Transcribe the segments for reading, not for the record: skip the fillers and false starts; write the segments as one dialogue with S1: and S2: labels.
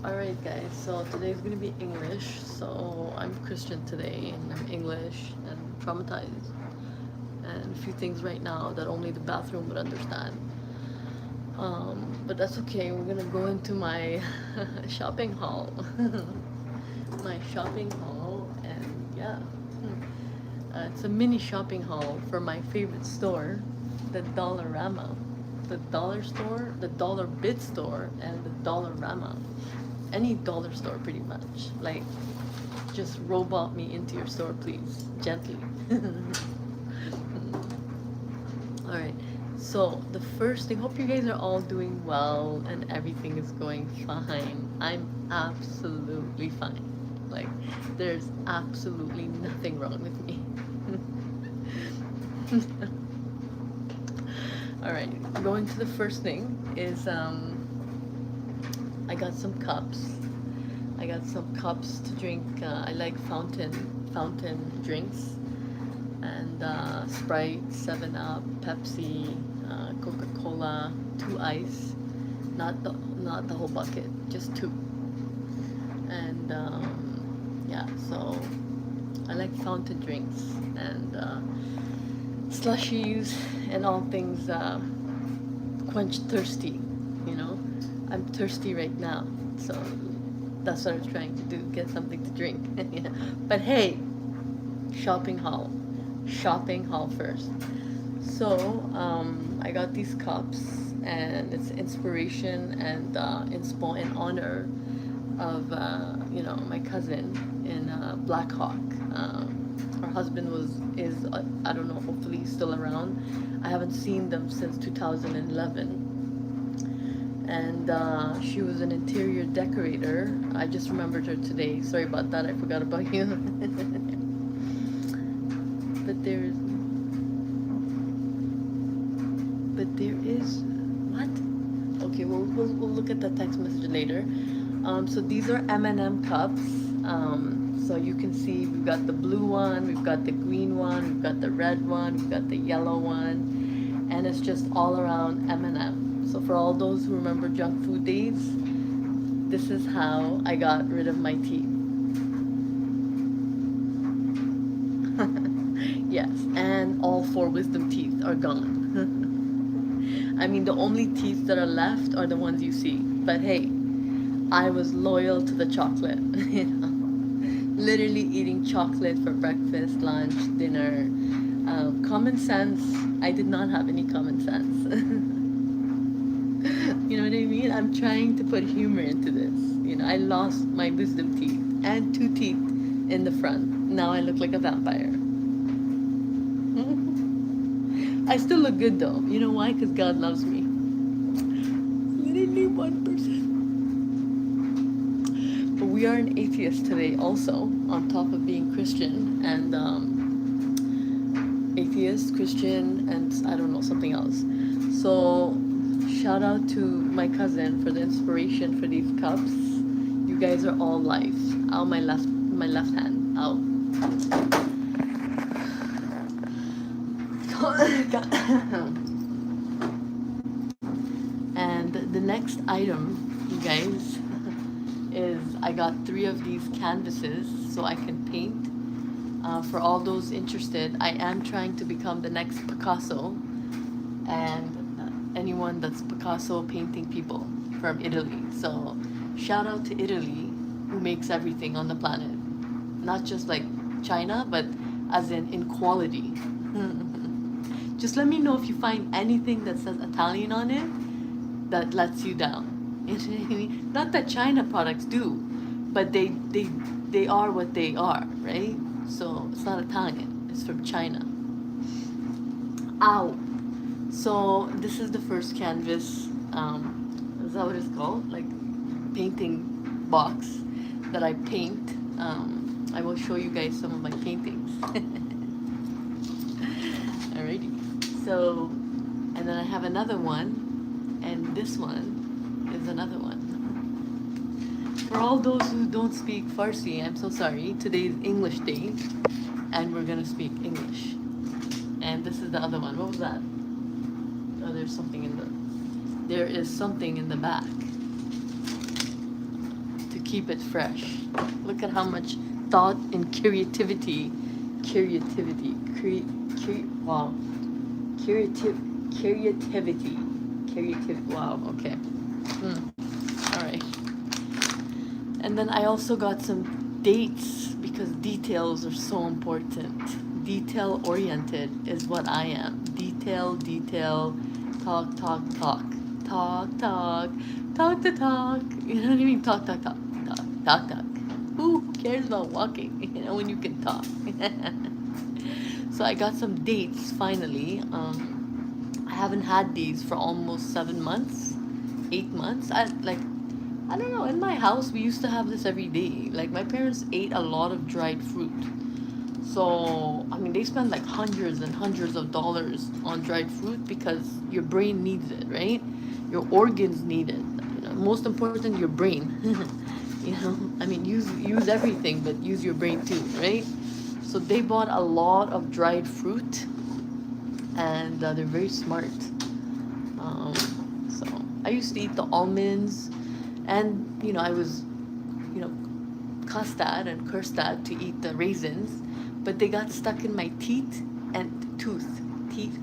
S1: Alright, guys, so today's gonna be English. So I'm Christian today, and I'm English and traumatized, and a few things right now that only the bathroom would understand. But that's okay, we're gonna go into my shopping haul. My shopping haul, and yeah. It's a mini shopping haul for my favorite store, the Dollarama. The dollar store, the dollar bid store, and the Dollarama. Any dollar store, pretty much. Like, just robot me into your store, please. Gently. Alright, so the first thing, hope you guys are all doing well and everything is going fine. I'm absolutely fine. Like, there's absolutely nothing wrong with me. Alright, going to the first thing is I got some cups. I got some cups to drink. I like fountain drinks, and Sprite, 7 Up, Pepsi, Coca-Cola, 2 ice, not the whole bucket, just 2. And yeah, so I like fountain drinks and slushies and all things quench thirsty. You know, I'm thirsty right now, so that's what I was trying to do, get something to drink. Yeah. But hey, shopping haul. Shopping haul first. So, I got these cups, and it's inspiration and inspo in honor of my cousin in Black Hawk. Her husband is I don't know. Hopefully, he's still around. I haven't seen them since 2011, and she was an interior decorator. I just remembered her today. Sorry about that. I forgot about you. but there's, but there is what? Okay, we'll look at the text message later. So these are M&M cups. So you can see we've got the blue one, we've got the green one, we've got the red one, we've got the yellow one, and it's just all around M&M. So for all those who remember junk food days, this is how I got rid of my teeth. Yes, and all 4 wisdom teeth are gone. I mean, the only teeth that are left are the ones you see. But hey, I was loyal to the chocolate. Literally eating chocolate for breakfast, lunch, dinner. Common sense, I did not have any common sense. You know what I mean? I'm trying to put humor into this. I lost my wisdom teeth and 2 teeth in the front. Now I look like a vampire. I still look good though. You know why? Because God loves me. Literally 1%. But we are an atheist today also, on top of being Christian, and atheist, Christian, and I don't know, something else. So shout out to my cousin for the inspiration for these cups. You guys are all life. Ow, my left hand. Ow. And the next item, you guys, is I got 3 of these canvases so I can paint. For all those interested, I am trying to become the next Picasso, and anyone that's Picasso painting people from Italy. So shout out to Italy, who makes everything on the planet. Not just like China, but as in quality. Just let me know if you find anything that says Italian on it that lets you down. Not that China products do, but they are what they are, right? So it's not Italian, it's from China. Ow. So this is the first canvas. Is that what it's called? Like painting box that I paint. I will show you guys some of my paintings. Alrighty. So, and then I have another one, and this one is another one. For all those who don't speak Farsi, I'm so sorry. Today is English Day, and we're gonna speak English. And this is the other one. What was that? Oh, there is something in the back. keep it fresh. Look at how much thought and wow, creativity, wow, okay. All right. And then I also got some dates because details are so important. Detail oriented is what I am. Detail, talk, talk, talk, talk, talk, talk the talk. You know what I mean? Talk, talk, talk, talk, talk, talk. Who cares about walking? You know, when you can talk. So I got some dates finally. I haven't had these for almost 7 months, 8 months. I don't know. In my house, we used to have this every day. Like my parents ate a lot of dried fruit. So, I mean, they spend like hundreds and hundreds of dollars on dried fruit because your brain needs it, right? Your organs need it. You know, most important, your brain. You know, I mean, use everything, but use your brain too, right? So they bought a lot of dried fruit, and they're very smart. So I used to eat the almonds, and you know, I was, you know, cussed at and cursed at to eat the raisins, but they got stuck in my teeth and teeth,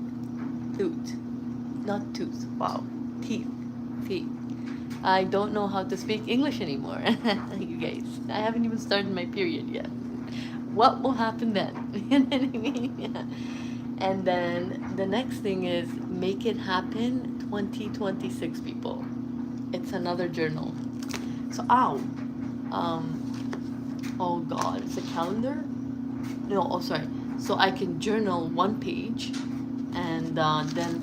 S1: not tooth. Wow, teeth. I don't know how to speak English anymore, you guys. I haven't even started my period yet. What will happen then? You know what I mean? Yeah. And then the next thing is Make It Happen 2026, people. It's another journal. So, oh God, it's a calendar? No, oh, sorry. So I can journal one page, and then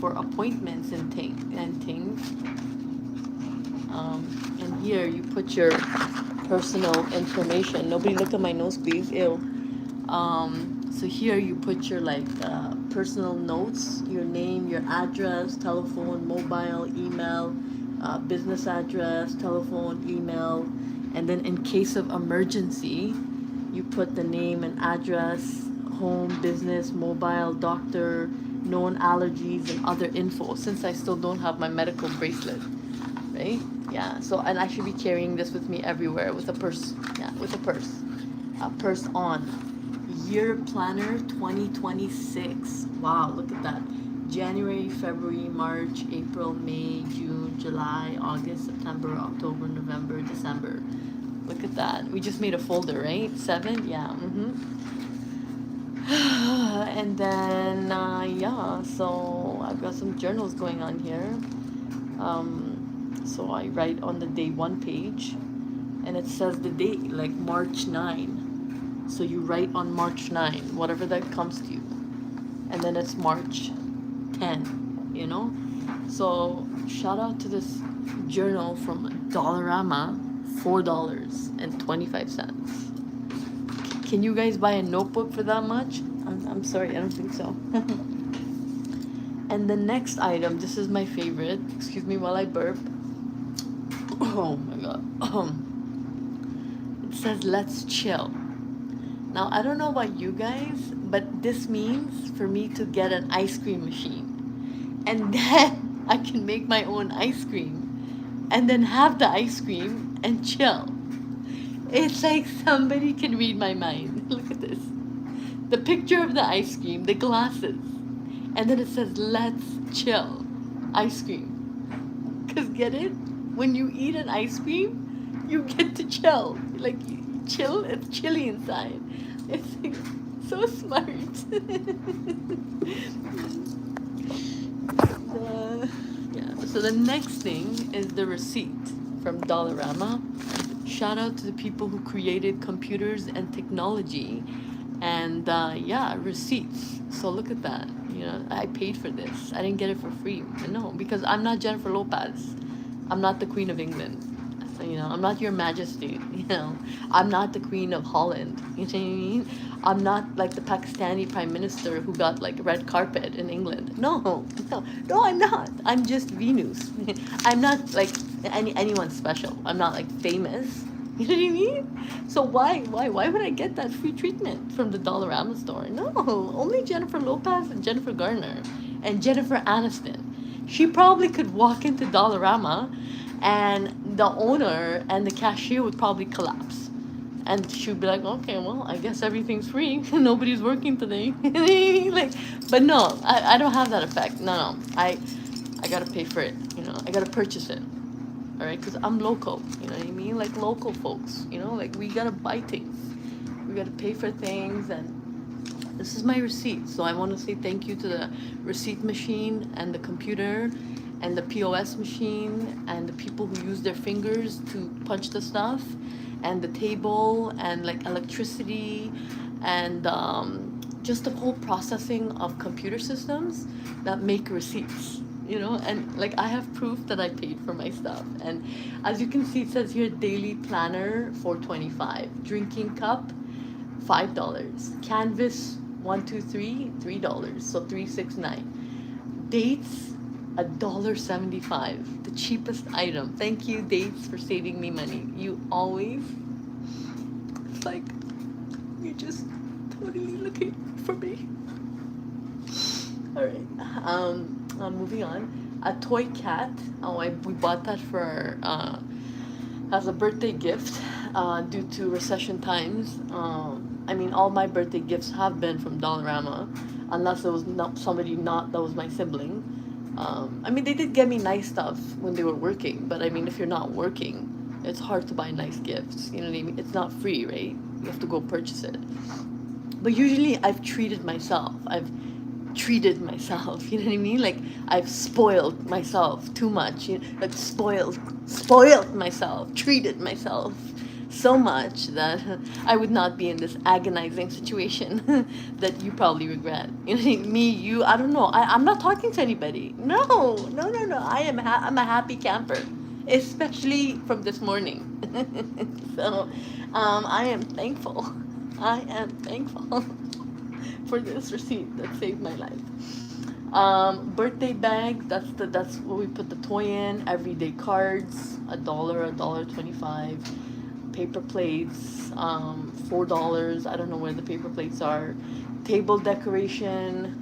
S1: for appointments and things, and here you put your personal information. Nobody look at my nose, please. Ew. So here you put your personal notes, your name, your address, telephone, mobile, email, business address, telephone, email, and then in case of emergency, you put the name and address, home, business, mobile, doctor, known allergies, and other info. Since I still don't have my medical bracelet, right? Yeah. So, and I should be carrying this with me everywhere with a purse. Yeah, with a purse on. Year planner 2026. Wow, look at that. January, February, March, April, May, June, July, August, September, October, November, December. Look at that. We just made a folder, right? 7? Yeah. And then, yeah, so I've got some journals going on here. So I write on the day 1 page, and it says the date, like March 9. So you write on March 9, whatever that comes to you. And then it's March 10, you know? So shout out to this journal from Dollarama, $4.25. Can you guys buy a notebook for that much? I'm sorry, I don't think so. And the next item, this is my favorite. Excuse me while I burp. Oh my god. It says let's chill. Now, I don't know about you guys, but this means for me to get an ice cream machine. And then I can make my own ice cream. And then have the ice cream and chill. It's like somebody can read my mind. Look at this. The picture of the ice cream, the glasses. And then it says, let's chill. Ice cream. Because get it? When you eat an ice cream, you get to chill. Like, you chill, it's chilly inside. It's like so smart. Yeah. So the next thing is the receipt from Dollarama. Shout out to the people who created computers and technology, and yeah, receipts. So look at that. You know, I paid for this. I didn't get it for free. No, because I'm not Jennifer Lopez. I'm not the Queen of England. You know, I'm not your majesty, you know. I'm not the Queen of Holland, you know what I mean? I'm not like the Pakistani prime minister who got like red carpet in England. No, I'm not. I'm just Venus. I'm not like anyone special. I'm not like famous. You know what I mean? So why would I get that free treatment from the Dollarama store? No, only Jennifer Lopez and Jennifer Garner and Jennifer Aniston. She probably could walk into Dollarama And the owner and the cashier would probably collapse. And she'd be like, okay, well, I guess everything's free. Nobody's working today. Like, but no, I don't have that effect. No, I gotta pay for it. I gotta purchase it. All right, because I'm local. You know what I mean? Like local folks. Like we gotta buy things. We gotta pay for things, and this is my receipt. So I want to say thank you to the receipt machine and the computer and the POS machine and the people who use their fingers to punch the stuff and the table and like electricity and just the whole processing of computer systems that make receipts. And like I have proof that I paid for my stuff. And as you can see, it says here daily planner 425, drinking cup $5, canvas 123 $3, so 369, dates $1.75, the cheapest item. Thank you, dates, for saving me money. You always, it's like you're just totally looking for me. All right, moving on. A toy cat. We bought that for as a birthday gift due to recession times. I mean, all my birthday gifts have been from Dollarama, unless it was not somebody not that was my sibling. I mean, they did get me nice stuff when they were working, but I mean, if you're not working, it's hard to buy nice gifts. You know what I mean? It's not free, right? You have to go purchase it. But usually, I've treated myself. You know what I mean? Like I've spoiled myself too much. Like spoiled myself, treated myself so much that I would not be in this agonizing situation that you probably regret. You know, me, you, I don't know. I'm not talking to anybody. No, no, no, no. I'm a happy camper, especially from this morning. So, I am thankful. I am thankful for this receipt that saved my life. Birthday bag, that's what we put the toy in. Everyday cards, $1, $1.25. Paper plates, $4. I don't know where the paper plates are. Table decoration.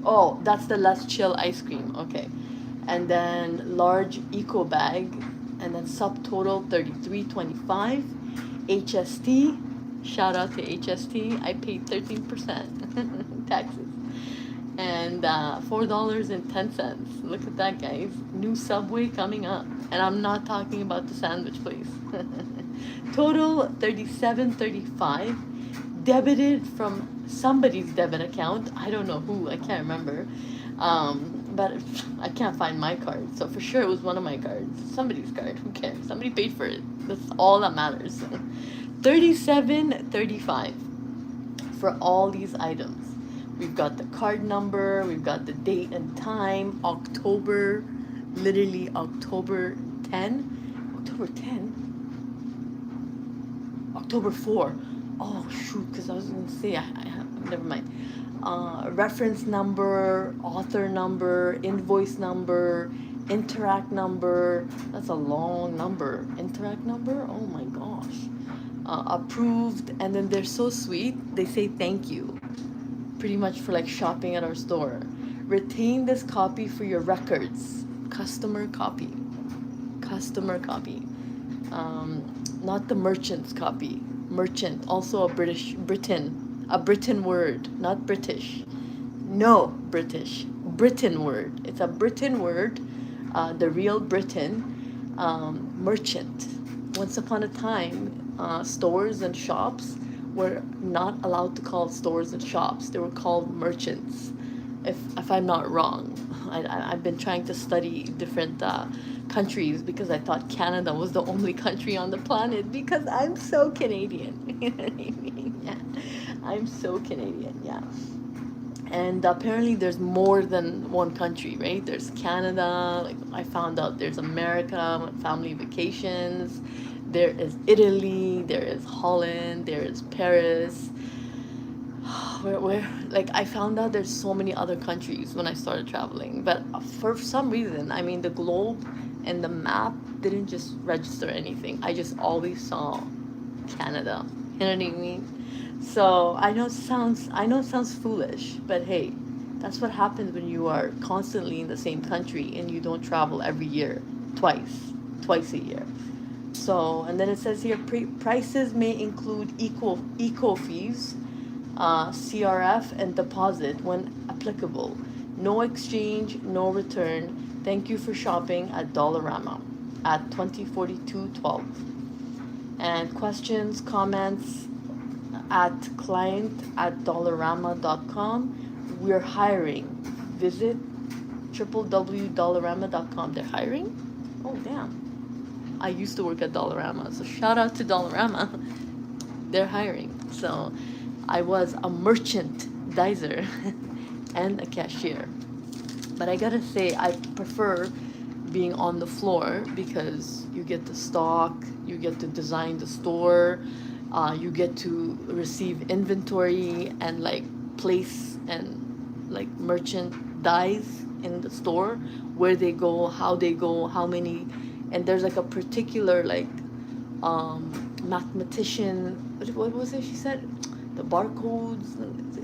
S1: Oh, that's the Let's Chill ice cream. Okay. And then large eco bag, and then subtotal 33.25. HST, shout out to HST. I paid 13% taxes. And $4.10. Look at that, guys. New Subway coming up. And I'm not talking about the sandwich place. Total $37.35. Debited from somebody's debit account. I don't know who. I can't remember. But I can't find my card. So for sure it was one of my cards. Somebody's card. Who cares? Somebody paid for it. That's all that matters. $37.35 for all these items. We've got the card number, we've got the date and time, October, literally October 10. October 10? October 4. Oh, shoot, because I was going to say, never mind. Reference number, author number, invoice number, Interact number. That's a long number. Interact number? Oh my gosh. Approved, and then they're so sweet. They say thank you, pretty much for like shopping at our store. Retain this copy for your records. Customer copy. Not the merchant's copy. Merchant, also a Britain word, not British. No, British. Britain word. It's a Britain word. The real Britain. Merchant. Once upon a time, stores and shops were not allowed to call stores and shops. They were called merchants, if I'm not wrong. I've been trying to study different countries because I thought Canada was the only country on the planet because I'm so Canadian. You know what I mean? Yeah. I'm so Canadian, yeah. And apparently there's more than one country, right? There's Canada, like I found out there's America, family vacations, there is Italy, there is Holland, there is Paris. Where like I found out there's so many other countries when I started traveling, but for some reason, I mean the globe and the map didn't just register anything. I just always saw Canada. You know what I mean? So I know it sounds foolish, but hey, That's what happens when you are constantly in the same country and you don't travel every year, twice a year. So, and then it says here, prices may include eco fees, CRF, and deposit when applicable. No exchange, no return. Thank you for shopping at Dollarama at 204212. And questions, comments at client@dollarama.com. We're hiring. Visit www.dollarama.com. They're hiring? Oh, damn. I used to work at Dollarama, so shout out to Dollarama. They're hiring. So I was a merchandiser and a cashier. But I gotta say, I prefer being on the floor because you get to stock, you get to design the store, you get to receive inventory and like place and like merchandise in the store, where they go, how many, and there's like a particular like mathematician. What was it she said? The barcodes.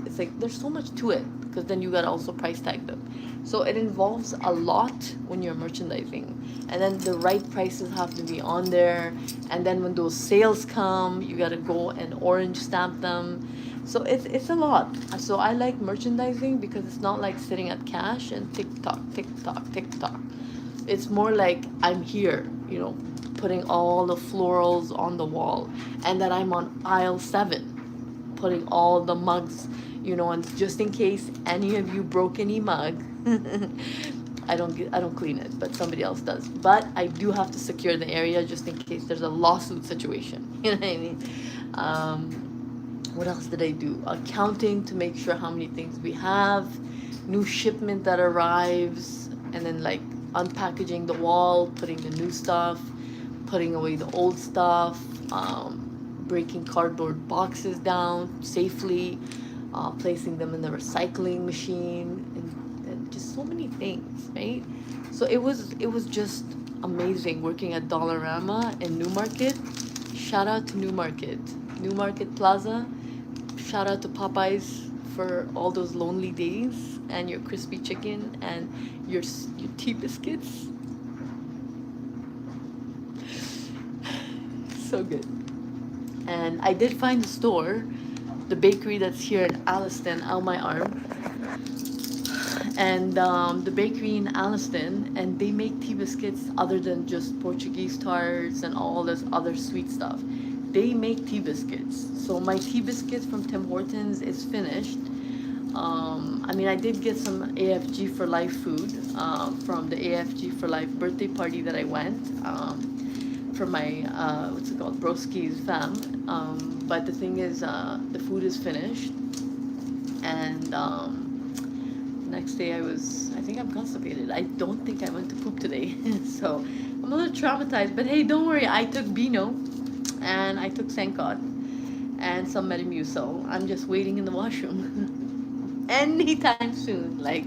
S1: It's like there's so much to it because then you gotta also price tag them. So it involves a lot when you're merchandising, and then the right prices have to be on there. And then when those sales come, you gotta go and orange stamp them. So it's a lot. So I like merchandising because it's not like sitting at cash and tick tock, tick tock, tick tock. It's more like I'm here, you know, putting all the florals on the wall, and then I'm on aisle 7, putting all the mugs, you know, and just in case any of you broke any mug, I don't clean it, but somebody else does. But I do have to secure the area just in case there's a lawsuit situation. You know what I mean? What else did I do? Counting to make sure how many things we have, new shipment that arrives, and then like unpackaging the wall, putting the new stuff, putting away the old stuff, breaking cardboard boxes down safely, placing them in the recycling machine, and just so many things, right? So it was just amazing working at Dollarama in Newmarket. Shout out to Newmarket Plaza. Shout out to Popeyes for all those lonely days and your crispy chicken and your tea biscuits. So good. And I did find the store, the bakery that's here in Alliston, out my arm, and the bakery in Alliston, and they make tea biscuits other than just Portuguese tarts and all this other sweet stuff. They make tea biscuits. So my tea biscuits from Tim Hortons is finished. I mean, I did get some AFG for Life food from the AFG for Life birthday party that I went for my, what's it called, Broski's fam. But the thing is, the food is finished. And next day I think I'm constipated. I don't think I went to poop today. So I'm a little traumatized. But hey, don't worry. I took Beano and I took Sencot and some Metamucil. I'm just waiting in the washroom. Anytime soon. Like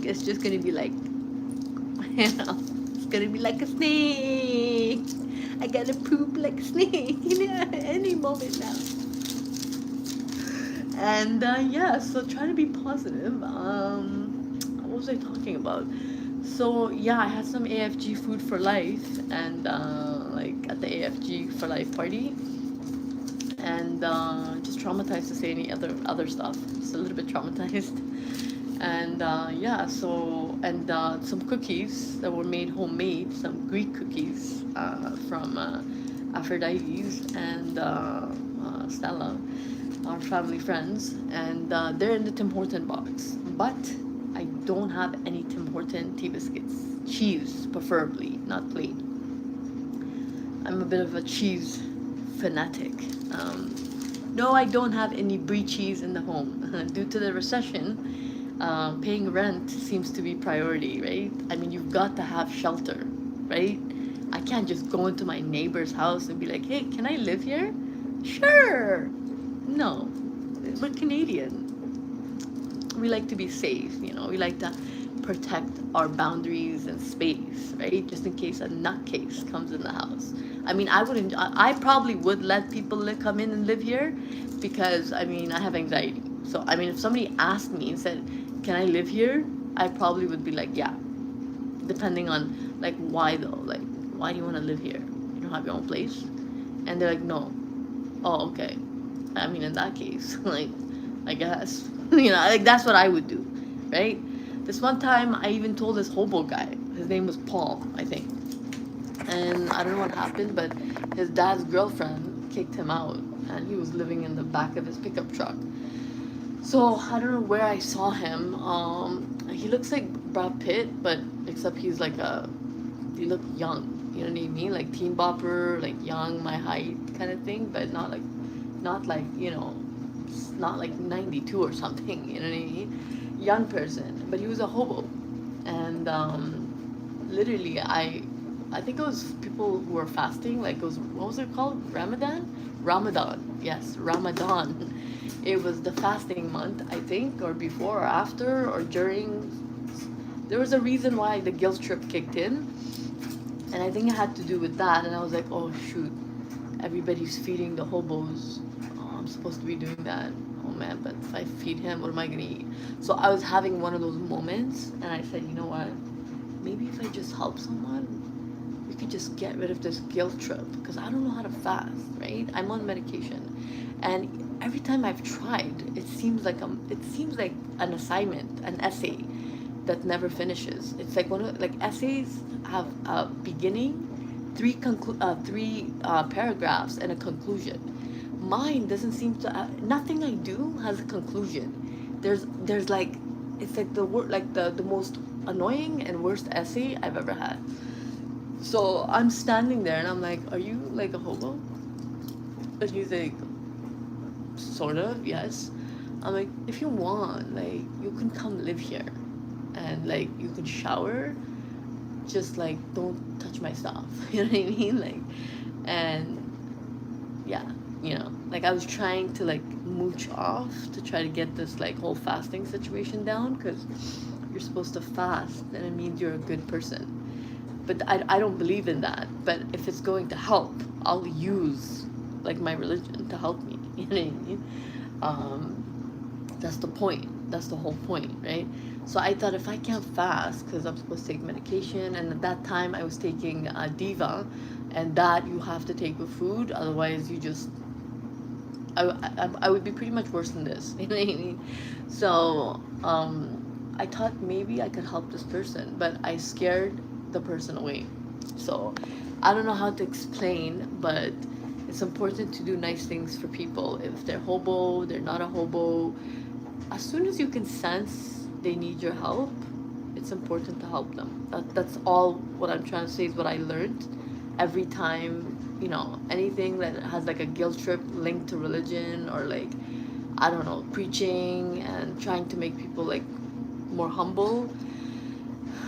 S1: it's just gonna be like, you know, it's gonna be like a snake. I gotta poop like a snake, you know, any moment now. And yeah, so try to be positive. What was I talking about? So yeah, I had some AFG food for life, and like at the AFG for life party, and just traumatized to say any other stuff. Just a little bit traumatized. And yeah, so and some cookies that were made homemade, some Greek cookies from Aphrodite's and Stella, our family friends, and they're in the Tim Horton box. But I don't have any Tim Horton tea biscuits. Cheese, preferably, not plain. I'm a bit of a cheese fanatic. No, I don't have any brie cheese in the home. Due to the recession, paying rent seems to be priority, right? I mean, you've got to have shelter, right? I can't just go into my neighbor's house and be like, hey, can I live here? Sure. No, we're Canadian. We like to be safe, you know, we like to protect our boundaries and space, right? Just in case a nutcase comes in the house. I mean, I probably would let people come in and live here because, I mean, I have anxiety. So, I mean, if somebody asked me and said, can I live here? I probably would be like, yeah, depending on like why though, like why do you want to live here? You don't have your own place? And they're like, no. Oh, okay. I mean, in that case, like, I guess, like that's what I would do, right? This one time, I even told this hobo guy. His name was Paul, I think, and I don't know what happened, but his dad's girlfriend kicked him out, and he was living in the back of his pickup truck. So I don't know where I saw him. He looks like Brad Pitt, but except he look young. You know what I mean? Like teen bopper, like young, my height kind of thing, but not like not like 92 or something. You know what I mean? Young person, but he was a hobo, and literally I think it was people who were fasting. Like it was, what was it called? Ramadan. Yes, Ramadan. It was the fasting month, I think, or before or after or during. There was a reason why the guilt trip kicked in, and I think it had to do with that. And I was like, oh shoot, everybody's feeding the hobos. Oh, I'm supposed to be doing that. Oh man, but if I feed him, what am I gonna eat? So I was having one of those moments, and I said, you know what? Maybe if I just help someone, we could just get rid of this guilt trip, because I don't know how to fast, right? I'm on medication, and every time I've tried, it seems like an assignment, an essay that never finishes. It's like like essays have a beginning, three paragraphs, and a conclusion. Mine doesn't seem to. Nothing I do has a conclusion. There's like, it's like the most annoying and worst essay I've ever had. So I'm standing there and I'm like, "Are you like a hobo?" And he's like, "Sort of, yes." I'm like, "If you want, like, you can come live here, and like you can shower. Just like don't touch my stuff." You know what I mean? Like, and yeah, like I was trying to like mooch off to try to get this like whole fasting situation down, because you're supposed to fast and it means you're a good person. But I don't believe in that. But if it's going to help, I'll use like my religion to help me. You know what I mean? That's the point. That's the whole point, right? So I thought, if I can't fast because I'm supposed to take medication, and at that time I was taking Diva, and that you have to take with food, otherwise you just I would be pretty much worse than this. You know what I mean? So I thought maybe I could help this person, but I scared the person away. So I don't know how to explain, but it's important to do nice things for people. If they're hobo, they're not a hobo. As soon as you can sense they need your help, it's important to help them. That's all what I'm trying to say, is what I learned every time, anything that has like a guilt trip linked to religion, or like, I don't know, preaching and trying to make people like more humble.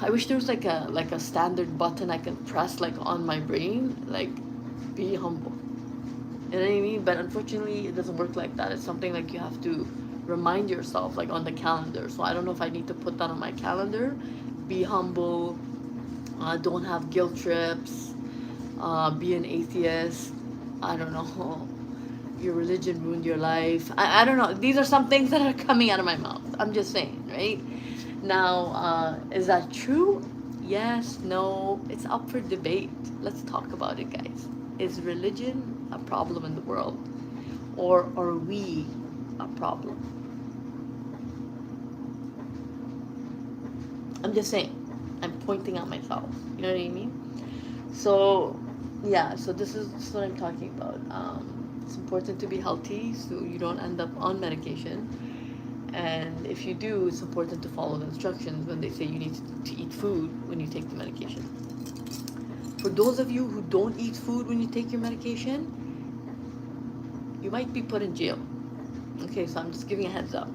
S1: I wish there was like a standard button I can press like on my brain, like, be humble. You know what I mean? But unfortunately, it doesn't work like that. It's something like you have to remind yourself, like on the calendar. So I don't know if I need to put that on my calendar. Be humble. Don't have guilt trips. Be an atheist. I don't know. Your religion ruined your life. I don't know. These are some things that are coming out of my mouth. I'm just saying, right? Now, is that true? Yes, no. It's up for debate. Let's talk about it, guys. Is religion a problem in the world? Or are we a problem? I'm just saying. I'm pointing out myself. You know what I mean? So, yeah. So this is what I'm talking about. It's important to be healthy so you don't end up on medication. And if you do, it's important to follow the instructions when they say you need to eat food when you take the medication. For those of you who don't eat food when you take your medication, you might be put in jail. Okay, so I'm just giving a heads up.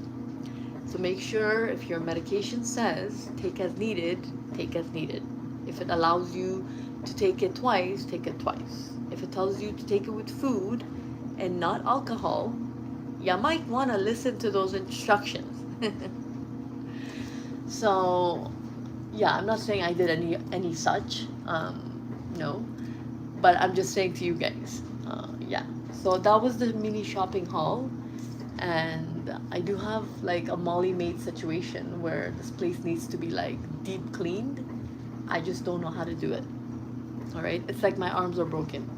S1: So make sure, if your medication says take as needed, take as needed. If it allows you to take it twice, take it twice. If it tells you to take it with food and not alcohol, you might want to listen to those instructions. So, yeah, I'm not saying I did any such, no, but I'm just saying to you guys, yeah. So that was the mini shopping haul, and And I do have like a Molly made situation where this place needs to be like deep cleaned. I just don't know how to do it. All right, it's like my arms are broken.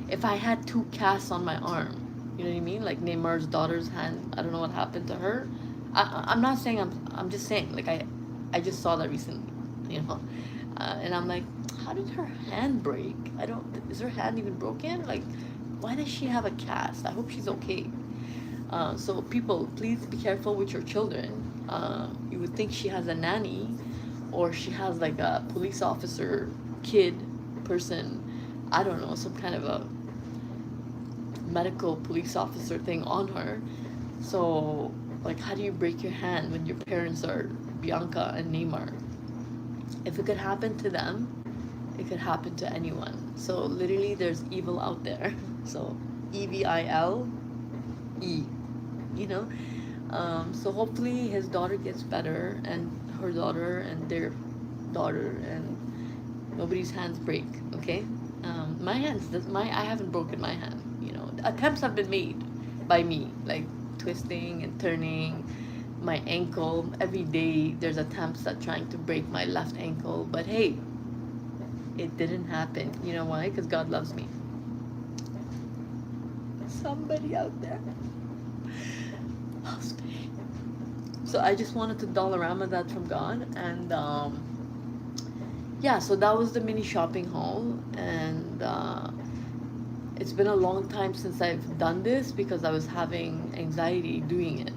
S1: If I had two casts on my arm, you know what I mean? Like Neymar's daughter's hand. I don't know what happened to her. I'm not saying I'm just saying like I just saw that recently, you know, and I'm like, how did her hand break? I don't. Is her hand even broken? Like, why does she have a cast? I hope she's okay. So people, please be careful with your children. You would think she has a nanny, or she has like a police officer kid person. I don't know, some kind of a medical police officer thing on her. So, like, how do you break your hand when your parents are Bianca and Neymar? If it could happen to them, it could happen to anyone. So, literally, there's evil out there. So, EVILE, you know? So, hopefully, his daughter gets better, and her daughter, and their daughter, and nobody's hands break, okay? I haven't broken my hand, you know. Attempts have been made by me, like twisting and turning my ankle. Every day there's attempts at trying to break my left ankle, but hey, it didn't happen. You know why? Because God loves me. Somebody out there loves me. So I just wanted to dollarama that from God, and yeah, so that was the mini shopping haul, and it's been a long time since I've done this because I was having anxiety doing it.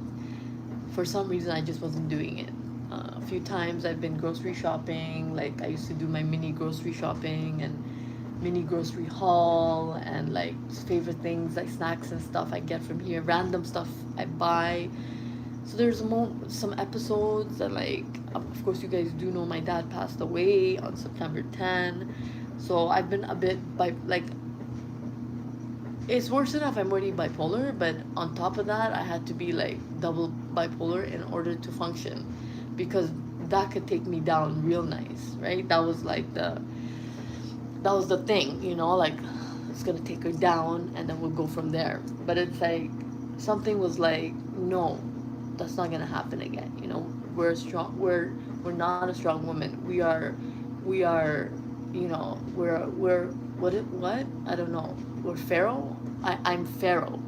S1: For some reason, I just wasn't doing it. A few times I've been grocery shopping, like I used to do my mini grocery shopping and mini grocery haul, and like favorite things like snacks and stuff I get from here, random stuff I buy. So there's some episodes that, like, of course you guys do know my dad passed away on September 10. So I've been a bit like, it's worse enough I'm already bipolar, but on top of that I had to be like double bipolar in order to function, because that could take me down real nice, right? That was the thing, you know, like it's gonna take her down and then we'll go from there. But it's like something was like, no, that's not gonna happen again. You know, we're strong. We're not a strong woman. We are, you know, we're what I don't know. We're Pharaoh. I'm Pharaoh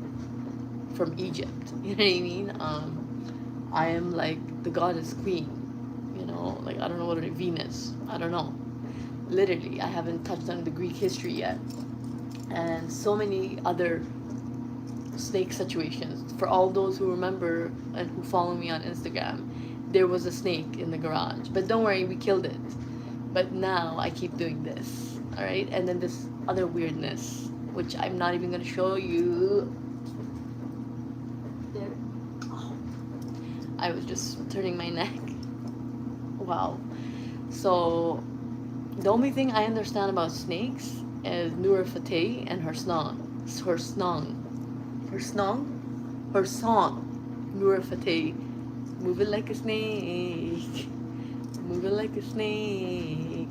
S1: from Egypt. You know what I mean? I am like the goddess queen. You know, like I don't know what it is, Venus. I don't know. Literally, I haven't touched on the Greek history yet, and so many other snake situations. For all those who remember and who follow me on Instagram, there was a snake in the garage. But don't worry, we killed it. But now I keep doing this, all right? And then this other weirdness, which I'm not even gonna show you. There. Oh. I was just turning my neck. Wow. So the only thing I understand about snakes is Noor Fateh and her song. Her song, Noor Fateh, moving like a snake, moving like a snake.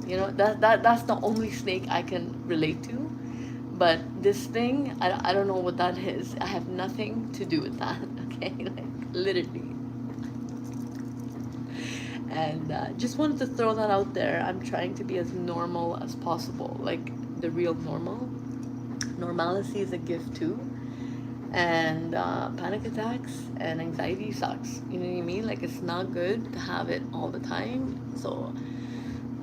S1: You know, that's the only snake I can relate to. But this thing, I don't know what that is. I have nothing to do with that, okay? Like, literally. And just wanted to throw that out there. I'm trying to be as normal as possible, like the real normal. Normalcy is a gift too. And panic attacks and anxiety sucks. You know what I mean? Like, it's not good to have it all the time. So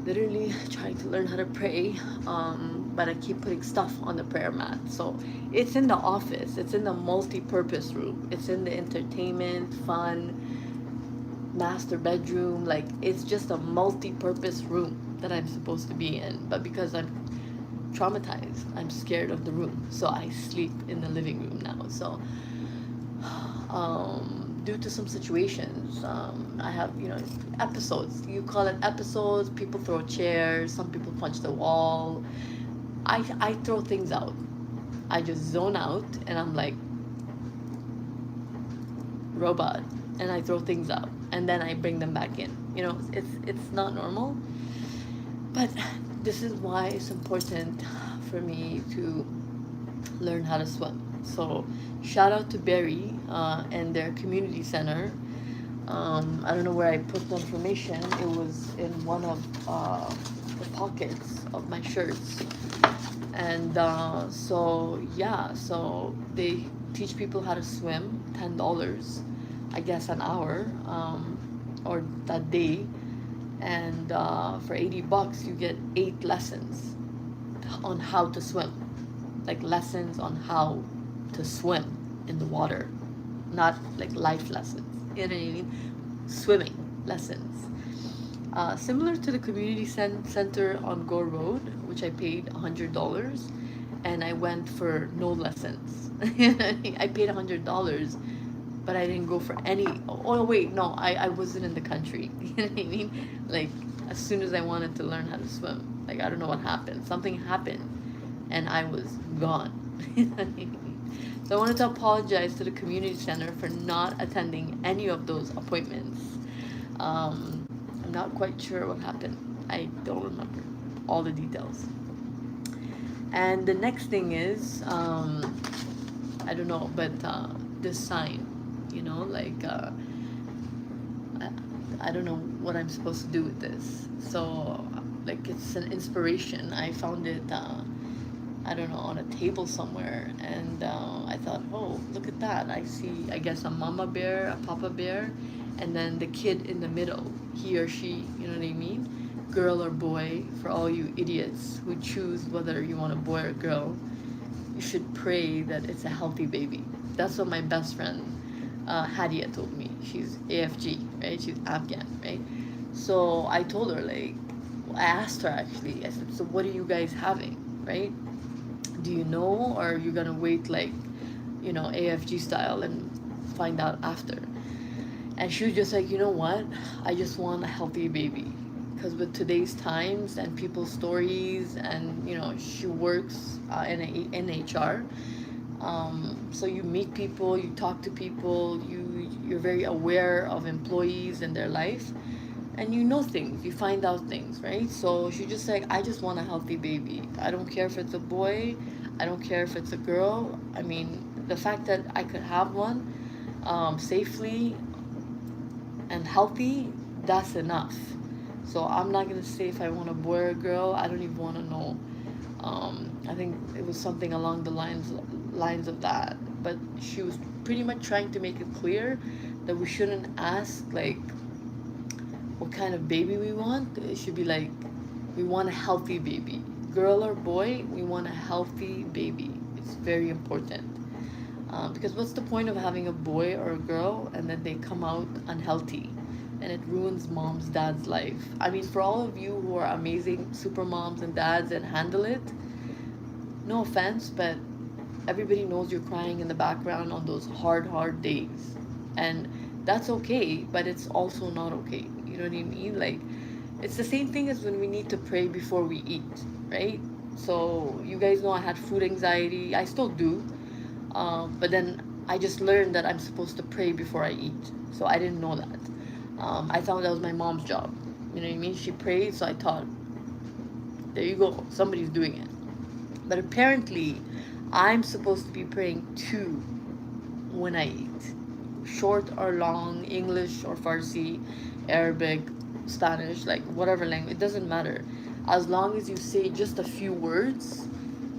S1: literally trying to learn how to pray, but I keep putting stuff on the prayer mat. So it's in the office, it's in the multi-purpose room, it's in the entertainment, fun, master bedroom. Like, it's just a multi-purpose room that I'm supposed to be in. But because I'm traumatized, I'm scared of the room, so I sleep in the living room now. So due to some situations, I have, you know, episodes, you call it episodes. People throw chairs, some people punch the wall. I throw things out. I just zone out and I'm like robot, and I throw things out and then I bring them back in. You know, it's not normal. But this is why it's important for me to learn how to swim. So shout out to Barry and their community center. I don't know where I put the information. It was in one of the pockets of my shirts. And so, yeah, so they teach people how to swim, $10, I guess, an hour, or that day. And for $80, you get 8 lessons on how to swim. Like lessons on how to swim in the water, not like life lessons. You know what I mean? Swimming lessons. Similar to the community center on Gore Road, which I paid $100, and I went for no lessons. I paid $100, but I didn't go for any. Oh wait, no, I wasn't in the country. You know what I mean? Like as soon as I wanted to learn how to swim, like I don't know what happened. Something happened, and I was gone. So I wanted to apologize to the community center for not attending any of those appointments. I'm not quite sure what happened. I don't remember all the details. And the next thing is, I don't know, but this sign, like I don't know what I'm supposed to do with this. So, like, it's an inspiration. I found it, I don't know, on a table somewhere, and I thought, oh, look at that. I see, I guess, a mama bear, a papa bear, and then the kid in the middle, he or she, you know what I mean? Girl or boy, for all you idiots who choose whether you want a boy or girl, you should pray that it's a healthy baby. That's what my best friend Hadia told me. She's AFG, right? She's Afghan, right? So I told her, like, I asked her actually, I said, so what are you guys having, right? Do you know, or are you gonna wait, like, AFG style and find out after? And she was just like, you know what? I just want a healthy baby. Because with today's times and people's stories, and she works in HR, so you meet people, you talk to people, you're very aware of employees and their life, and you know things, you find out things, right? So she just like, I just want a healthy baby. I don't care if it's a boy, I don't care if it's a girl. I mean, the fact that I could have one safely and healthy, that's enough. So I'm not gonna say if I want a boy or a girl. I don't even want to know. I think it was something along the lines of that. But she was pretty much trying to make it clear that we shouldn't ask like what kind of baby we want. It should be like, we want a healthy baby, girl or boy. We want a healthy baby. It's very important. Because what's the point of having a boy or a girl and then they come out unhealthy? And it ruins mom's, dad's life. I mean, for all of you who are amazing super moms and dads and handle it, no offense, but everybody knows you're crying in the background on those hard days. And that's okay, but it's also not okay. You know what I mean? Like, it's the same thing as when we need to pray before we eat, right? So you guys know I had food anxiety. I still do. But then I just learned that I'm supposed to pray before I eat. So I didn't know that. I thought that was my mom's job. You know what I mean? She prayed, so I thought, there you go, somebody's doing it. But apparently, I'm supposed to be praying too when I eat. Short or long, English or Farsi, Arabic, Spanish, like whatever language, it doesn't matter. As long as you say just a few words,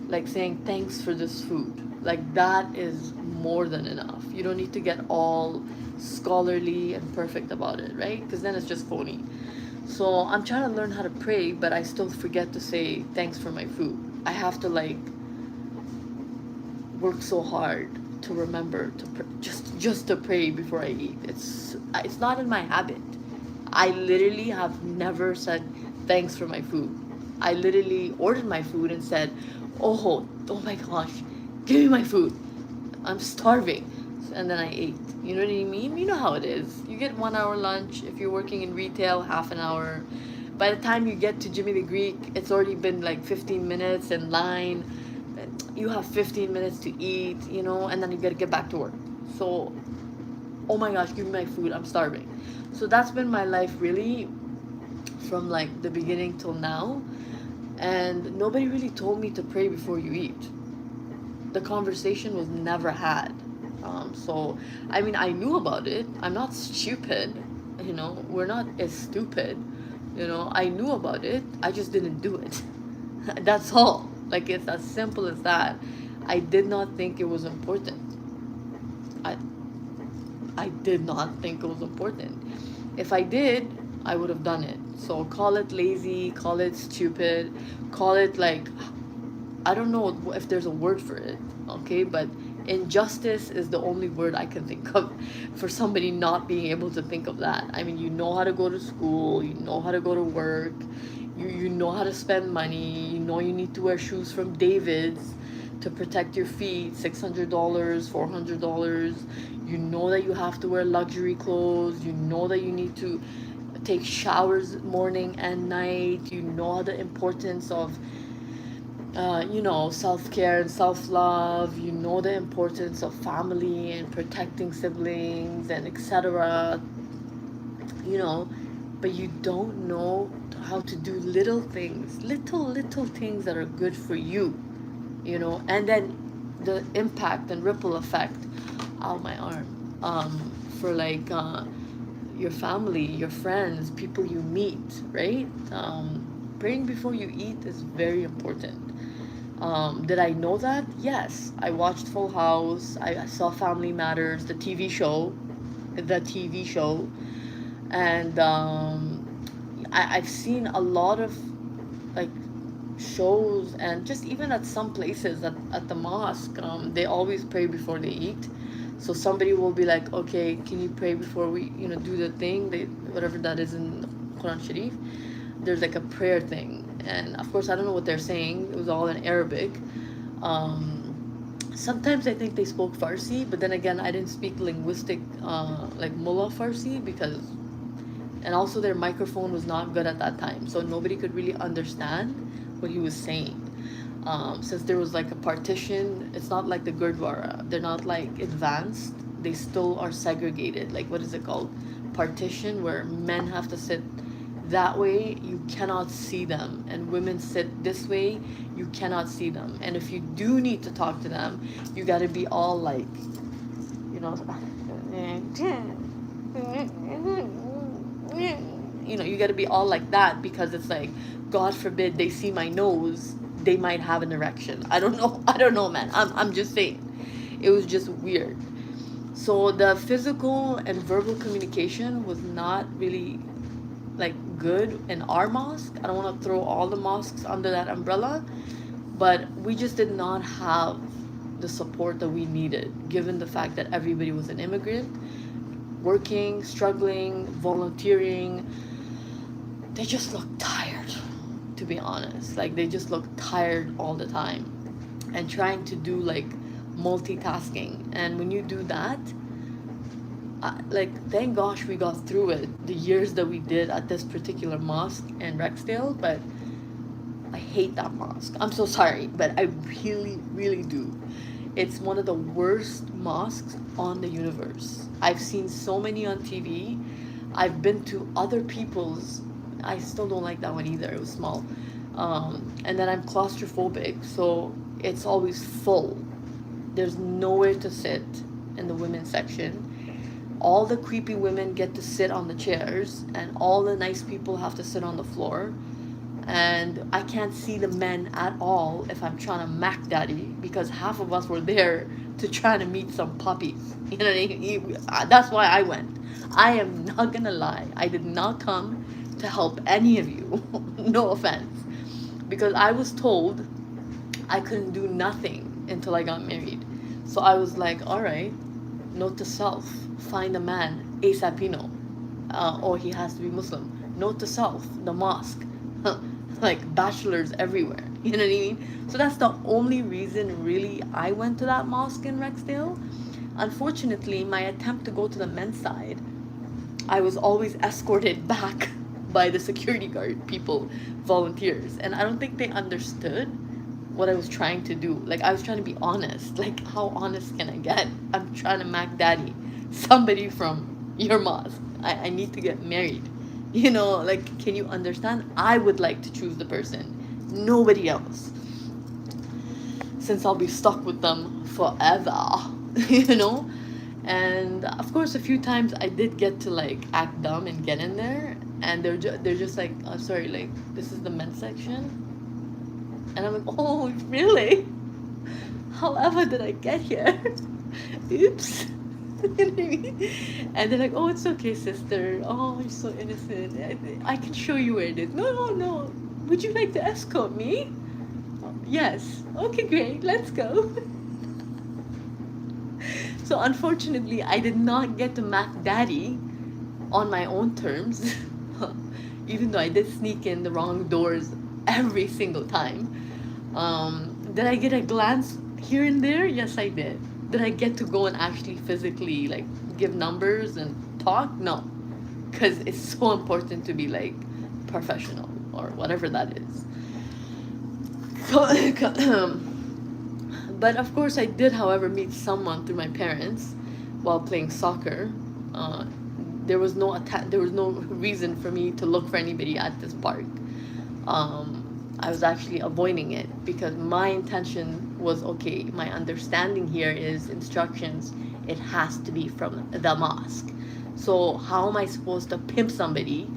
S1: like saying thanks for this food, like that is more than enough. You don't need to get all scholarly and perfect about it, right? Because then it's just phony. So I'm trying to learn how to pray, but I still forget to say thanks for my food. I have to like work so hard to remember to just to pray before I eat. It's not in my habit. I literally have never said thanks for my food. I literally ordered my food and said, oh my gosh, give me my food. I'm starving. And then I ate. You know what I mean? You know how it is. You get 1 hour lunch. If you're working in retail, half an hour. By the time you get to Jimmy the Greek, it's already been like 15 minutes in line. You have 15 minutes to eat, and then you gotta get back to work. So, oh my gosh, give me my food. I'm starving. So that's been my life really from like the beginning till now. And nobody really told me to pray before you eat. the conversation was never had. So, I mean, I knew about it. I'm not stupid, you know, we're not as stupid, you know, I knew about it, I just didn't do it. That's all. Like, it's as simple as that. I did not think it was important. I, I did not think it was important. If I did, I would have done it. So call it lazy, call it stupid, call it like, I don't know if there's a word for it, okay? But injustice is the only word I can think of for somebody not being able to think of that. I mean, you know how to go to school, you know how to go to work, you know how to spend money, you know you need to wear shoes from David's to protect your feet, $600, $400. You know that you have to wear luxury clothes, you know that you need to take showers morning and night, you know the importance of you know, self-care and self-love, you know the importance of family and protecting siblings and etc, you know, but you don't know how to do little things, little things that are good for you, you know, and then the impact and ripple effect, ow my arm, for like your family, your friends, people you meet, right? Praying before you eat is very important. Did I know that? Yes. I watched Full House. I saw Family Matters, the TV show, and I've seen a lot of like shows, and just even at some places at the mosque, they always pray before they eat. So somebody will be like, okay, can you pray before we, you know, do the thing, they, whatever that is in Quran Sharif. There's like a prayer thing, and of course I don't know what they're saying. It was all in Arabic. Sometimes I think they spoke Farsi, but then again I didn't speak linguistic like Mullah Farsi, because, and also their microphone was not good at that time, so nobody could really understand what he was saying. Since there was like a partition, it's not like the Gurdwara, they're not like advanced, they still are segregated, like what is it called, partition, where men have to sit that way, you cannot see them, and women sit this way, you cannot see them, and if you do need to talk to them, you got to be all like, you know, you know, you got to be all like that, because it's like, god forbid they see my nose, they might have an erection. I don't know, I don't know, man, I'm just saying, it was just weird. So the physical and verbal communication was not really like good in our mosque. I don't want to throw all the mosques under that umbrella, but we just did not have the support that we needed, given the fact that everybody was an immigrant, working, struggling, volunteering. They just looked tired, to be honest. Like, they just looked tired all the time, and trying to do like multitasking. And when you do that, like, thank gosh we got through it, the years that we did at this particular mosque in Rexdale, but I hate that mosque. I'm so sorry, but I really do. It's one of the worst mosques on the universe. I've seen so many on TV. I've been to other people's. I still don't like that one either. It was small. And then I'm claustrophobic, so it's always full. There's nowhere to sit in the women's section. All the creepy women get to sit on the chairs, and all the nice people have to sit on the floor. And I can't see the men at all if I'm trying to mac daddy, because half of us were there to try to meet some puppies. You know what I mean? That's why I went. I am not gonna lie. I did not come to help any of you. No offense. Because I was told I couldn't do nothing until I got married. So I was like, alright, note to self, find a man, ASAPino, or he has to be Muslim. Note to self, the mosque. Like, bachelors everywhere. You know what I mean? So that's the only reason really I went to that mosque in Rexdale. Unfortunately, my attempt to go to the men's side, I was always escorted back by the security guard people, volunteers, and I don't think they understood what I was trying to do. Like, I was trying to be honest. Like, how honest can I get? I'm trying to mac daddy somebody from your mosque. I need to get married. You know, like, can you understand? I would like to choose the person, nobody else. since I'll be stuck with them forever, you know. And of course, a few times I did get to like act dumb and get in there, and they're just like, oh, sorry, like this is the men's section, and I'm like, oh, really? However did I get here? Oops. You know what I mean? And they're like, oh, it's okay, sister. Oh, you're so innocent. I can show you where it is. No, no, no. Would you like to escort me? Yes. Okay, great. Let's go. So unfortunately, I did not get to Mac Daddy on my own terms, even though I did sneak in the wrong doors every single time. Did I get a glance here and there? Yes, I did. Did I get to go and actually physically like give numbers and talk? No, because it's so important to be like professional or whatever that is. But of course, I did, however, meet someone through my parents while playing soccer. Uh, there was no reason for me to look for anybody at this park. I was actually avoiding it because my intention was okay. My understanding here is instructions. It has to be from the mosque. So how am I supposed to pimp somebody,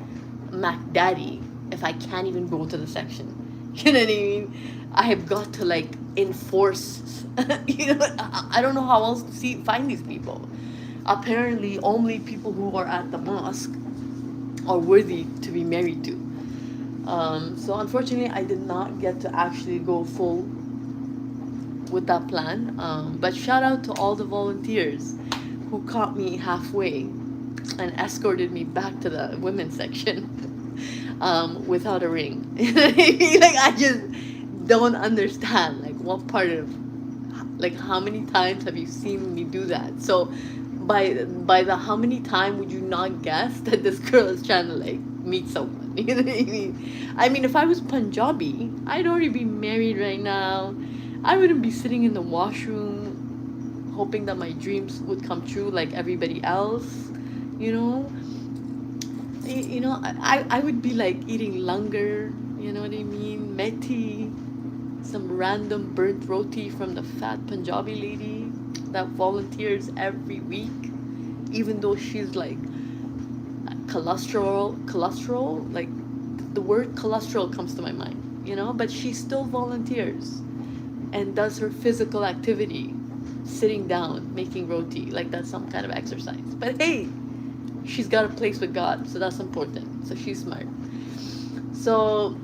S1: Mac Daddy, if I can't even go to the section? You know what I mean? I have got to like enforce. You know, I don't know how else to find these people. Apparently, only people who are at the mosque are worthy to be married to. So unfortunately, I did not get to actually go full with that plan. But shout out to all the volunteers who caught me halfway and escorted me back to the women's section without a ring. Like I just don't understand like what part of like how many times have you seen me do that? So by the how many time would you not guess that this girl is trying to like meet someone? You know what I mean? I mean, if I was Punjabi, I'd already be married right now. I wouldn't be sitting in the washroom hoping that my dreams would come true like everybody else. You know, you know, I would be like eating langar. You know what I mean? Methi, some random burnt roti from the fat Punjabi lady that volunteers every week, even though she's like cholesterol, like the word cholesterol comes to my mind, you know, but she still volunteers and does her physical activity, sitting down, making roti, like that's some kind of exercise. But hey, she's got a place with God, so that's important. So she's smart. So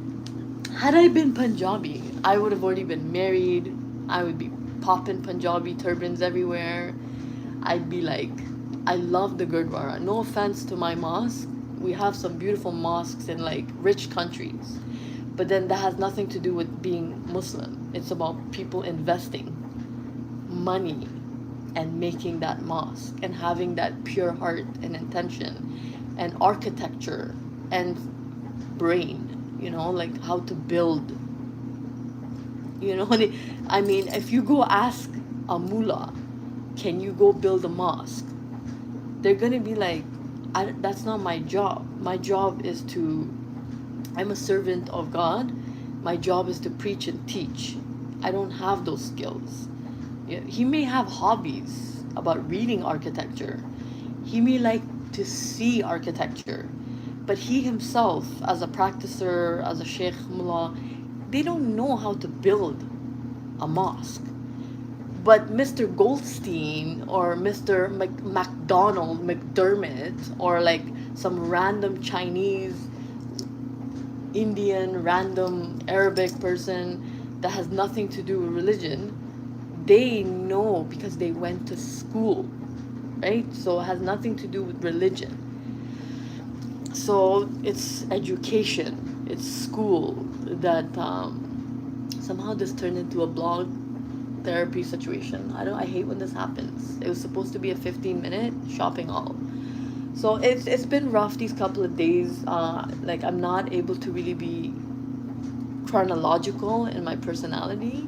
S1: had I been Punjabi, I would have already been married. I would be popping Punjabi turbans everywhere. I'd be like, I love the Gurdwara. No offense to my mosque. We have some beautiful mosques in like rich countries. But then that has nothing to do with being Muslim. It's about people investing money and making that mosque and having that pure heart and intention and architecture and brain, you know, like how to build. You know, I mean, if you go ask a mullah, can you go build a mosque? They're going to be like, that's not my job. My job is to, I'm a servant of God. My job is to preach and teach. I don't have those skills. Yeah, he may have hobbies about reading architecture. He may like to see architecture. But he himself, as a practicer, as a sheikh, mullah, they don't know how to build a mosque. But Mr. Goldstein or Mr. McDonald, McDermott, or like some random Chinese, Indian, random Arabic person that has nothing to do with religion, they know because they went to school, right? So it has nothing to do with religion. So it's education, it's school that somehow this turned into a blog therapy situation. I hate when this happens. It was supposed to be a 15-minute shopping haul. So it's been rough these couple of days. Like I'm not able to really be chronological in my personality.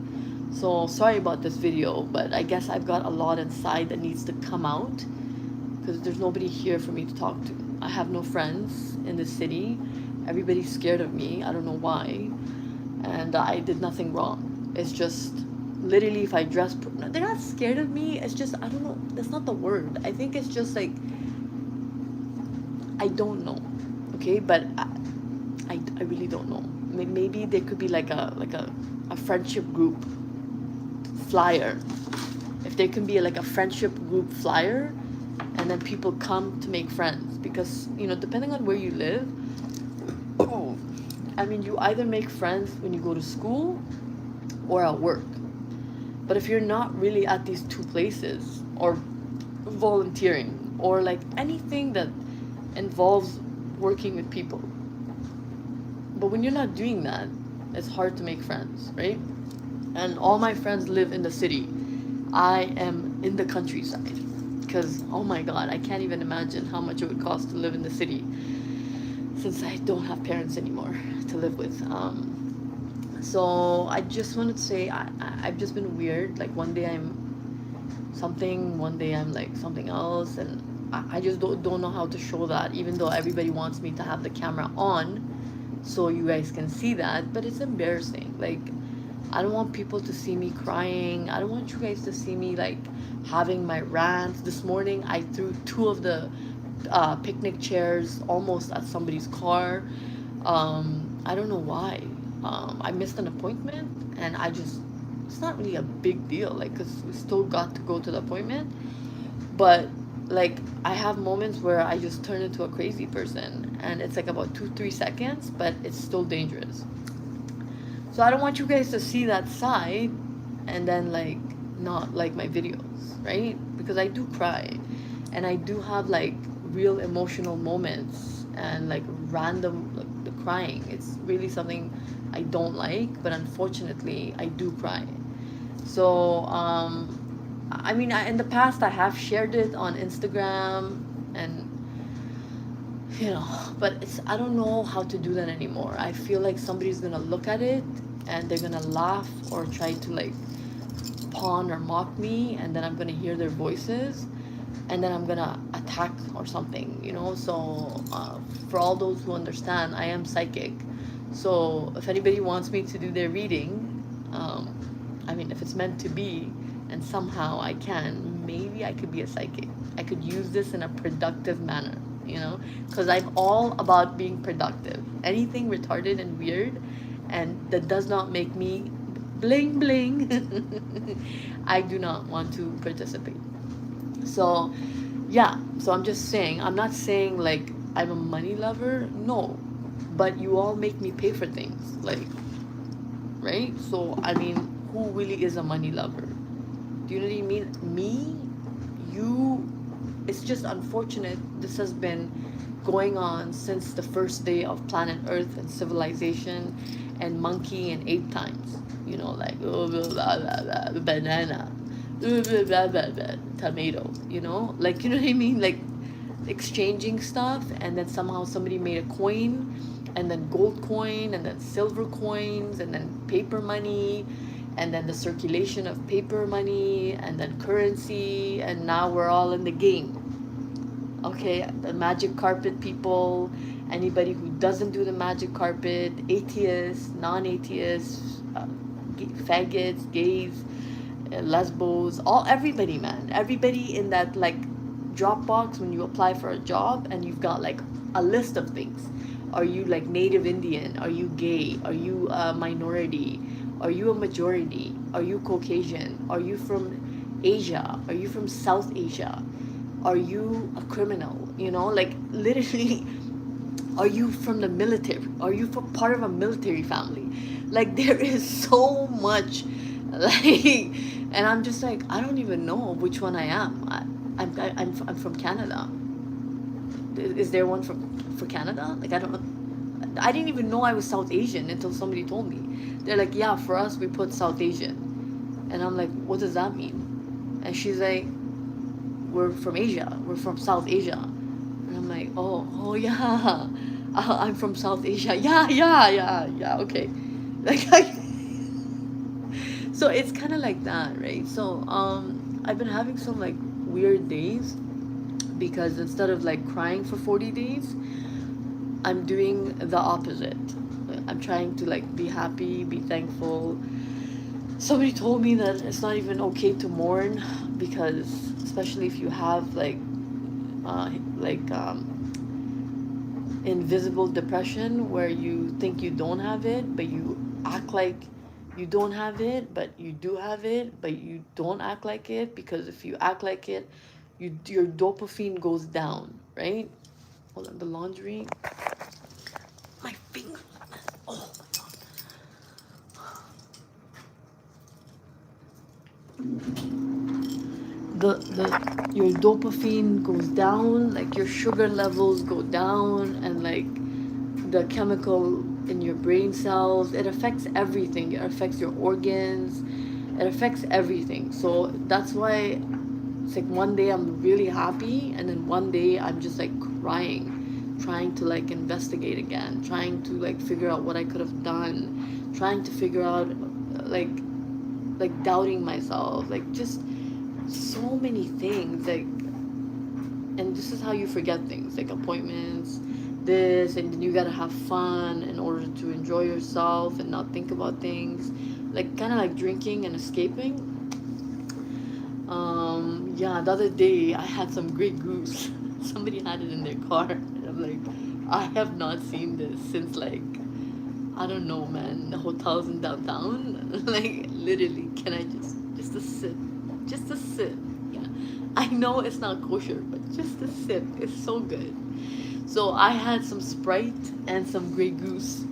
S1: So sorry about this video, but I guess I've got a lot inside that needs to come out because there's nobody here for me to talk to. I have no friends in the city. Everybody's scared of me. I don't know why. And I did nothing wrong. It's just literally if I dress, no, they're not scared of me. It's just, I don't know. That's not the word. I think it's just like, I don't know. Okay, but I really don't know. Maybe there could be like a friendship group flyer. If there can be like a friendship group flyer, and then people come to make friends, because depending on where you live, I mean, you either make friends when you go to school or at work. But if you're not really at these two places, or volunteering, or like anything that involves working with people, but when you're not doing that, it's hard to make friends, right? And all my friends live in the city. I am in the countryside, because oh my god, I can't even imagine how much it would cost to live in the city, since I don't have parents anymore to live with. So I just wanted to say, I've just been weird. Like one day I'm something, one day I'm like something else, and I just don't know how to show that, even though everybody wants me to have the camera on so you guys can see that, but it's embarrassing. Like, I don't want people to see me crying. I don't want you guys to see me like having my rants. This morning I threw two of the picnic chairs almost at somebody's car. I don't know why. I missed an appointment, and it's not really a big deal, like, because we still got to go to the appointment. But, like, I have moments where I just turn into a crazy person, and it's like about 2-3 seconds, but it's still dangerous. So I don't want you guys to see that side and then, like, not like my videos, right? Because I do cry, and I do have, like, real emotional moments, and like random, like, the crying. It's really something I don't like, but unfortunately I do cry. So I mean, in the past I have shared it on Instagram, and but I don't know how to do that anymore. I feel like somebody's gonna look at it and they're gonna laugh or try to like pawn or mock me, and then I'm gonna hear their voices, and then I'm gonna attack or something. So for all those who understand, I am psychic. So if anybody wants me to do their reading, I mean, if it's meant to be, and somehow I can, maybe I could be a psychic. I could use this in a productive manner, because I'm all about being productive. Anything retarded and weird, and that does not make me bling bling, I do not want to participate. So, yeah, so I'm just saying, I'm not saying like I'm a money lover, no, but you all make me pay for things, like, right? So, I mean, who really is a money lover? Do you know what I mean? Me, you, it's just unfortunate this has been going on since the first day of planet Earth and civilization and monkey and ape times. Like, oh, blah, blah, blah, blah, banana, blah, blah, blah, blah, blah, tomato, like, you know what I mean? Like, exchanging stuff, and then somehow somebody made a coin, and then gold coin, and then silver coins, and then paper money, and then the circulation of paper money, and then currency, and now we're all in the game. Okay, the magic carpet people, anybody who doesn't do the magic carpet, atheists, non-atheists, faggots, gays, lesbos, everybody, man, everybody in that like Dropbox when you apply for a job, and you've got like a list of things. Are you like Native Indian? Are you gay? Are you a minority? Are you a majority? Are you Caucasian? Are you from Asia? Are you from South Asia? Are you a criminal? Like, literally, are you from the military? Are you part of a military family? Like, there is so much, like, and I'm just like, I don't even know which one I am. I'm from Canada. Is there one for Canada? Like, I don't know. I didn't even know I was South Asian until somebody told me. They're like, yeah, for us we put South Asian, and I'm like, what does that mean? And she's like, we're from Asia. We're from South Asia. And I'm like, oh yeah, I'm from South Asia. Yeah. Okay, like, so it's kind of like that, right? So I've been having some like weird days, because instead of like crying for 40 days, I'm doing the opposite. I'm trying to like be happy, be thankful, Somebody told me that it's not even okay to mourn because, especially if you have uh, like invisible depression where you think you don't have it, but you act like you don't have it, but you do have it, but you don't act like it because if you act like it, your dopamine goes down, right? Hold on, the laundry. My finger. Oh my god. The your dopamine goes down, like your sugar levels go down, and like the chemical in your brain cells. It affects everything. It affects your organs. It affects everything. So that's why it's like one day I'm really happy, and then one day I'm just like crying, trying to like investigate again, trying to like figure out what I could have done, trying to figure out like doubting myself, like just so many things like. And this is how you forget things like appointments, this, and then you gotta have fun in order to enjoy yourself and not think about things, like kind of like drinking and escaping. Yeah, the other day I had some Grey Goose. Somebody had it in their car, and I'm like, I have not seen this since like, I don't know, man, the hotels in downtown. Like literally, can I just a sip, just a sip? Yeah, I know it's not kosher, but just a sip is so good. So I had some Sprite and some Grey Goose,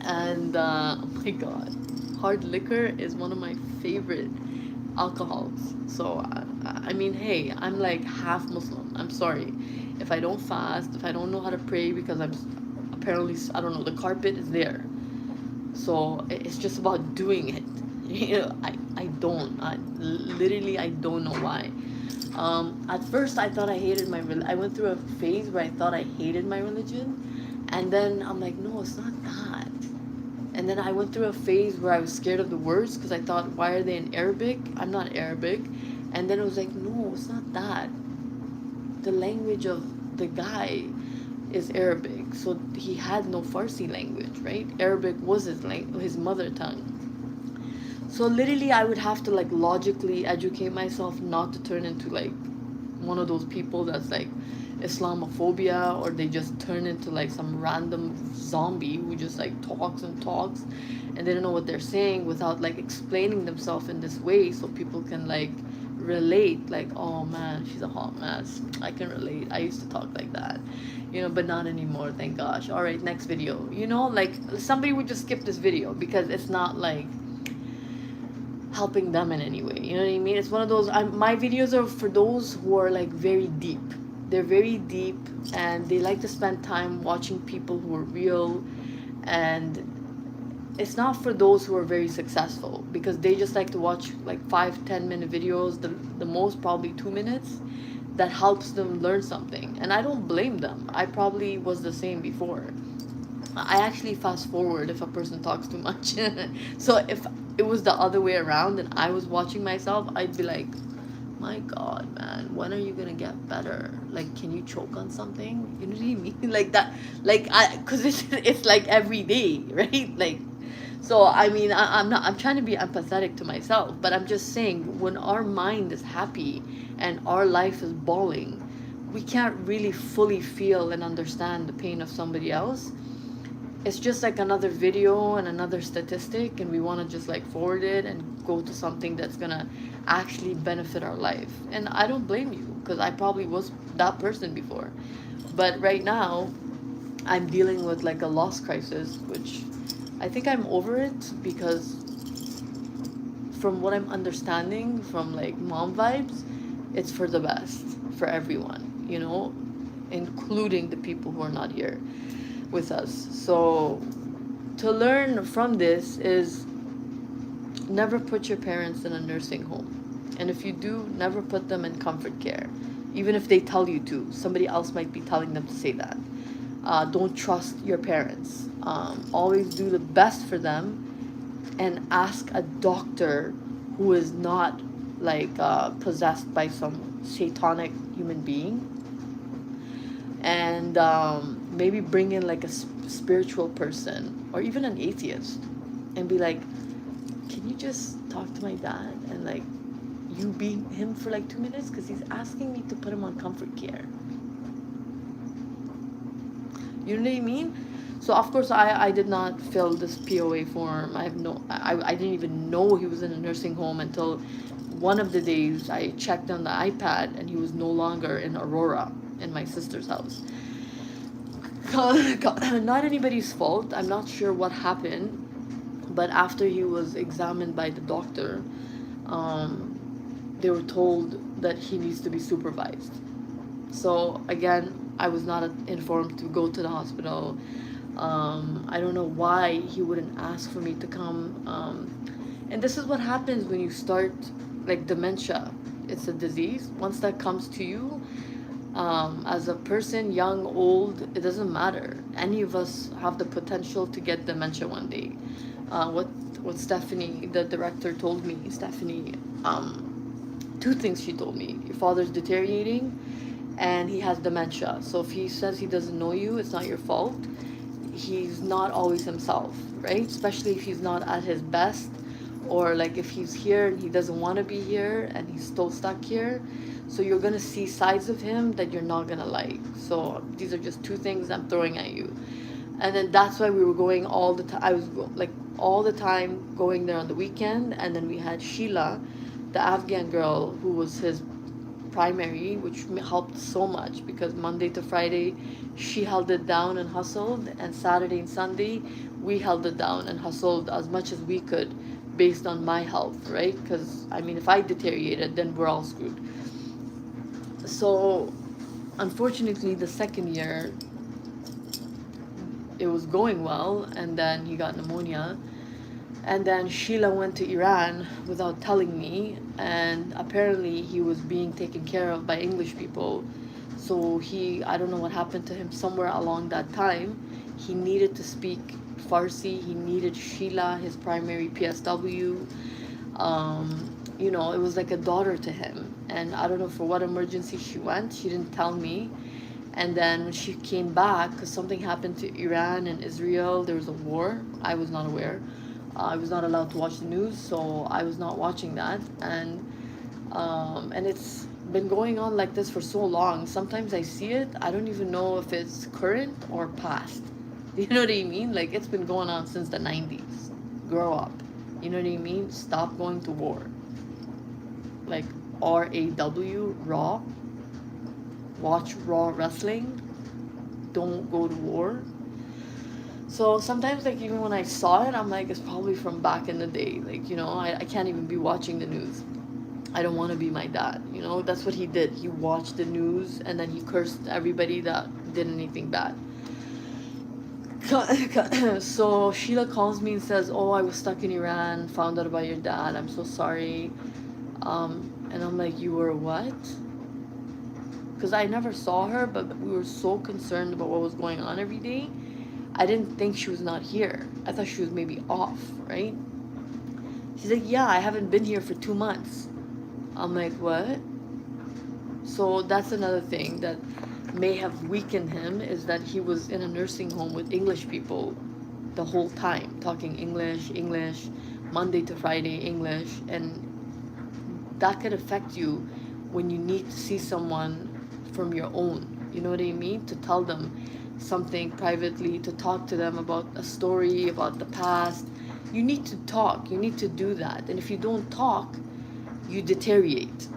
S1: and oh my god, hard liquor is one of my favorite alcohols. So I mean, hey, I'm like half Muslim. I'm sorry if I don't fast, if I don't know how to pray because I'm apparently, I don't know, the carpet is there. So it's just about doing it. You know, I don't. Literally I don't know why. At first I thought I hated my I went through a phase where I thought I hated my religion, and then I'm like, no, it's not that. And then I went through a phase where I was scared of the words because I thought, why are they in Arabic? I'm not Arabic. And then it was like, no, it's not that. The language of the guy is Arabic. So he had no Farsi language, right? Arabic was his mother tongue. So literally I would have to like logically educate myself not to turn into like one of those people that's like Islamophobia, or they just turn into like some random zombie who just like talks and talks and they don't know what they're saying without like explaining themselves in this way so people can like relate, like, oh man, she's a hot mess, I can relate, I used to talk like that, you know, but not anymore, thank gosh. All right, next video, you know, like somebody would just skip this video because it's not like helping them in any way. You know what I mean? It's one of those. My videos are for those who are like very deep. They're very deep, and they like to spend time watching people who are real. And it's not for those who are very successful because they just like to watch like 5-10 minute videos. The most probably 2 minutes that helps them learn something. And I don't blame them. I probably was the same before. I actually fast forward if a person talks too much. So if it was the other way around and I was watching myself, I'd be like, my god, man, when are you gonna get better? Like, can you choke on something? You know what I mean? Like that, like cause it's like every day, right? Like, so I mean, I'm trying to be empathetic to myself, but I'm just saying when our mind is happy and our life is bawling, we can't really fully feel and understand the pain of somebody else. It's just like another video and another statistic, and we want to just like forward it and go to something that's gonna actually benefit our life. And I don't blame you because I probably was that person before, but right now I'm dealing with like a loss crisis, which I think I'm over it because from what I'm understanding from like mom vibes, it's for the best for everyone, you know, including the people who are not here with us. So to learn from this is never put your parents in a nursing home. And if you do, never put them in comfort care. Even if they tell you to, somebody else might be telling them to say that. Don't trust your parents. Always do the best for them and ask a doctor who is not like possessed by some satanic human being. And maybe bring in like a spiritual person or even an atheist and be like, can you just talk to my dad and like you be him for like 2 minutes because he's asking me to put him on comfort care. You know what I mean? So of course I did not fill this POA form. I didn't even know he was in a nursing home until one of the days I checked on the iPad and he was no longer in Aurora in my sister's house. Not anybody's fault. I'm not sure what happened, but after he was examined by the doctor, they were told that he needs to be supervised. So again, I was not informed to go to the hospital. I don't know why he wouldn't ask for me to come. And this is what happens when you start like dementia. It's a disease. Once that comes to you, as a person, young, old, it doesn't matter. Any of us have the potential to get dementia one day. What Stephanie, the director, told me, Stephanie, two things she told me. Your father's deteriorating and he has dementia. So if he says he doesn't know you, it's not your fault. He's not always himself, right? Especially if he's not at his best, or like if he's here and he doesn't want to be here and he's still stuck here. So you're gonna see sides of him that you're not gonna like. So these are just two things I'm throwing at you. And then that's why we were going all the time. I was like all the time going there on the weekend. And then we had Sheila, the Afghan girl who was his primary, which helped so much because Monday to Friday she held it down and hustled, and Saturday and Sunday we held it down and hustled as much as we could based on my health, right? Because I mean, if I deteriorated, then we're all screwed. So unfortunately the second year it was going well, and then he got pneumonia. And then Sheila went to Iran without telling me, and apparently he was being taken care of by English people. So I don't know what happened to him somewhere along that time. He needed to speak Farsi. He needed Sheila, his primary PSW. You know, it was like a daughter to him. And I don't know for what emergency she went. She didn't tell me. And then when she came back, because something happened to Iran and Israel, there was a war. I was not aware. I was not allowed to watch the news, so I was not watching that. And it's been going on like this for so long. Sometimes I see it, I don't even know if it's current or past. You know what I mean? Like, it's been going on since the 90s. Grow up. You know what I mean? Stop going to war. Like, RAW, Raw. Watch Raw wrestling. Don't go to war. So sometimes, like, even when I saw it, I'm like, it's probably from back in the day. Like, you know, I can't even be watching the news. I don't want to be my dad. You know, that's what he did. He watched the news and then he cursed everybody that did anything bad. So Sheila calls me and says, oh, I was stuck in Iran, found out about your dad, I'm so sorry. And I'm like, you were what? Because I never saw her, but we were so concerned about what was going on every day. I didn't think she was not here. I thought she was maybe off, right? She's like, yeah, I haven't been here for 2 months. I'm like, what? So that's another thing that may have weakened him, is that he was in a nursing home with English people the whole time, talking English, Monday to Friday English, and that could affect you when you need to see someone from your own, you know what I mean? To tell them something privately, to talk to them about a story, about the past. You need to talk, you need to do that. And if you don't talk, you deteriorate.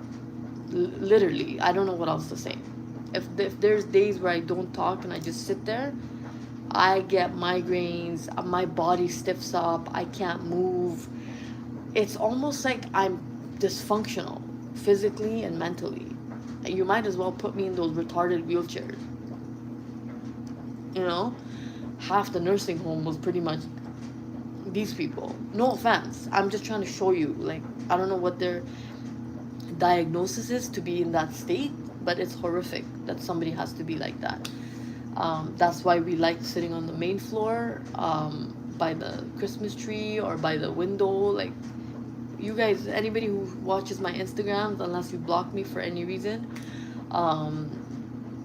S1: Literally, I don't know what else to say. If there's days where I don't talk and I just sit there, I get migraines, my body stiffs up, I can't move. It's almost like I'm dysfunctional, physically and mentally. You might as well put me in those retarded wheelchairs. You know, half the nursing home was pretty much these people. No offense, I'm just trying to show you, like, I don't know what their diagnosis is to be in that state, but it's horrific that somebody has to be like that. That's why we like sitting on the main floor, by the Christmas tree or by the window. Like, you guys, anybody who watches my Instagrams, unless you block me for any reason,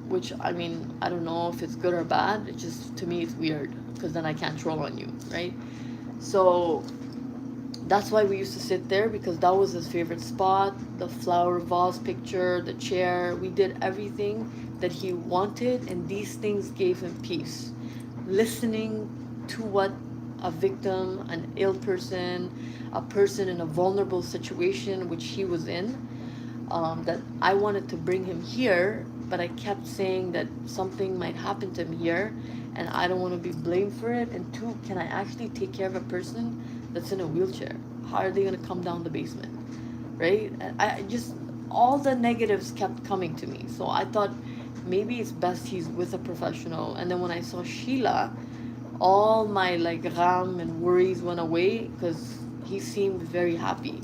S1: which, I mean, I don't know if it's good or bad. It just, to me, it's weird, because then I can't troll on you, right? So That's why we used to sit there, because that was his favorite spot. The flower vase picture, the chair, we did everything that he wanted, and these things gave him peace. Listening to what a victim, an ill person, a person in a vulnerable situation, which he was in, that I wanted to bring him here, but I kept saying that something might happen to him here, and I don't want to be blamed for it. And two, can I actually take care of a person that's in a wheelchair? How are they going to come down the basement? Right? And I just, all the negatives kept coming to me. So I thought maybe it's best he's with a professional. And then when I saw Sheila, all my like ram and worries went away, because he seemed very happy.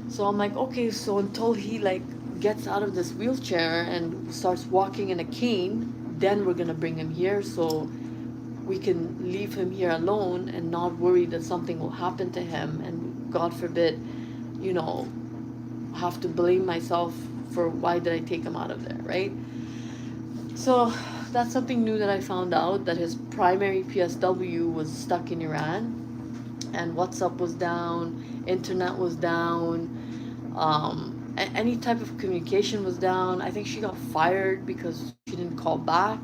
S1: So I'm like, okay, so until he like gets out of this wheelchair and starts walking in a cane, then we're gonna bring him here, so we can leave him here alone and not worry that something will happen to him, and God forbid, you know, have to blame myself for why did I take him out of there, right? So that's something new that I found out, that his primary PSW was stuck in Iran, and WhatsApp was down, internet was down, any type of communication was down. I think she got fired because she didn't call back,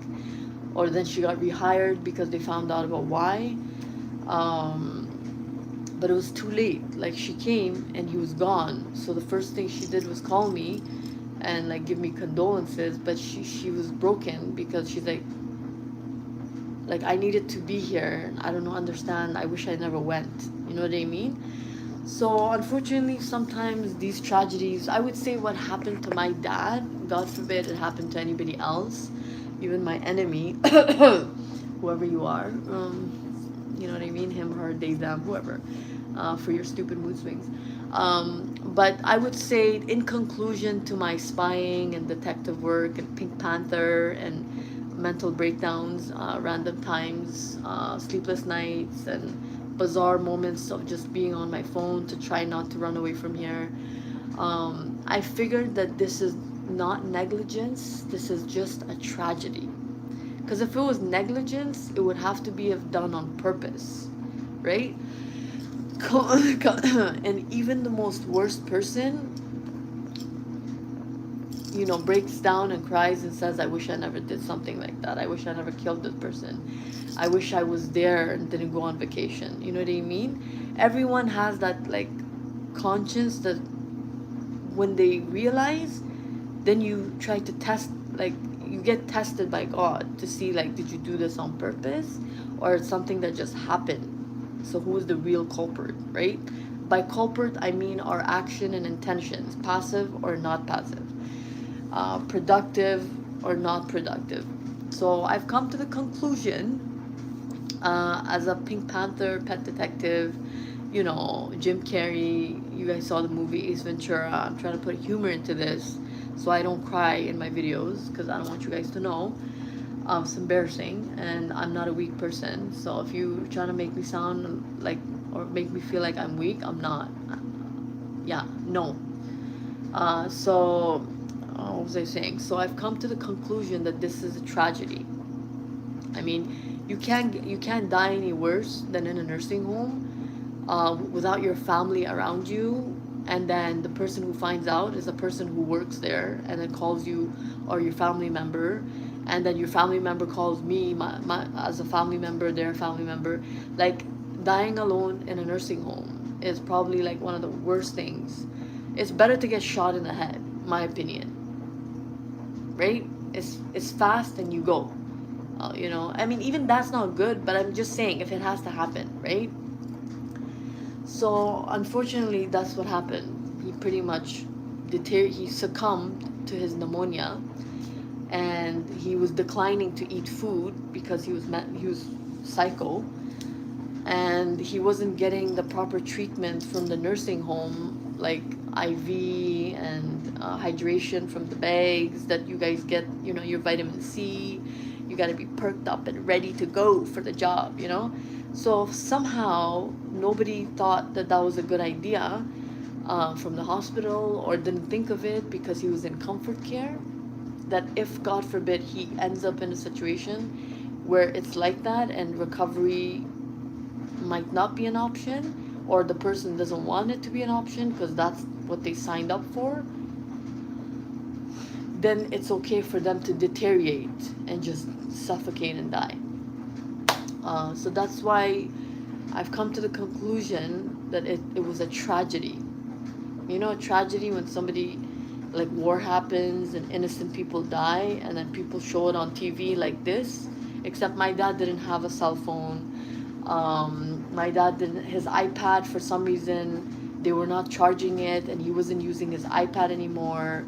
S1: or then she got rehired because they found out about why. But it was too late. Like, she came and he was gone. So the first thing she did was call me and like give me condolences. But she was broken, because she's like I needed to be here. I don't know, understand. I wish I never went. You know what I mean? So unfortunately, sometimes these tragedies, I would say what happened to my dad, God forbid it happened to anybody else, even my enemy, whoever you are, you know what I mean, him, her, they, them, whoever, for your stupid mood swings. But I would say, in conclusion to my spying and detective work and Pink Panther and mental breakdowns, random times, sleepless nights, and bizarre moments of just being on my phone to try not to run away from here, I figured that this is not negligence, this is just a tragedy. Because if it was negligence, it would have to be done on purpose, right? And even the most worst person, you know, breaks down and cries and says, I wish I never did something like that. I wish I never killed this person. I wish I was there and didn't go on vacation. You know what I mean? Everyone has that like conscience that when they realize, then you try to test, like you get tested by God to see, like, did you do this on purpose, or it's something that just happened? So who is the real culprit, right? By culprit, I mean our action and intentions, passive or not passive, productive or not productive. So I've come to the conclusion, as a Pink Panther pet detective, you know, Jim Carrey, you guys saw the movie Ace Ventura. I'm trying to put humor into this so I don't cry in my videos, because I don't want you guys to know. It's embarrassing, and I'm not a weak person. So if you're trying to make me sound like, or make me feel like I'm weak, I'm not. Yeah, no. What was I saying? So I've come to the conclusion that this is a tragedy. I mean, you can't die any worse than in a nursing home, without your family around you, and then the person who finds out is the person who works there, and then calls you, or your family member, and then your family member calls me, as a family member, their family member. Like, dying alone in a nursing home is probably like one of the worst things. It's better to get shot in the head, my opinion. Right? It's fast and you go. You know, I mean, even that's not good, but I'm just saying, if it has to happen, right? So unfortunately, that's what happened. He pretty much he succumbed to his pneumonia, and he was declining to eat food because he was psycho, and he wasn't getting the proper treatment from the nursing home, like IV and hydration from the bags that you guys get, you know, your vitamin C. You got to be perked up and ready to go for the job, you know? So somehow nobody thought that that was a good idea, from the hospital, or didn't think of it, because he was in comfort care. That if, God forbid, he ends up in a situation where it's like that and recovery might not be an option, or the person doesn't want it to be an option because that's what they signed up for, then it's okay for them to deteriorate and just suffocate and die. So that's why I've come to the conclusion that it was a tragedy. You know, a tragedy when somebody, like, war happens and innocent people die, and then people show it on TV like this. Except my dad didn't have a cell phone. My dad didn't, his iPad, for some reason, they were not charging it, and he wasn't using his iPad anymore.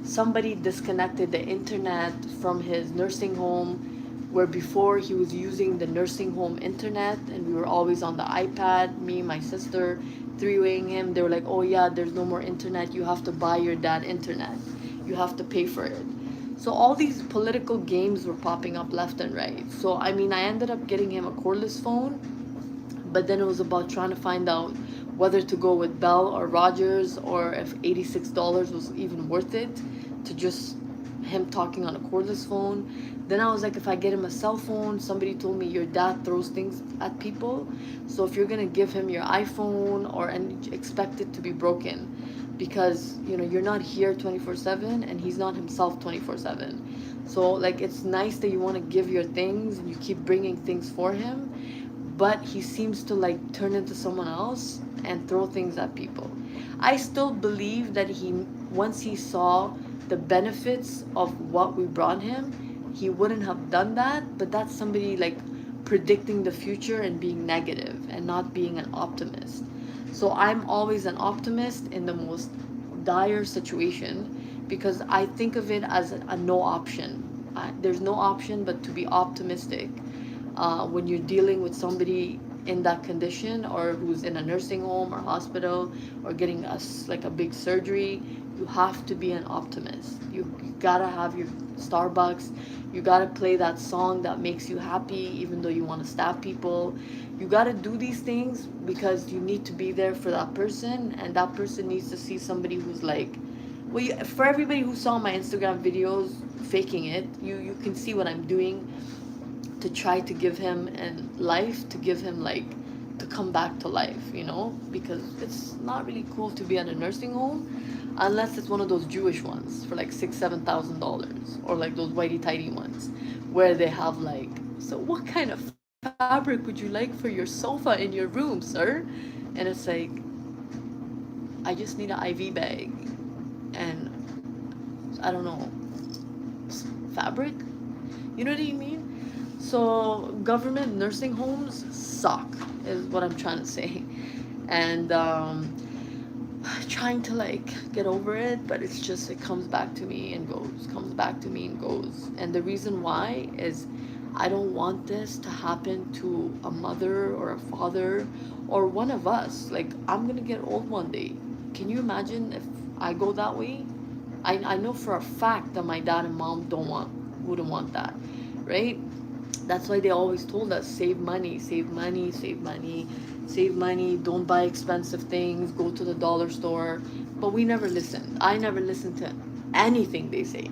S1: Somebody disconnected the internet from his nursing home, where before he was using the nursing home internet, and we were always on the iPad, me, my sister, three-waying him. They were like, oh yeah, there's no more internet, you have to buy your dad internet, you have to pay for it. So all these political games were popping up left and right. So I mean, I ended up getting him a cordless phone, but then it was about trying to find out whether to go with Bell or Rogers, or if $86 was even worth it to just him talking on a cordless phone. Then I was like, if I get him a cell phone, somebody told me your dad throws things at people, so if you're gonna give him your iPhone or and expect it to be broken, because you know you're not here 24/7 and he's not himself 24/7. So like, it's nice that you want to give your things and you keep bringing things for him, but he seems to like turn into someone else and throw things at people. I still believe that he, once he saw the benefits of what we brought him, he wouldn't have done that. But that's somebody like predicting the future and being negative and not being an optimist. So I'm always an optimist in the most dire situation, because I think of it as a no option. There's no option but to be optimistic when you're dealing with somebody in that condition, or who's in a nursing home or hospital, or getting like a big surgery. You have to be an optimist. You gotta have your Starbucks. You gotta play that song that makes you happy even though you want to stab people. You gotta do these things because you need to be there for that person, and that person needs to see somebody who's like, well, for everybody who saw my Instagram videos faking it, you can see what I'm doing to try to give him and life, to give him like, to come back to life, you know, because it's not really cool to be at a nursing home unless it's one of those Jewish ones for like $6,000-$7,000, or like those whitey tighty ones where they have like, so what kind of fabric would you like for your sofa in your room, sir? And it's like, I just need an IV bag and I don't know, fabric, you know what I mean? So government nursing homes suck, is what I'm trying to say. And trying to like get over it, but it's just, it comes back to me and goes, comes back to me and goes. And the reason why is I don't want this to happen to a mother or a father or one of us. Like, I'm gonna get old one day. Can you imagine if I go that way? I know for a fact that my dad and mom wouldn't want that, right? That's why they always told us, save money, save money, save money, save money, don't buy expensive things, go to the dollar store. But we never listened. I never listened to anything they say,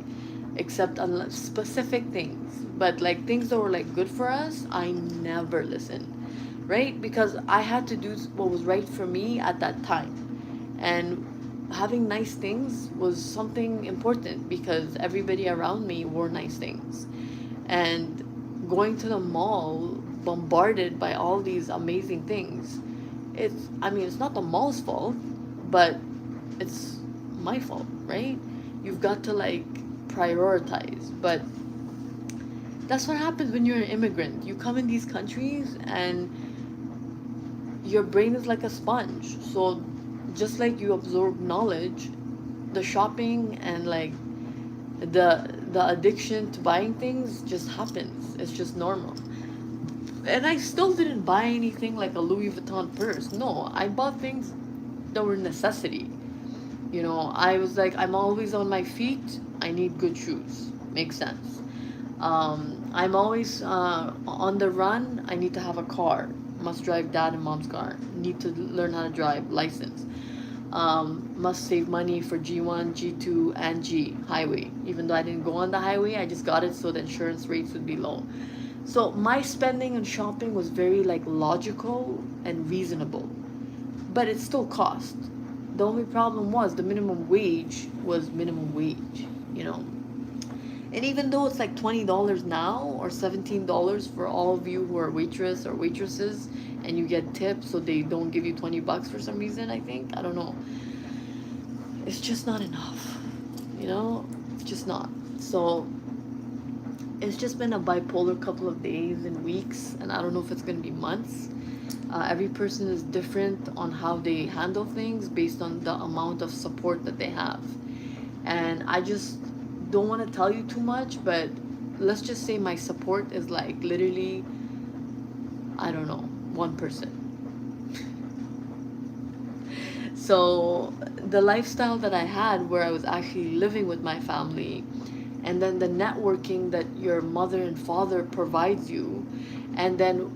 S1: except unless specific things. But like things that were like good for us, I never listened, right? Because I had to do what was right for me at that time. And having nice things was something important because everybody around me wore nice things. And going to the mall bombarded by all these amazing things, I mean, it's not the mall's fault, but it's my fault, right? You've got to like prioritize. But that's what happens when you're an immigrant. You come in these countries and your brain is like a sponge. So just like you absorb knowledge, the shopping and like the addiction to buying things just happens. It's just normal. And I still didn't buy anything like a Louis Vuitton purse. No, I bought things that were necessity. You know, I was like, I'm always on my feet. I need good shoes. Makes sense. I'm always on the run. I need to have a car. Must drive dad and mom's car. Need to learn how to drive. License. Must save money for G1, G2, and G highway. Even though I didn't go on the highway, I just got it so the insurance rates would be low. So my spending and shopping was very like logical and reasonable. but it still cost. The only problem was the minimum wage was minimum wage, you know. And even though it's like $20 now or $17 for all of you who are waitress or waitresses, and you get tips, so they don't give you $20 for some reason, I think. I don't know. It's just not enough, you know? It's just not. So it's just been a bipolar couple of days and weeks, and I don't know if it's gonna be months. Every person is different on how they handle things based on the amount of support that they have. And I just don't want to tell you too much, but let's just say my support is like literally, I don't know, one person. So the lifestyle that I had where I was actually living with my family, and then the networking that your mother and father provides you, and then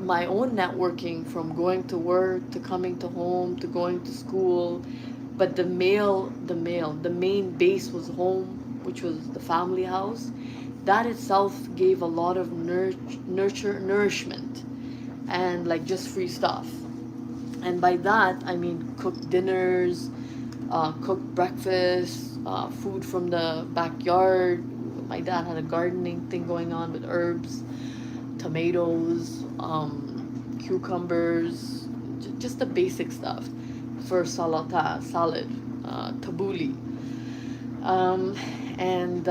S1: my own networking from going to work to coming to home to going to school, but the main base was home, which was the family house. That itself gave a lot of nourishment, and like just free stuff. And by that I mean cooked dinners, cooked breakfast, food from the backyard. My dad had a gardening thing going on with herbs, tomatoes, cucumbers, just the basic stuff for salad, tabbouleh, um, and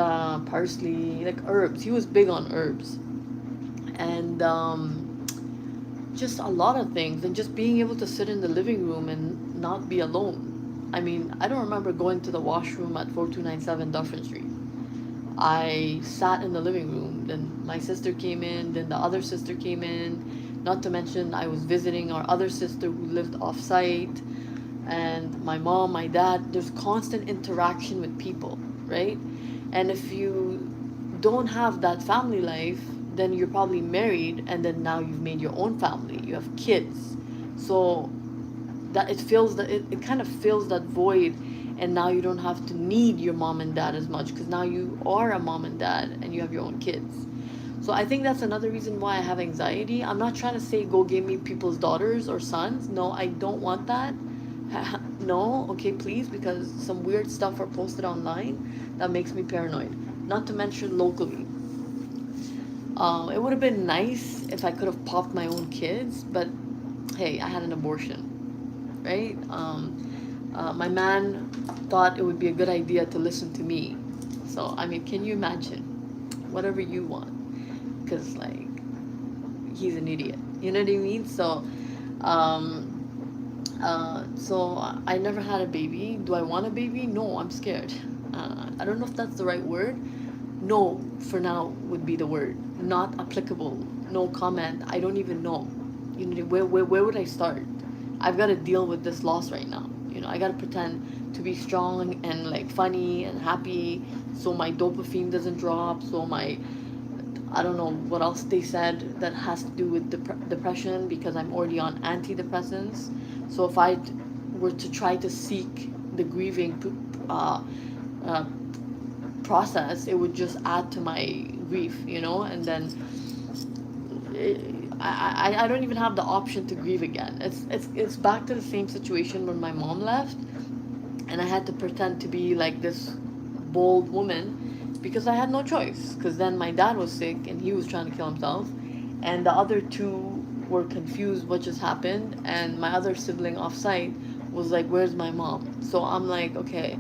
S1: parsley, like herbs. He was big on herbs, and just a lot of things, and just being able to sit in the living room and not be alone. I mean, I don't remember going to the washroom at 4297 Dufferin Street. I sat in the living room, then my sister came in, then the other sister came in. Not to mention, I was visiting our other sister who lived off site, and my mom, my dad. There's constant interaction with people, right? And if you don't have that family life, then you're probably married, and then now you've made your own family, you have kids. So that it kind of fills that void, and now you don't have to need your mom and dad as much because now you are a mom and dad and you have your own kids. So I think that's another reason why I have anxiety. I'm not trying to say go give me people's daughters or sons. No, I don't want that. No, okay, please, because some weird stuff are posted online that makes me paranoid. Not to mention locally. It would have been nice if I could have popped my own kids, but hey, I had an abortion, right? My man thought it would be a good idea to listen to me. So, I mean, can you imagine? Whatever you want. Because, like, he's an idiot. You know what I mean? So I never had a baby. Do I want a baby? No, I'm scared. I don't know if that's the right word. No, for now, would be the word. Not applicable. No comment. I don't even know. You know, where would I start? I've got to deal with this loss right now. You know, I got to pretend to be strong and like funny and happy so my dopamine doesn't drop, so my, I don't know what else they said that has to do with depression, because I'm already on antidepressants. So if I were to try to seek the grieving uh, process, it would just add to my grief, you know, and then I don't even have the option to grieve again. It's back to the same situation when my mom left, and I had to pretend to be like this bold woman because I had no choice. Because then my dad was sick and he was trying to kill himself, and the other two were confused what just happened, and my other sibling off site was like, "Where's my mom?" So I'm like, okay,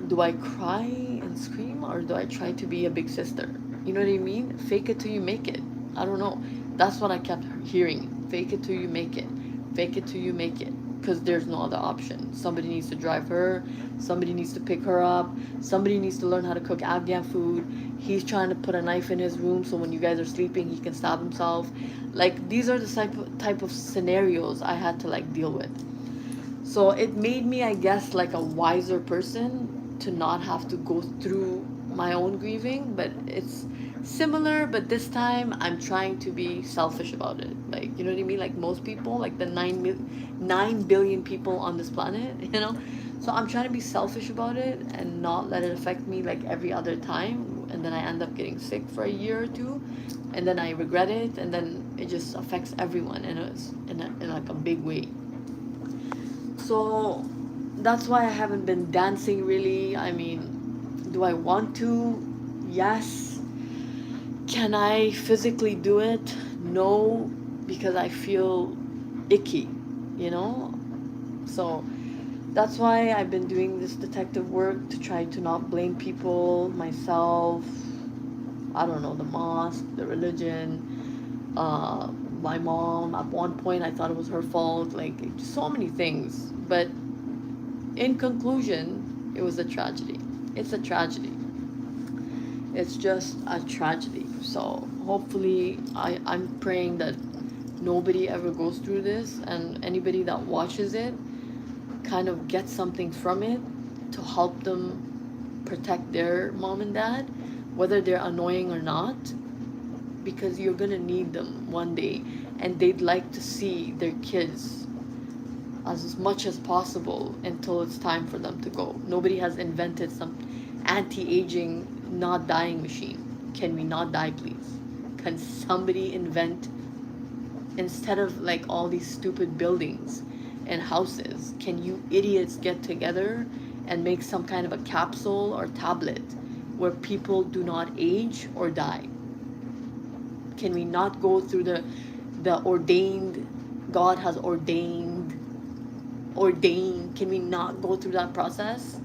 S1: do I cry and scream or do I try to be a big sister? You know what I mean? Fake it till you make it. I don't know. That's what I kept hearing. Fake it till you make it. Fake it till you make it. Because there's no other option. Somebody needs to drive her. Somebody needs to pick her up. Somebody needs to learn how to cook Afghan food. He's trying to put a knife in his room so when you guys are sleeping, he can stab himself. Like, these are the type of scenarios I had to, like, deal with. So it made me, I guess, like a wiser person to not have to go through my own grieving. But it's similar, but this time I'm trying to be selfish about it. Like, you know what I mean? Like most people, like the 9 billion people on this planet, you know? So I'm trying to be selfish about it and not let it affect me like every other time. And then I end up getting sick for a year or two. And then I regret it. And then it just affects everyone in like a big way. So that's why I haven't been dancing really. I mean, do I want to? Yes. Can I physically do it? No, because I feel icky, you know? So that's why I've been doing this detective work to try to not blame people, myself, I don't know, the mosque, the religion, my mom. At one point, I thought it was her fault, like so many things. But in conclusion, it was a tragedy. It's a tragedy. It's just a tragedy. So hopefully, I'm praying that nobody ever goes through this, and anybody that watches it kind of gets something from it to help them protect their mom and dad, whether they're annoying or not, because you're gonna need them one day, and they'd like to see their kids as much as possible until it's time for them to go. Nobody has invented some anti-aging not dying machine. Can we not die, please? Can somebody invent, instead of like all these stupid buildings and houses, can you idiots get together and make some kind of a capsule or tablet where people do not age or die? Can we not go through the ordained, God has ordained, can we not go through that process?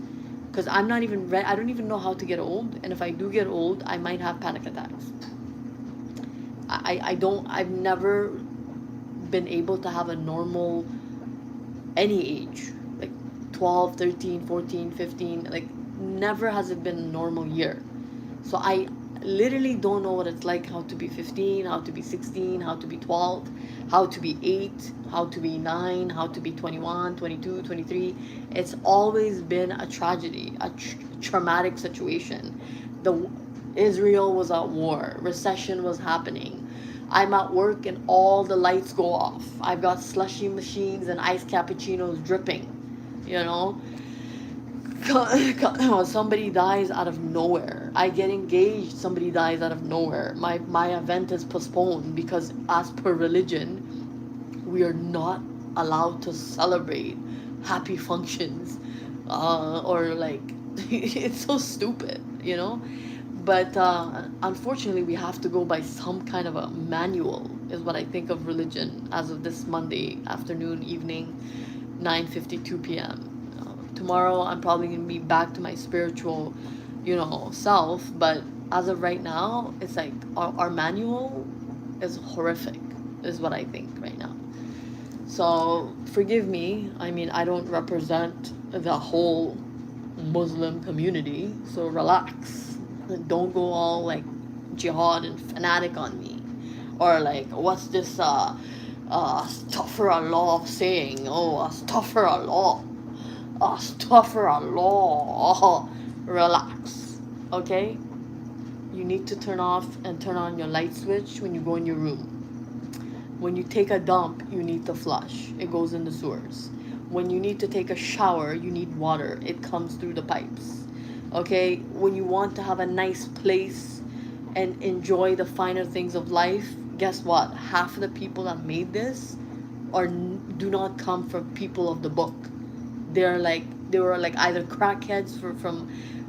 S1: Because I'm not even ready. I don't even know how to get old, and if I do get old, I might have panic attacks. I don't, I've never been able to have a normal, any age, like 12, 13, 14, 15, like never has it been a normal year. So I literally don't know what it's like, how to be 15, how to be 16, how to be 12, how to be 8, how to be 9, how to be 21, 22, 23. It's always been a tragedy, a traumatic situation. The Israel was at war, recession was happening. I'm at work and all the lights go off. I've got slushy machines and iced cappuccinos dripping, you know. Somebody dies out of nowhere. I get engaged, somebody dies out of nowhere. My event is postponed because, as per religion, we are not allowed to celebrate happy functions, or like it's so stupid, you know. But unfortunately, we have to go by some kind of a manual, is what I think of religion as of this Monday afternoon, evening, 9:52 p.m. Tomorrow, I'm probably gonna be back to my spiritual, self. But as of right now, it's like our manual is horrific, is what I think right now. So forgive me. I mean, I don't represent the whole Muslim community, so relax. Don't go all like jihad and fanatic on me, or like what's this astaghfirullah saying? Oh, astaghfirullah, astaghfirullah. Relax, okay? You need to turn off and turn on your light switch when you go in your room. When you take a dump, you need to flush. It goes in the sewers. When you need to take a shower, you need water. It comes through the pipes. Okay? When you want to have a nice place and enjoy the finer things of life, guess what? Half of the people that made this do not come from people of the book. They were like either crackheads from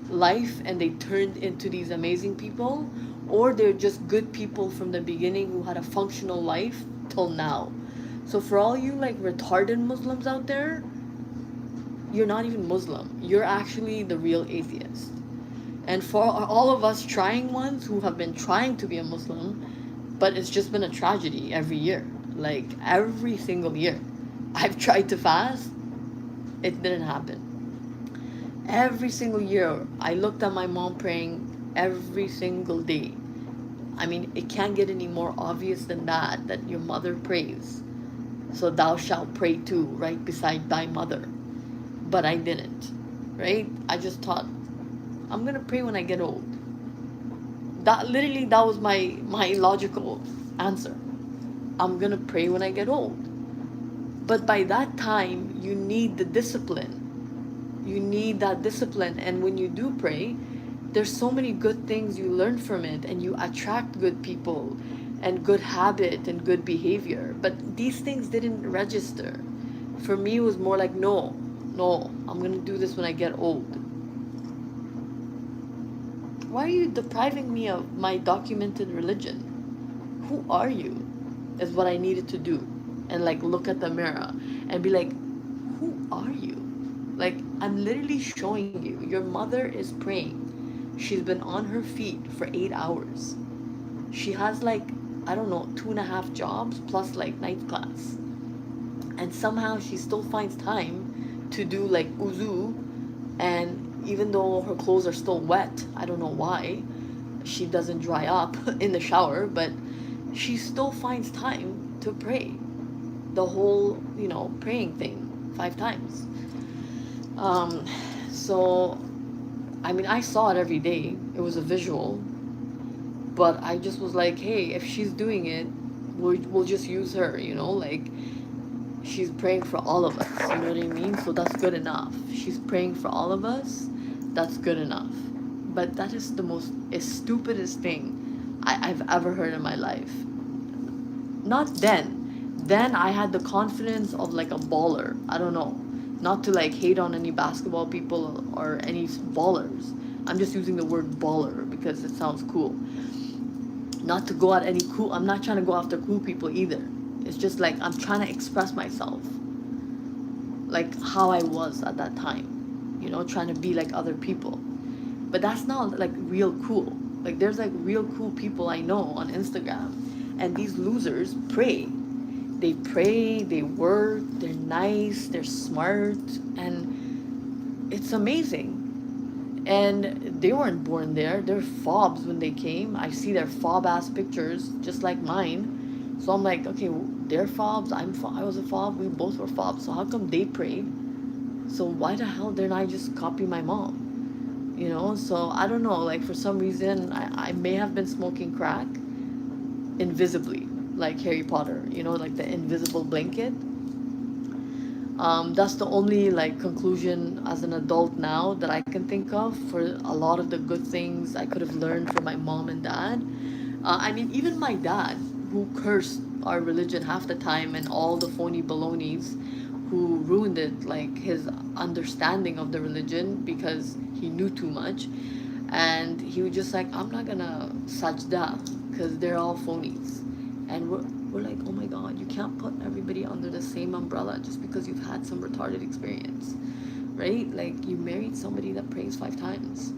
S1: life and they turned into these amazing people, or they're just good people from the beginning who had a functional life till now. So for all you like retarded Muslims out there, you're not even Muslim. You're actually the real atheist. And for all of us trying ones who have been trying to be a Muslim, but it's just been a tragedy every year. Like every single year. I've tried to fast, it didn't happen. Every single year, I looked at my mom praying every single day. I mean, it can't get any more obvious than that your mother prays. So thou shalt pray too, right beside thy mother. But I didn't, right? I just thought, I'm gonna pray when I get old. That was my logical answer. I'm gonna pray when I get old. But by that time, you need the discipline. You need that discipline. And when you do pray, there's so many good things you learn from it, and you attract good people and good habit and good behavior. But these things didn't register For me, it was more like, no, no, I'm gonna do this when I get old. Why are you depriving me of my documented religion? Who are you? Is what I needed to do. And like look at the mirror and be like, who are you? Like, I'm literally showing you. Your mother is praying. She's been on her feet for 8 hours. She has like, I don't know, 2.5 jobs plus like night class. And somehow she still finds time to do like uzu. And even though her clothes are still wet, I don't know why, she doesn't dry up in the shower, but she still finds time to pray. The whole, praying thing 5 times. Um, so, I mean, I saw it every day. It was a visual. But I just was like, hey, if she's doing it, we'll just use her, Like, she's praying for all of us, you know what I mean? So that's good enough. She's praying for all of us, that's good enough. But that is the most stupidest thing I've ever heard in my life. Not then. Then I had the confidence of like a baller. I don't know. Not to like hate on any basketball people or any ballers. I'm just using the word baller because it sounds cool. Not to go at any cool. I'm not trying to go after cool people either. It's just like I'm trying to express myself. Like how I was at that time. Trying to be like other people. But that's not like real cool. Like there's like real cool people I know on Instagram. And these losers pray. They pray, they work, they're nice, they're smart, and it's amazing. And they weren't born there. They're fobs when they came. I see their fob ass pictures just like mine. So I'm like, okay, they're fobs, I was a fob, we both were fobs. So how come they prayed? So why the hell didn't I just copy my mom? So I don't know, like for some reason I may have been smoking crack invisibly, like Harry Potter, like the invisible blanket. That's the only like conclusion as an adult now that I can think of for a lot of the good things I could have learned from my mom and dad. I mean, even my dad, who cursed our religion half the time and all the phony balonies, who ruined it, like his understanding of the religion because he knew too much. And he was just like, I'm not gonna sajda because they're all phonies. And we're like, oh my god, you can't put everybody under the same umbrella just because you've had some retarded experience, right? Like, you married somebody that prays 5 times.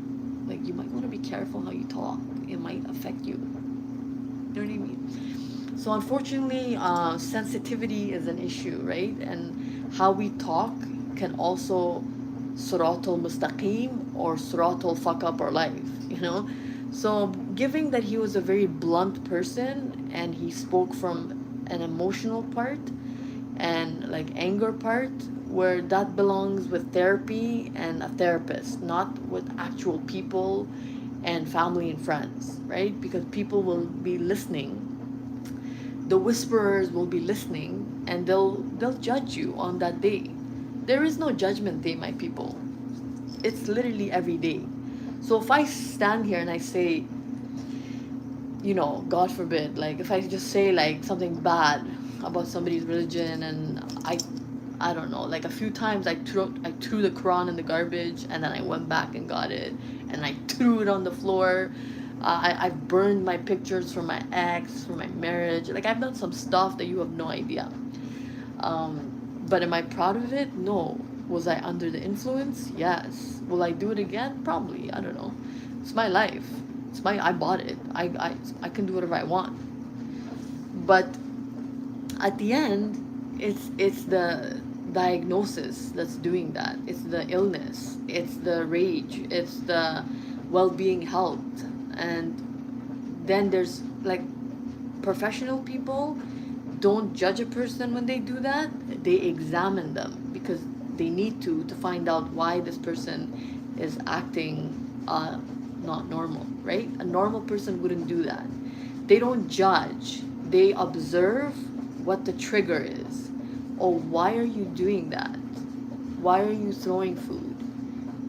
S1: Like, you might want to be careful how you talk. It might affect you. You know what I mean? So unfortunately, sensitivity is an issue, right? And how we talk can also suratul mustaqim or suratul fuck up our life. So given that he was a very blunt person and he spoke from an emotional part and like anger part, where that belongs with therapy and a therapist, not with actual people and family and friends, right? Because people will be listening, the whisperers will be listening, and they'll judge you on that day. There is no judgment day, my people. It's literally every day. So if I stand here and I say, God forbid, like if I just say like something bad about somebody's religion, and I don't know, like a few times I threw the Quran in the garbage, and then I went back and got it, and I threw it on the floor. I've burned my pictures from my ex, from my marriage. Like, I've done some stuff that you have no idea. But am I proud of it? No. Was I under the influence? Yes. Will I do it again? Probably. I don't know. It's my life. I bought it. I can do whatever I want. But at the end, it's the diagnosis that's doing that. It's the illness. It's the rage. It's the well-being health. And then there's like professional people don't judge a person when they do that. They examine them because they need to find out why this person is acting not normal, right? A normal person wouldn't do that. They don't judge. They observe what the trigger is. Oh, why are you doing that? Why are you throwing food?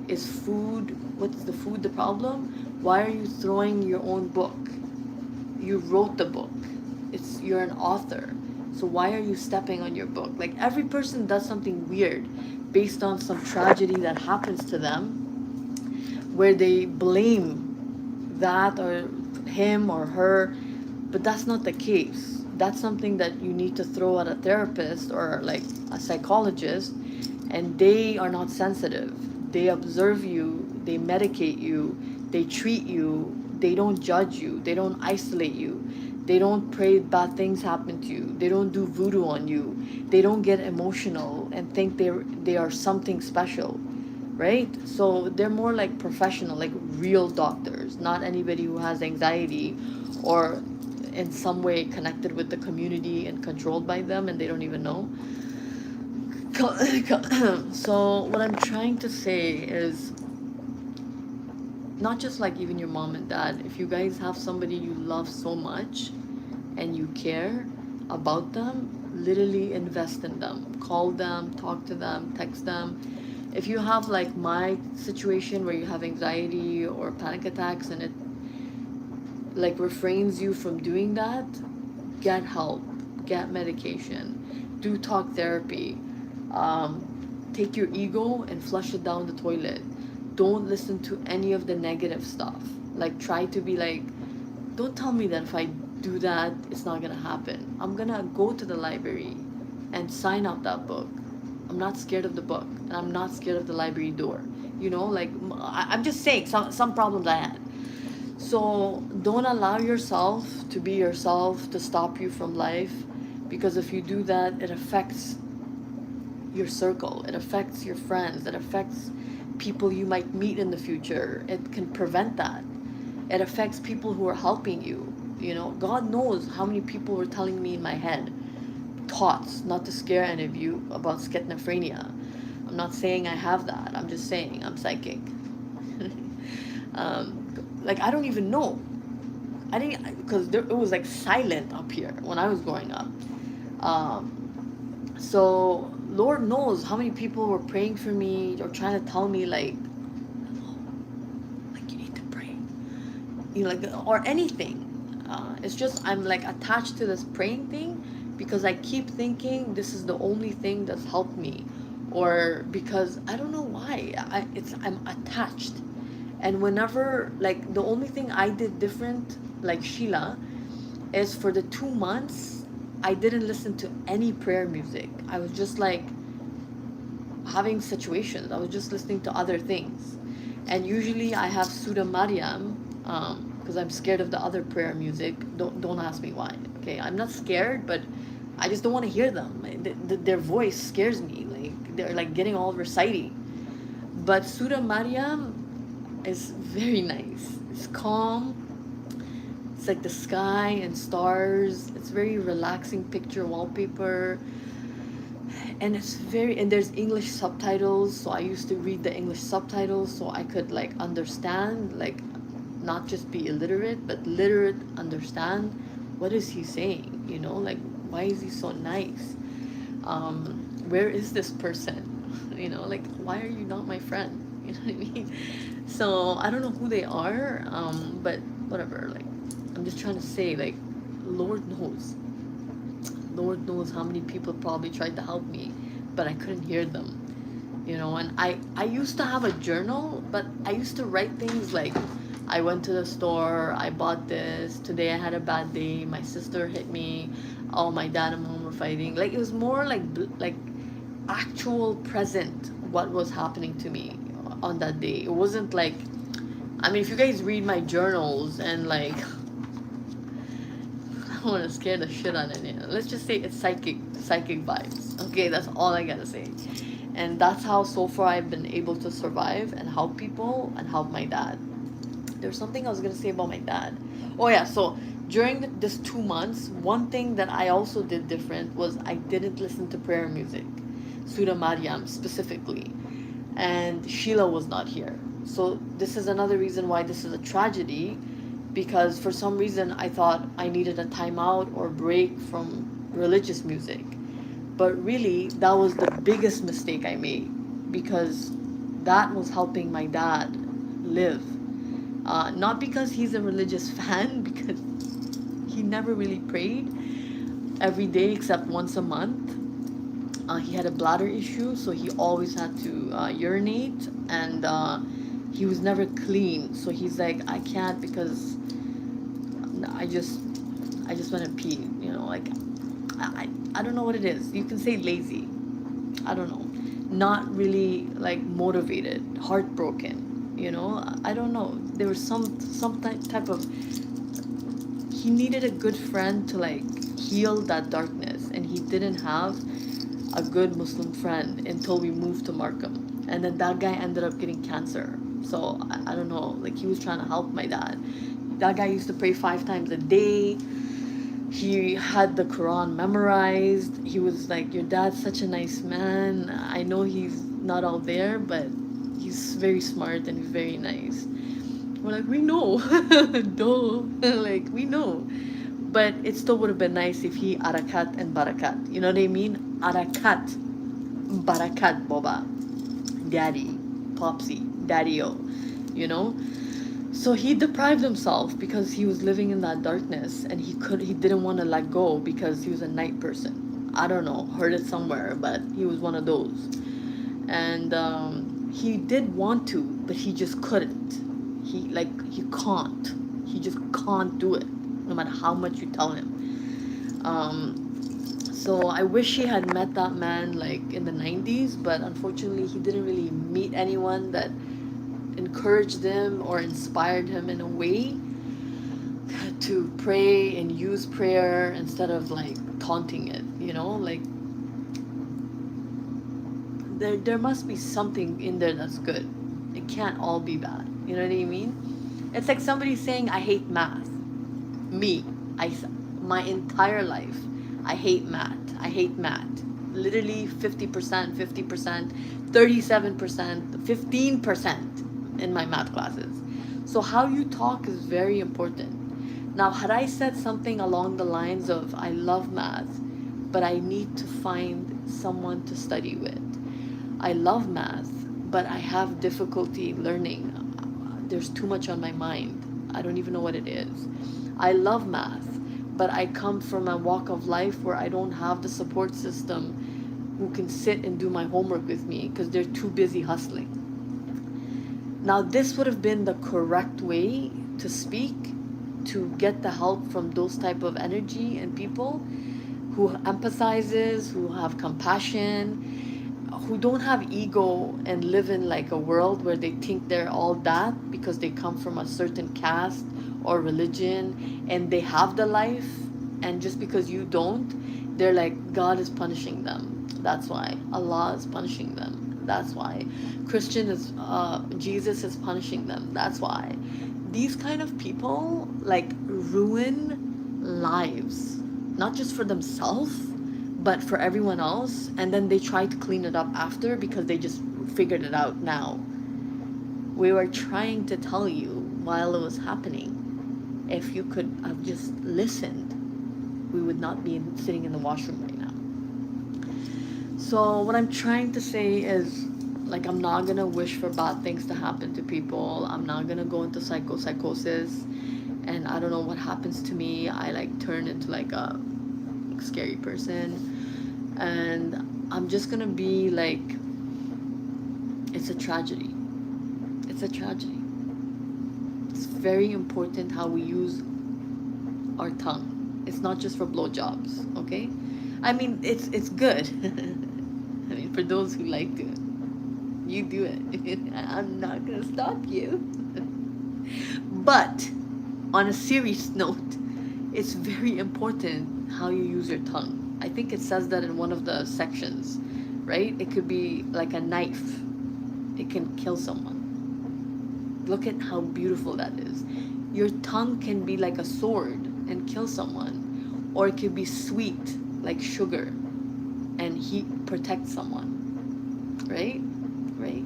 S1: Is food, what is the food the problem? Why are you throwing your own book? You wrote the book. You're an author. So why are you stepping on your book? Like every person does something weird based on some tragedy that happens to them, where they blame that or him or her, but that's not the case. That's something that you need to throw at a therapist or like a psychologist, and they are not sensitive. They observe you, they medicate you, they treat you, they don't judge you, they don't isolate you, they don't pray bad things happen to you, they don't do voodoo on you, they don't get emotional and think they are something special, right? So they're more like professional, like real doctors, not anybody who has anxiety or in some way connected with the community and controlled by them and they don't even know. So what I'm trying to say is, not just like even your mom and dad, if you guys have somebody you love so much and you care about them, literally invest in them. Call them, talk to them, text them. If you have like my situation where you have anxiety or panic attacks and it like refrains you from doing that, get help, get medication, do talk therapy. Take your ego and flush it down the toilet. Don't listen to any of the negative stuff. Like try to be like, don't tell me that if I do that it's not gonna happen. I'm gonna go to the library and sign out that book. I'm not scared of the book and I'm not scared of the library door. You know, like I'm just saying some problems I had. So don't allow yourself to be yourself to stop you from life, because if you do that, it affects your circle, it affects your friends, it affects people you might meet in the future. It can prevent that. It affects people who are helping you. You know, God knows how many people were telling me in my head thoughts not to scare any of you about schizophrenia. I'm not saying I have that. I'm just saying I'm psychic. Like I don't even know. I didn't, because it was like silent up here when I was growing up. So Lord knows how many people were praying for me or trying to tell me like you need to pray, you know, like, or anything. It's just I'm like attached to this praying thing because I keep thinking this is the only thing that's helped me, or because I don't know why I'm attached. And whenever, like, the only thing I did different, like Sheila, is for the 2 months I didn't listen to any prayer music. I was just like having situations. I was just listening to other things. And usually I have Surah Maryam, because I'm scared of the other prayer music. Don't ask me why. Okay, I'm not scared, but I just don't want to hear them. Their voice scares me. Like they're like getting all reciting. But Surah Maryam is very nice. It's calm. It's like the sky and stars. It's very relaxing picture wallpaper. And it's very, and there's English subtitles, so I used to read the English subtitles so I could like understand, like not just be illiterate but literate, understand what is he saying, you know, like why is he so nice, where is this person, you know, like why are you not my friend, you know what I mean? So I don't know who they are, but whatever, like I'm just trying to say, like, Lord knows, Lord knows how many people probably tried to help me, but I couldn't hear them. You know, and I used to have a journal, but I used to write things like, I went to the store, I bought this, today I had a bad day, my sister hit me, oh, my dad and mom were fighting. Like, it was more like actual present what was happening to me on that day. It wasn't like, I mean, if you guys read my journals and like, I want to scare the shit out of you. Let's just say it's psychic vibes. Okay, that's all I gotta say. And that's how so far I've been able to survive and help people and help my dad. There's something I was gonna say about my dad. Oh yeah, so during this 2 months, one thing that I also did different was I didn't listen to prayer music, Surah Maryam specifically, and Sheila was not here. So this is another reason why this is a tragedy, because for some reason I thought I needed a timeout or break from religious music. But really, that was the biggest mistake I made, because that was helping my dad live. Not because he's a religious fan, because he never really prayed. every day except once a month. He had a bladder issue, so he always had to urinate, and he was never clean. So he's like, I can't because I just I just want to pee. Like I don't know what it is. You can say lazy. I don't know. Not really like motivated, heartbroken. I don't know. There was some type of, he needed a good friend to like heal that darkness, and he didn't have a good Muslim friend until we moved to Markham. And then that guy ended up getting cancer. So I don't know, like he was trying to help my dad. That guy used to pray 5 times a day. He had the Quran memorized. He was like, your dad's such a nice man. I know he's not all there, but he's very smart and he's very nice. We're like, we know. Duh. Like, we know. But it still would have been nice if he arakat and barakat. You know what I mean? Arakat, barakat, boba. Daddy, popsy, daddy-o. You know? So he deprived himself because he was living in that darkness, and he didn't want to let go because he was a night person. I don't know, heard it somewhere, but he was one of those. And he did want to, but he just couldn't. He can't. He just can't do it, no matter how much you tell him. So I wish he had met that man like in the 90s, but unfortunately he didn't really meet anyone that encouraged him or inspired him in a way to pray and use prayer instead of like taunting it. Like there must be something in there that's good. It can't all be bad. You know what I mean? It's like somebody saying, I hate math. Me, my entire life, I hate math. I hate math. Literally 50%, 50%, 37%, 15% in my math classes. So how you talk is very important. Now, had I said something along the lines of, I love math, but I need to find someone to study with. I love math, but I have difficulty learning. There's too much on my mind. I don't even know what it is. I love math, but I come from a walk of life where I don't have the support system who can sit and do my homework with me because they're too busy hustling. Now, this would have been the correct way to speak, to get the help from those type of energy and people who empathizes, who have compassion, who don't have ego and live in like a world where they think they're all that because they come from a certain caste or religion and they have the life, and just because you don't, they're like, God is punishing them. That's why Allah is punishing them. That's why Jesus is punishing them. That's why these kind of people like ruin lives, not just for themselves but for everyone else, and then they try to clean it up after because they just figured it out now. We were trying to tell you while it was happening. If you could have just listened, we would not be sitting in the washroom right now. So what I'm trying to say is, like, I'm not gonna wish for bad things to happen to people. I'm not gonna go into psychosis, and I don't know what happens to me. I like turn into like a scary person, and I'm just gonna be like, it's a tragedy. It's a tragedy. It's very important how we use our tongue. It's not just for blowjobs, okay? I mean, it's good. I mean, for those who like to, you do it. I'm not gonna stop you. But on a serious note, it's very important how you use your tongue. I think it says that in one of the sections, right? It could be like a knife. It can kill someone. Look at how beautiful that is. Your tongue can be like a sword and kill someone, or it could be sweet like sugar and heat protect someone, right? Right?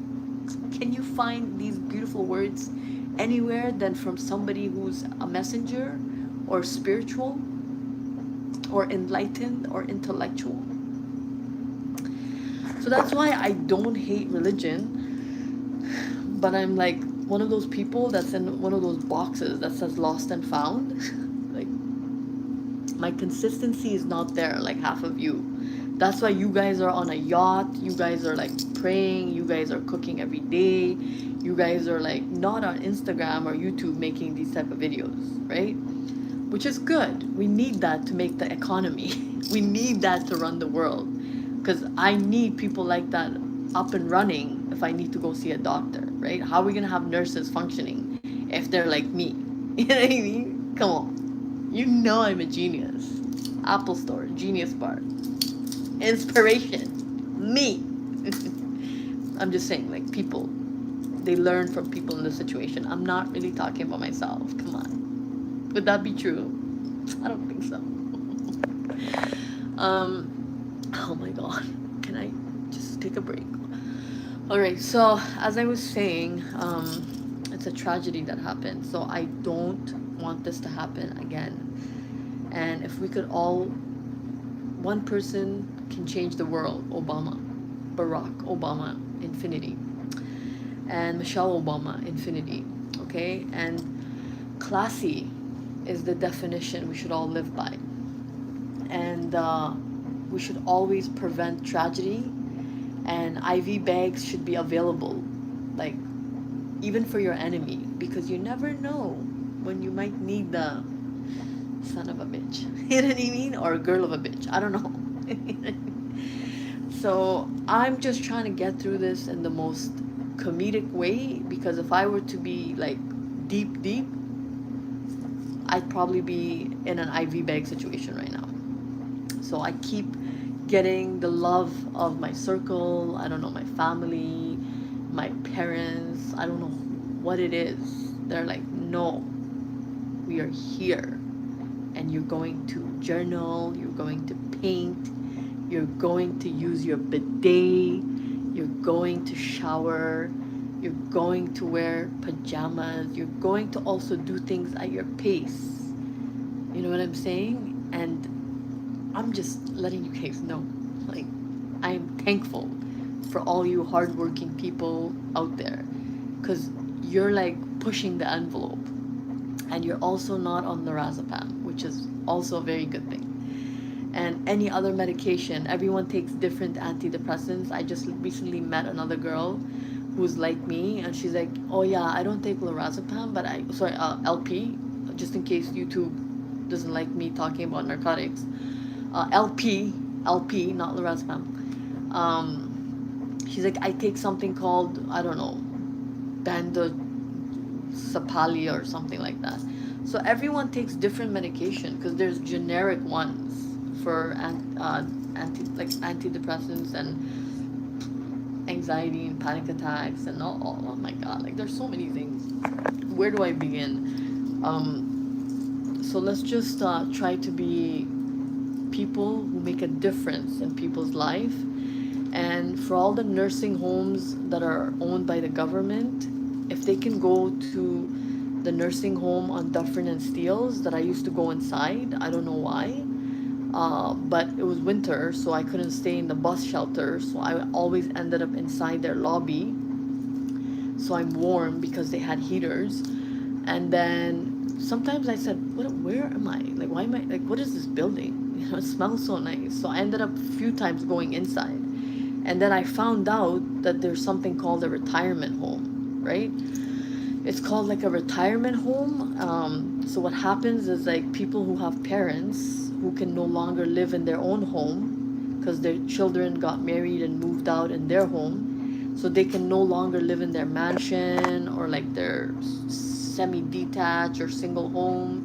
S1: Can you find these beautiful words anywhere than from somebody who's a messenger or spiritual or enlightened or intellectual? So that's why I don't hate religion, but I'm like one of those people that's in one of those boxes that says lost and found. Like, My consistency is not there like half of you. That's why you guys are on a yacht. You guys are like praying. You guys are cooking every day. You guys are like not on Instagram or YouTube making these type of videos, right? Which is good. We need that to make the economy. We need that to run the world. Because I need people like that up and running if I need to go see a doctor, right? How are we going to have nurses functioning if they're like me? You know what I mean? Come on. You know I'm a genius. Apple Store, Genius Bar. Inspiration. Me. I'm just saying, like, people, they learn from people in the situation. I'm not really talking about myself. Come on. Would that be true? I don't think so. Oh my god. Can I just take a break? Alright, so as I was saying, it's a tragedy that happened. So I don't want this to happen again. And if we could all, one person can change the world. Obama. Barack Obama, infinity. And Michelle Obama, infinity. Okay? And classy is the definition we should all live by. And we should always prevent tragedy, and IV bags should be available, like, even for your enemy, because you never know when you might need the son of a bitch. You know what I mean? Or a girl of a bitch. I don't know. So I'm just trying to get through this in the most comedic way, because if I were to be like deep, I'd probably be in an IV bag situation right now. So I keep getting the love of my circle, I don't know, my family, my parents, I don't know what it is. They're like, no, we are here. And you're going to journal, you're going to paint, you're going to use your bidet, you're going to shower, you're going to wear pajamas, you're going to also do things at your pace. You know what I'm saying? And I'm just letting you guys know, like, I'm thankful for all you hardworking people out there, because you're like pushing the envelope, and you're also not on lorazepam, which is also a very good thing. And any other medication, everyone takes different antidepressants. I just recently met another girl who's like me, and she's like, oh yeah, I don't take lorazepam, but LP, just in case YouTube doesn't like me talking about narcotics. LP, not lorazepam. She's like, I take something called, I don't know, Bandosapali or something like that. So everyone takes different medication, because there's generic ones for antidepressants and anxiety and panic attacks and oh my god, like there's so many things. Where do I begin? So let's just try to be people who make a difference in people's life. And for all the nursing homes that are owned by the government, if they can go to the nursing home on Dufferin and Steeles that I used to go inside, I don't know why, but it was winter, so I couldn't stay in the bus shelter, so I always ended up inside their lobby, so I'm warm because they had heaters. And then sometimes I said, where am I? Like, why am I, like, what is this building? You know, it smells so nice. So I ended up a few times going inside. And then I found out that there's something called a retirement home, right? It's called like a retirement home. So what happens is, like, people who have parents who can no longer live in their own home because their children got married and moved out in their home, so they can no longer live in their mansion or like their semi-detached or single home,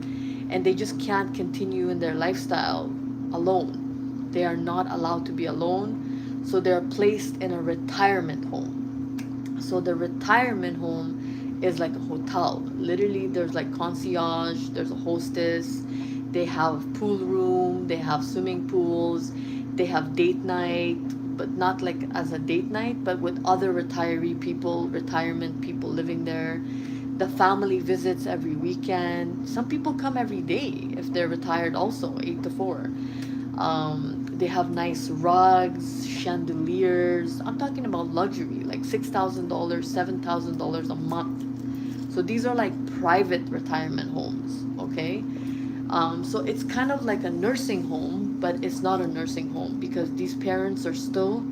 S1: and they just can't continue in their lifestyle alone. They are not allowed to be alone, so they're placed in a retirement home. So the retirement home is like a hotel. Literally, there's like concierge, there's a hostess, they have pool room, they have swimming pools, they have date night, but not like as a date night, but with other retirement people living there. The family visits every weekend. Some people come every day if they're retired also, 8 to 4. They have nice rugs, chandeliers. I'm talking about luxury, like $6,000, $7,000 a month. So these are like private retirement homes, okay? So it's kind of like a nursing home, but it's not a nursing home because these parents are still,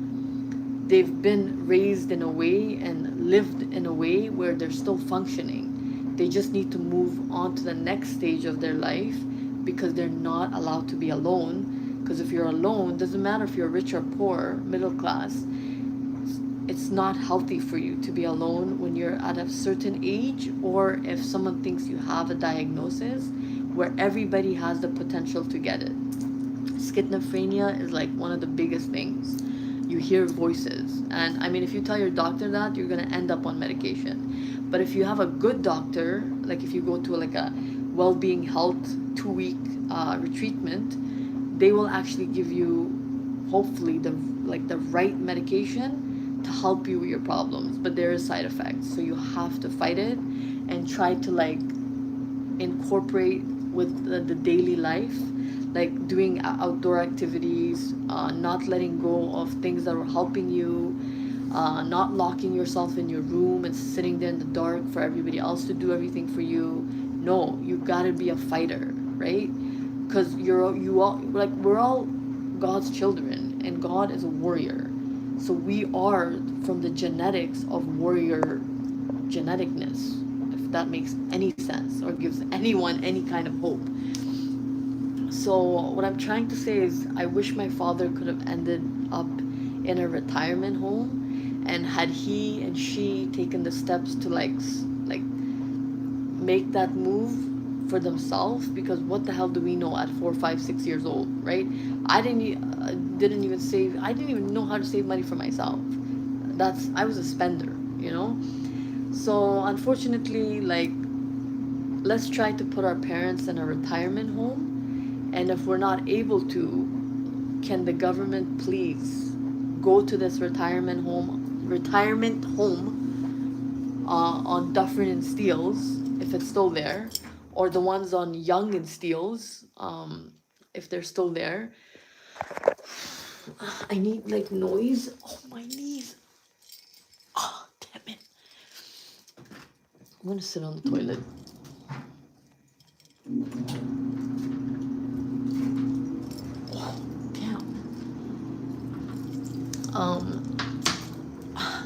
S1: they've been raised in a way and lived in a way where they're still functioning. They just need to move on to the next stage of their life because they're not allowed to be alone. Because if you're alone, doesn't matter if you're rich or poor, middle class, it's not healthy for you to be alone when you're at a certain age, or if someone thinks you have a diagnosis where everybody has the potential to get it. Schizophrenia is like one of the biggest things. You hear voices, and I mean, if you tell your doctor that, you're gonna end up on medication. But if you have a good doctor, like if you go to like a well-being health 2-week retreatment, they will actually give you, hopefully, the right medication to help you with your problems. But there is side effects, so you have to fight it and try to like incorporate with the daily life, like doing outdoor activities, not letting go of things that are helping you, not locking yourself in your room and sitting there in the dark for everybody else to do everything for you. No, you gotta be a fighter, right? Because you all, like, we're all God's children, and God is a warrior. So we are from the genetics of warrior geneticness, if that makes any sense or gives anyone any kind of hope. So what I'm trying to say is, I wish my father could have ended up in a retirement home, and had he and she taken the steps to like make that move for themselves, because what the hell do we know at 4, 5, 6 years old, right? Didn't even save. I didn't even know how to save money for myself. I was a spender, you know. So unfortunately, like, let's try to put our parents in a retirement home, and if we're not able to, can the government please go to this retirement home on Dufferin and Steeles, if it's still there, or the ones on Young and Steeles, if they're still there. I need like noise. Oh, my knees. Oh, damn it. I'm gonna sit on the toilet. Oh, damn.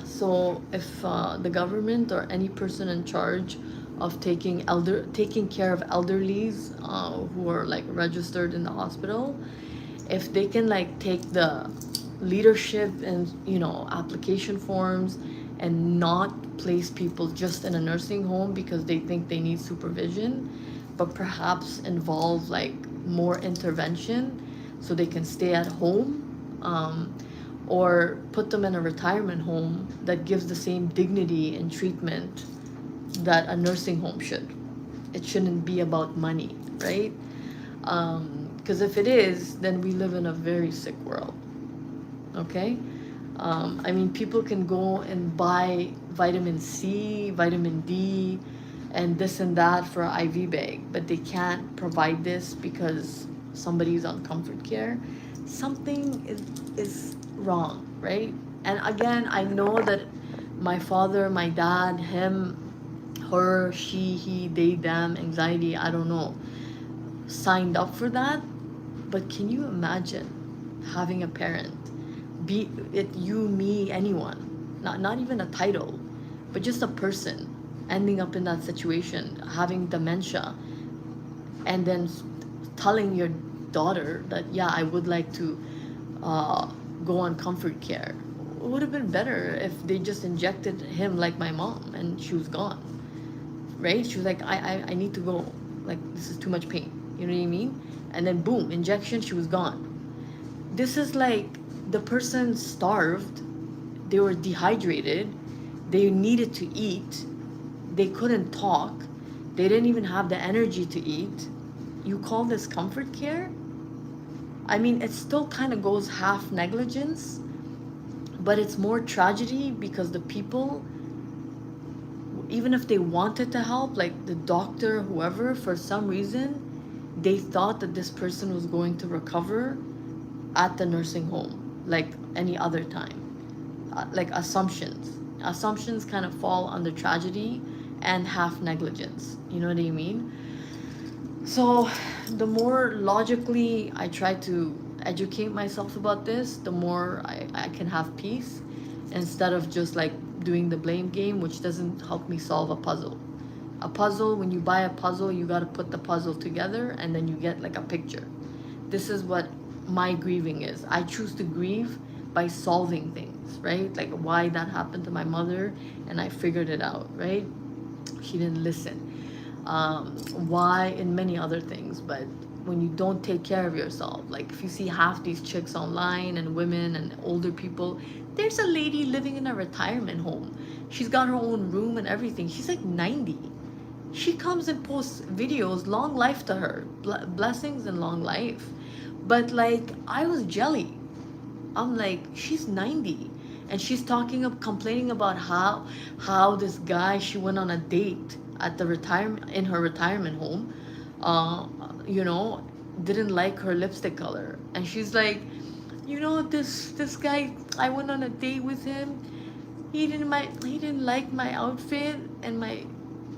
S1: So if the government or any person in charge of taking care of elderlies who are like registered in the hospital, if they can like take the leadership and, you know, application forms, and not place people just in a nursing home because they think they need supervision, but perhaps involve like more intervention so they can stay at home, or put them in a retirement home that gives the same dignity and treatment that a nursing home should. It shouldn't be about money, right? Because if it is, then we live in a very sick world. Okay? I mean, people can go and buy vitamin C, vitamin D, and this and that for an IV bag, but they can't provide this because somebody's on comfort care. Something is wrong, right? And again, I know that my father, my dad, him, her, she, he, they, them, anxiety, I don't know, signed up for that. But can you imagine having a parent, be it you, me, anyone, not even a title, but just a person, ending up in that situation, having dementia, and then telling your daughter that, yeah, I would like to go on comfort care. It would have been better if they just injected him like my mom and she was gone, right? She was like, I need to go, like, this is too much pain, you know what I mean? And then boom, injection, she was gone. This is like, the person starved, they were dehydrated, they needed to eat, they couldn't talk, they didn't even have the energy to eat. You call this comfort care? I mean, it still kind of goes half negligence, but it's more tragedy because the people, even if they wanted to help, like the doctor, whoever, for some reason, they thought that this person was going to recover at the nursing home like any other time. Like assumptions kind of fall under tragedy and half negligence, you know what I mean? So the more logically I try to educate myself about this, the more I can have peace instead of just like doing the blame game, which doesn't help me solve a puzzle. A puzzle, when you buy a puzzle, you got to put the puzzle together and then you get like a picture. This is what my grieving is. I choose to grieve by solving things, right? Like why that happened to my mother, and I figured it out, right? She didn't listen. Why, and many other things. But when you don't take care of yourself, like if you see half these chicks online and women and older people, there's a lady living in a retirement home. She's got her own room and everything. She's like 90. She comes and posts videos, long life to her, blessings and long life. But like, I was jelly. I'm like, she's 90 and she's talking of complaining about how this guy she went on a date at the retirement in her retirement home, uh, you know, didn't like her lipstick color, and she's like, this guy, I went on a date with him. He didn't like my outfit and my.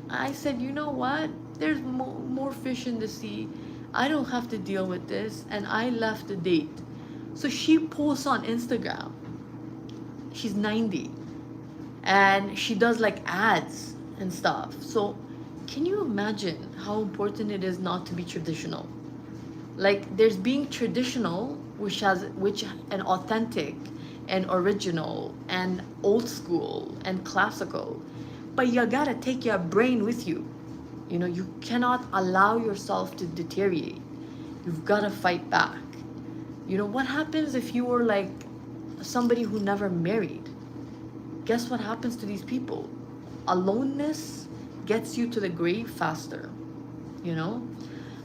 S1: I said, you know what? There's more fish in the sea. I don't have to deal with this, and I left the date. So she posts on Instagram. She's 90 and she does like ads and stuff. So can you imagine how important it is not to be traditional? Like there's being traditional, which and authentic and original and old school and classical. But you gotta take your brain with you. You cannot allow yourself to deteriorate. You've gotta fight back. What happens if you were like somebody who never married? Guess what happens to these people? Aloneness gets you to the grave faster, you know?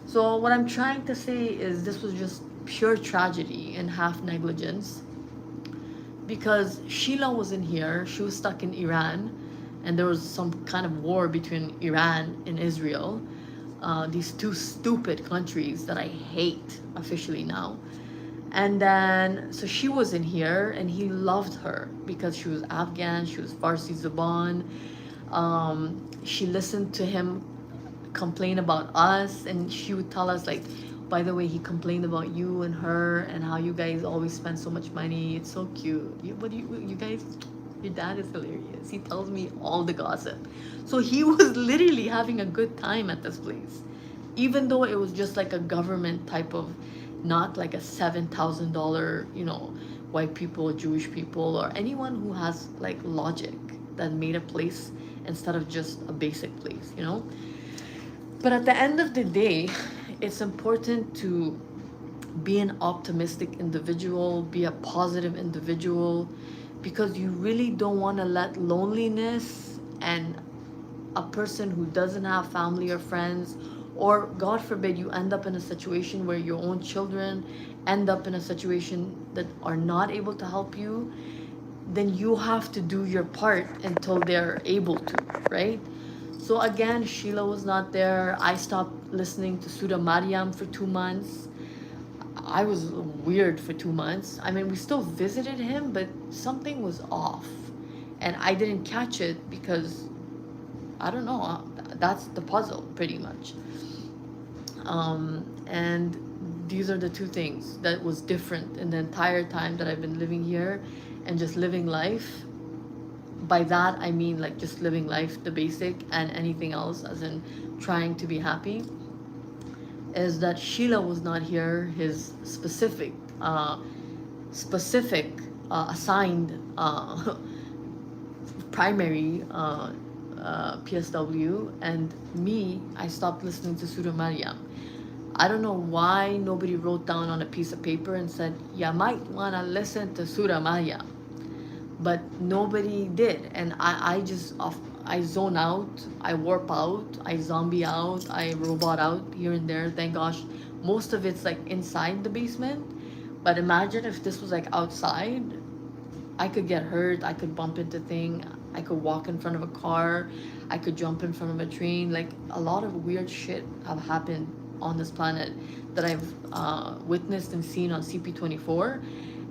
S1: So, what I'm trying to say is this was just pure tragedy and half negligence because Sheila wasn't here. She was stuck in Iran, and there was some kind of war between Iran and Israel. These two stupid countries that I hate officially now. And then, so she was in here, and he loved her because she was Afghan, she was Farsi Zuban. She listened to him complain about us, and she would tell us, like, by the way, he complained about you and her, and how you guys always spend so much money. It's so cute. You guys, your dad is hilarious. He tells me all the gossip. So he was literally having a good time at this place, even though it was just like a government type of, not like a $7,000, white people, Jewish people, or anyone who has like logic that made a place instead of just a basic place. But at the end of the day, it's important to be an optimistic individual, be a positive individual, because you really don't want to let loneliness and a person who doesn't have family or friends, or God forbid you end up in a situation where your own children end up in a situation that are not able to help you, then you have to do your part until they're able to, right? So again, Sheila was not there. I stopped listening to Surah Maryam for 2 months. I was weird for 2 months. I mean, we still visited him, but something was off. And I didn't catch it because, I don't know, that's the puzzle pretty much. And these are the two things that was different in the entire time that I've been living here and just living life. By that I mean like just living life, the basic, and anything else as in trying to be happy, is that Sheila was not here. His assigned primary PSW, and me, I stopped listening to Surah Maryam. I don't know why nobody wrote down on a piece of paper and said, you might want to listen to Surah Maryam. But nobody did. And I zone out, I warp out, I zombie out, I robot out here and there. Thank gosh, most of it's like inside the basement. But imagine if this was like outside, I could get hurt, I could bump into things, I could walk in front of a car, I could jump in front of a train. Like a lot of weird shit have happened on this planet that I've witnessed and seen on CP24,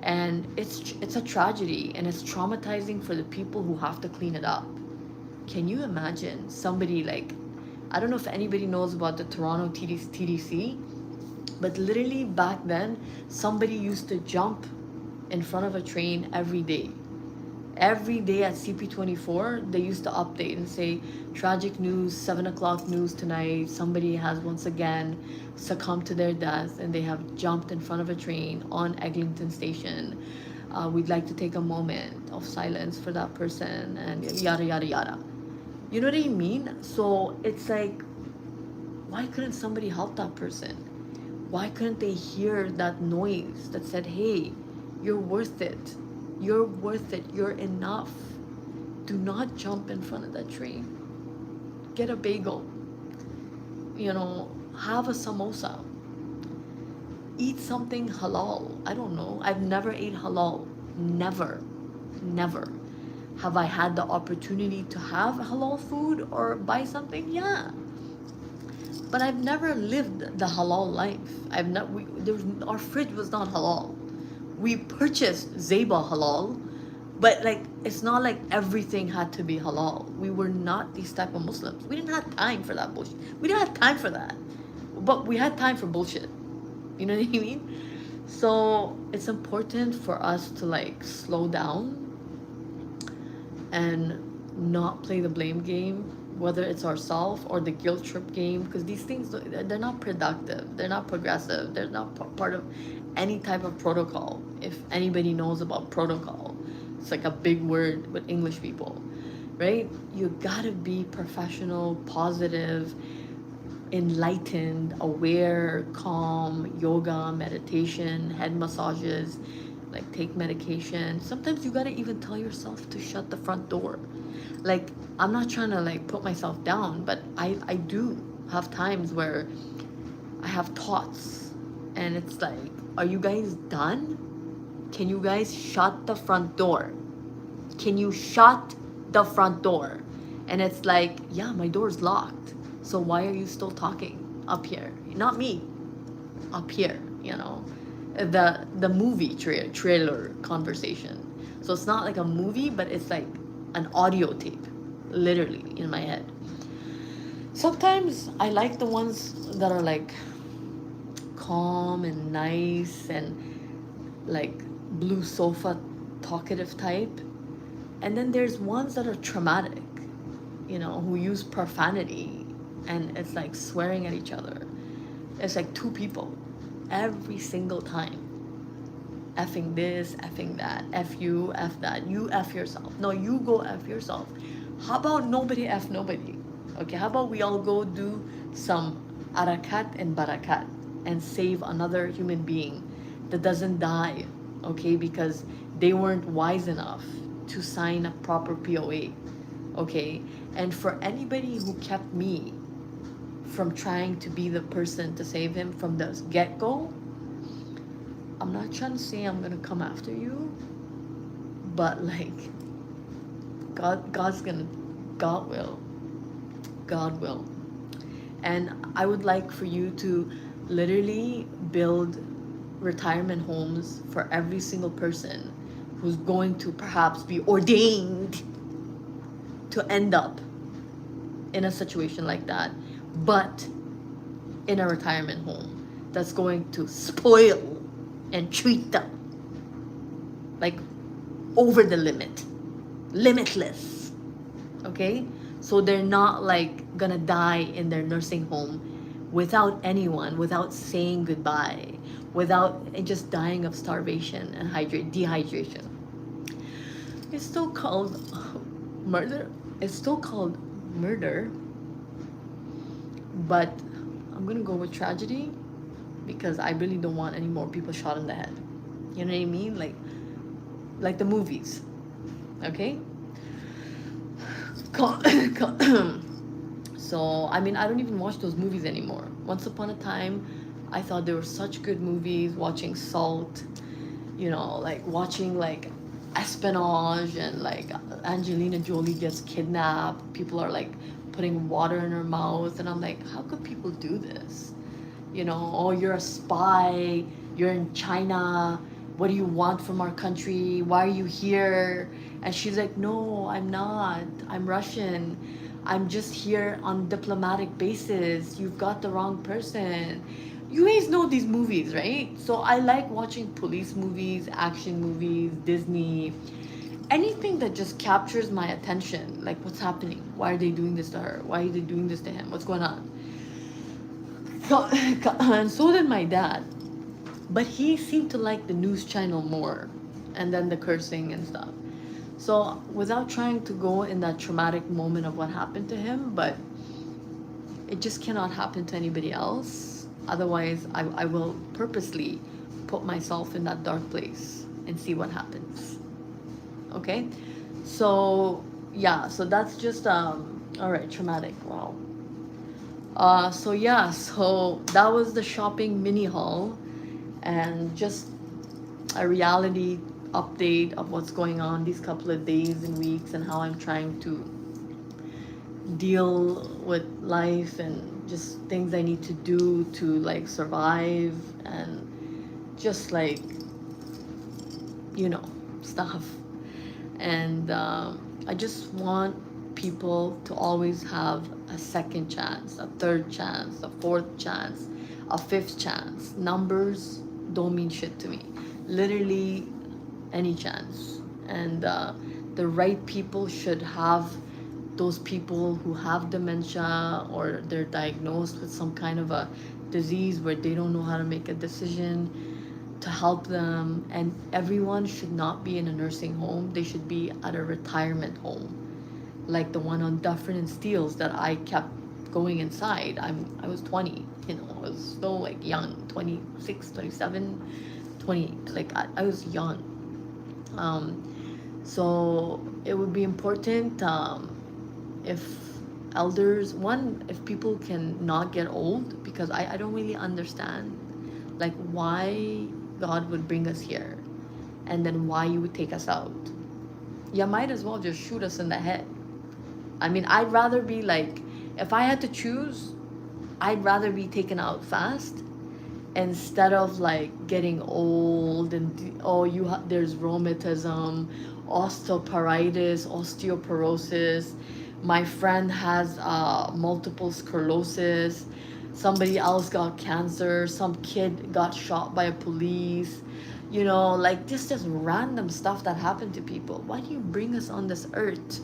S1: and it's a tragedy and it's traumatizing for the people who have to clean it up. Can you imagine somebody like I don't know if anybody knows about the Toronto TDC, but literally back then, somebody used to jump in front of a train every day. Every day at CP24, they used to update and say, tragic news, 7 o'clock news tonight. Somebody has once again succumbed to their death and they have jumped in front of a train on Eglinton Station. We'd like to take a moment of silence for that person and yada, yada, yada. You know what I mean? So it's like, why couldn't somebody help that person? Why couldn't they hear that noise that said, hey, you're worth it. You're worth it. You're enough. Do not jump in front of that train. Get a bagel. You know, have a samosa. Eat something halal. I don't know. I've never ate halal. Never. Never. Have I had the opportunity to have halal food or buy something? Yeah. But I've never lived the halal life. Our fridge was not halal. We purchased Zeba halal, but like it's not like everything had to be halal. We were not these type of Muslims. We didn't have time for that bullshit. We didn't have time for that, but we had time for bullshit. You know what I mean? So it's important for us to like slow down and not play the blame game, whether it's ourselves or the guilt trip game, because these things, they're not productive, they're not progressive, they're not part of any type of protocol. If anybody knows about protocol, it's like a big word with English people, right? You gotta be professional, positive, enlightened, aware, calm, yoga, meditation, head massages, like take medication. Sometimes you gotta even tell yourself to shut the front door. Like, I'm not trying to like put myself down, but I do have times where I have thoughts and it's like, are you guys done? Can you guys shut the front door? Can you shut the front door? And it's like, yeah, my door's locked. So why are you still talking up here? Not me, up here, you know? The movie trailer conversation. So it's not like a movie, but it's like an audio tape, literally in my head. Sometimes I like the ones that are like calm and nice and like blue sofa talkative type. And then there's ones that are traumatic, you know, who use profanity and it's like swearing at each other. It's like two people every single time. Effing this, effing that, F you, F that, you F yourself. No, you go F yourself. How about nobody F nobody? Okay, how about we all go do some arakat and barakat and save another human being that doesn't die, okay, because they weren't wise enough to sign a proper POA, okay? And for anybody who kept me from trying to be the person to save him from the get-go, I'm not trying to say I'm gonna come after you, but like, God will. And I would like for you to literally build retirement homes for every single person who's going to perhaps be ordained to end up in a situation like that, but in a retirement home that's going to spoil and treat them like over the limit, limitless, okay? So they're not like gonna die in their nursing home without anyone, without saying goodbye, without just dying of starvation and dehydration. It's still called murder. It's still called murder, but I'm gonna go with tragedy because I really don't want any more people shot in the head. You know what I mean? Like the movies, okay? So, I mean, I don't even watch those movies anymore. Once upon a time, I thought they were such good movies, watching Salt, you know, like watching like Espionage and like Angelina Jolie gets kidnapped. People are like putting water in her mouth. And I'm like, how could people do this? You know, oh, you're a spy, you're in China, what do you want from our country? Why are you here? And she's like, no, I'm not. I'm Russian. I'm just here on diplomatic basis. You've got the wrong person. You guys know these movies, right? So I like watching police movies, action movies, Disney, anything that just captures my attention. Like, what's happening? Why are they doing this to her? Why are they doing this to him? What's going on? And so did my dad. But he seemed to like the news channel more, and then the cursing and stuff. So, without trying to go in that traumatic moment of what happened to him, but it just cannot happen to anybody else. Otherwise, I will purposely put myself in that dark place and see what happens. Okay? So, yeah, so that's just, all right, traumatic. Wow. So yeah, so that was the shopping mini haul, and just a reality update of what's going on these couple of days and weeks, and how I'm trying to deal with life and just things I need to do to like survive, and just like, you know, stuff. And I just want people to always have a second chance, a third chance, a fourth chance, a fifth chance. Numbers don't mean shit to me. Literally any chance. And the right people should have those people who have dementia or they're diagnosed with some kind of a disease where they don't know how to make a decision, to help them. And everyone should not be in a nursing home. They should be at a retirement home, like the one on Dufferin and Steeles that I kept going inside. I was 20, you know, I was so like young, 26, 27, 20, like I was young. So it would be important, if elders, one, if people can not get old, because I don't really understand like why God would bring us here, and then why you would take us out. You might as well just shoot us in the head. I mean, I'd rather be like, if I had to choose, I'd rather be taken out fast instead of like getting old and oh, there's rheumatism, osteoporosis. My friend has multiple sclerosis. Somebody else got cancer. Some kid got shot by a police. You know, like just random stuff that happened to people. Why do you bring us on this earth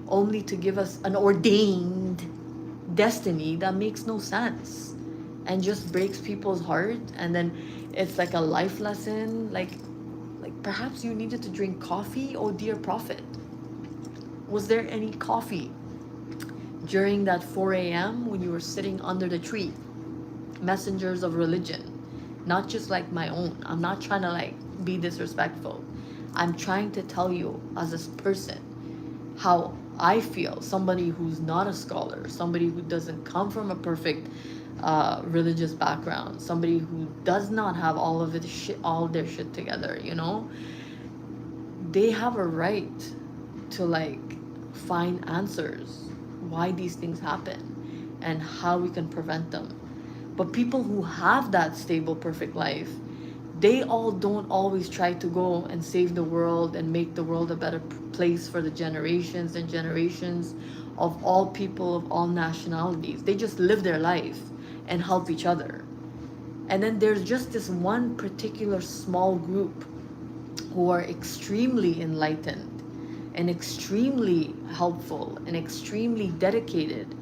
S1: only to give us an ordained destiny that makes no sense and just breaks people's heart? And then it's like a life lesson. Like perhaps you needed to drink coffee. Oh dear prophet, was there any coffee during that 4 a.m. when you were sitting under the tree? Messengers of religion, not just like my own. I'm not trying to like be disrespectful. I'm trying to tell you as this person how I feel. Somebody who's not a scholar, somebody who doesn't come from a perfect religious background, somebody who does not have all of all their shit together, you know, they have a right to like find answers why these things happen and how we can prevent them. But people who have that stable, perfect life, they all don't always try to go and save the world and make the world a better place for the generations and generations of all people of all nationalities. They just live their life and help each other. And then there's just this one particular small group who are extremely enlightened and extremely helpful and extremely dedicated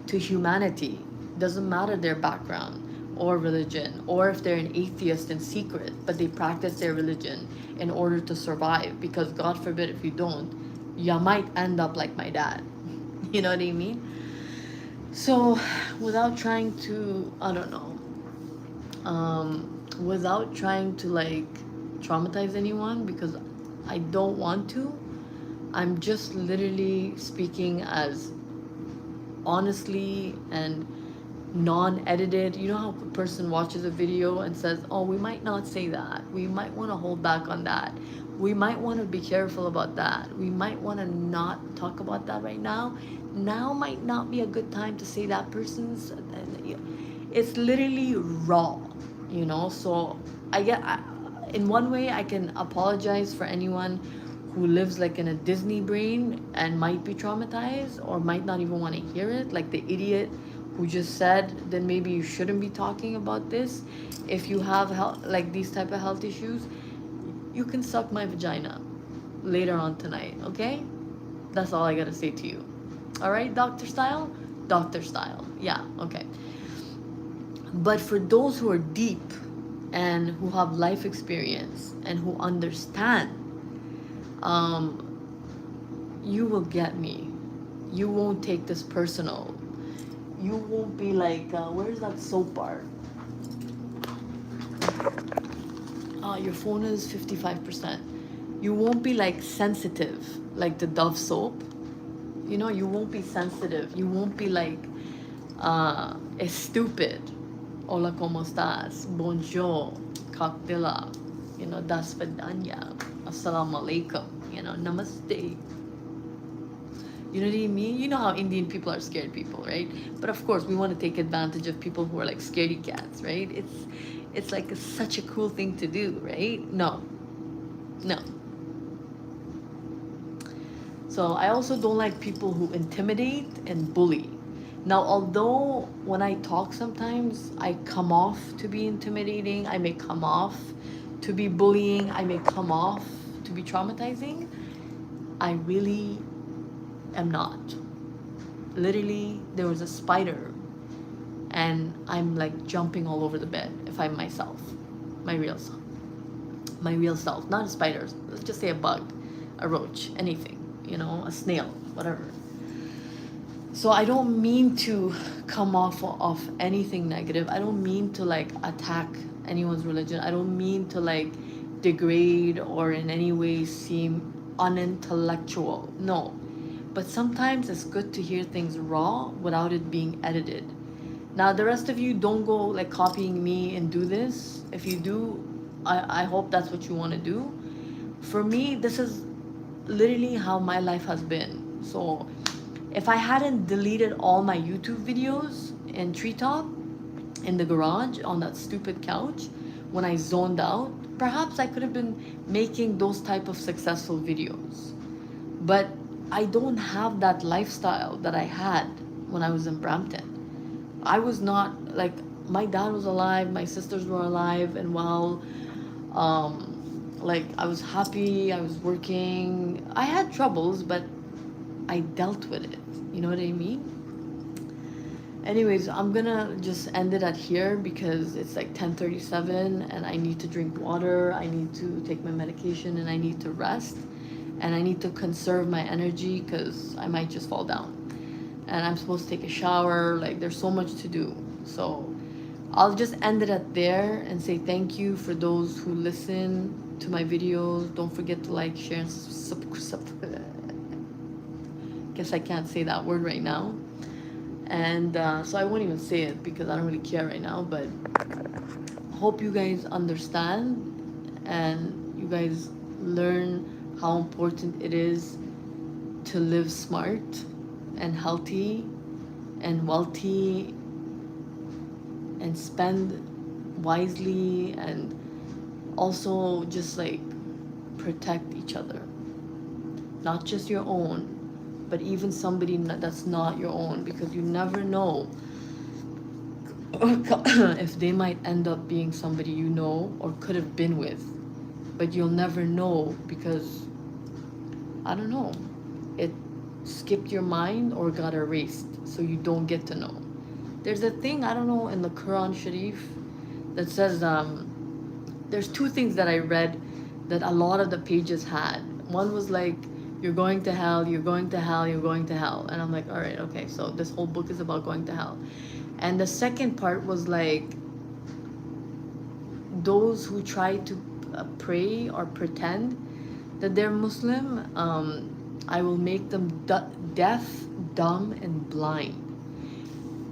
S1: to humanity. Doesn't matter their background or religion, or if they're an atheist in secret, but they practice their religion in order to survive, because God forbid if you don't, you might end up like my dad. You know what I mean? So without trying to, I don't know, without trying to like traumatize anyone, because I don't want to, I'm just literally speaking as honestly and non-edited. You know how a person watches a video and says, oh, we might not say that, we might want to hold back on that, we might want to be careful about that, we might want to not talk about that right now. Now might not be a good time to say that person's, it's literally raw, So in one way I can apologize for anyone who lives like in a Disney brain and might be traumatized or might not even want to hear it, like the idiot who just said, then maybe you shouldn't be talking about this. If you have health, like these type of health issues, you can suck my vagina later on tonight, okay? That's all I gotta say to you. All right, Dr. Style? Dr. Style. Yeah, okay. But for those who are deep and who have life experience and who understand, you will get me. You won't take this personal. You won't be like, where's that soap bar? Your phone is 55%. You won't be like sensitive, like the Dove soap. You know, you won't be sensitive. You won't be like, stupid. Hola, ¿cómo estás? Bonjour. Cocktaila. You know, das vidanya. Assalamu alaikum. You know, namaste. You know what I mean? You know how Indian people are scared people, right? But of course, we want to take advantage of people who are like scaredy cats, right? It's like such a cool thing to do, right? No. So I also don't like people who intimidate and bully. Now, although when I talk sometimes I come off to be intimidating, I may come off to be bullying, I may come off to be traumatizing, I really am not. Literally, there was a spider and I'm like jumping all over the bed if I'm myself, my real self, not a spider, let's just say a bug, a roach, anything, you know, a snail, whatever. So I don't mean to come off of anything negative. I don't mean to like attack anyone's religion. I don't mean to like degrade or in any way seem unintellectual. No. But sometimes it's good to hear things raw without it being edited. Now the rest of you don't go like copying me and do this. If you do, I hope that's what you want to do. For me, this is literally how my life has been. So if I hadn't deleted all my YouTube videos in Treetop, in the garage, on that stupid couch, when I zoned out, perhaps I could have been making those type of successful videos. But I don't have that lifestyle that I had when I was in Brampton. I was not, like, my dad was alive, my sisters were alive and well. Like, I was happy, I was working. I had troubles, but I dealt with it. You know what I mean? Anyways, I'm gonna just end it at here because it's like 10:37 and I need to drink water, I need to take my medication, and I need to rest. And I need to conserve my energy because I might just fall down. And I'm supposed to take a shower, like there's so much to do. So I'll just end it at there and say thank you for those who listen to my videos. Don't forget to like, share, and guess I can't say that word right now. And so I won't even say it because I don't really care right now, but hope you guys understand and you guys learn how important it is to live smart and healthy and wealthy and spend wisely and also just like protect each other. Not just your own, but even somebody that's not your own, because you never know if they might end up being somebody you know or could have been with. But you'll never know because, I don't know, it skipped your mind or got erased, so you don't get to know. There's a thing, I don't know, in the Quran Sharif that says, there's two things that I read that a lot of the pages had. One was like, you're going to hell, you're going to hell, you're going to hell. And I'm like, all right, okay, so this whole book is about going to hell. And the second part was like, those who try to pray or pretend that they're Muslim, I will make them deaf, dumb, and blind.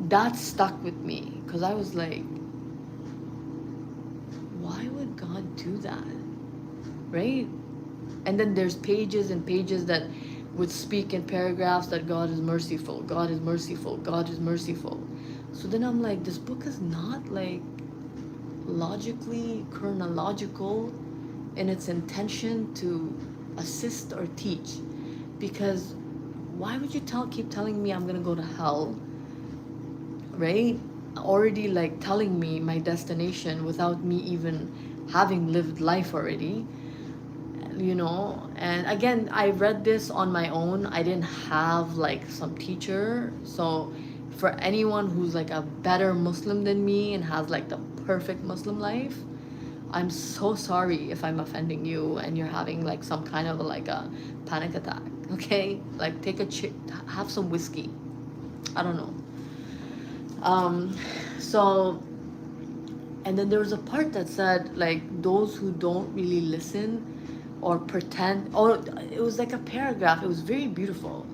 S1: That stuck with me because I was like, why would God do that? Right? And then there's pages and pages that would speak in paragraphs that God is merciful, God is merciful, God is merciful. So then I'm like, this book is not like logically chronological in its intention to assist or teach, because why would you keep telling me I'm gonna go to hell, right? Already like telling me my destination without me even having lived life already, you know. And again, I read this on my own. I didn't have like some teacher. So for anyone who's like a better Muslim than me and has like the perfect Muslim life, I'm so sorry if I'm offending you and you're having like some kind of like a panic attack. Okay, like take have some whiskey, I don't know. So, and then there was a part that said like those who don't really listen or pretend, or it was like a paragraph, it was very beautiful.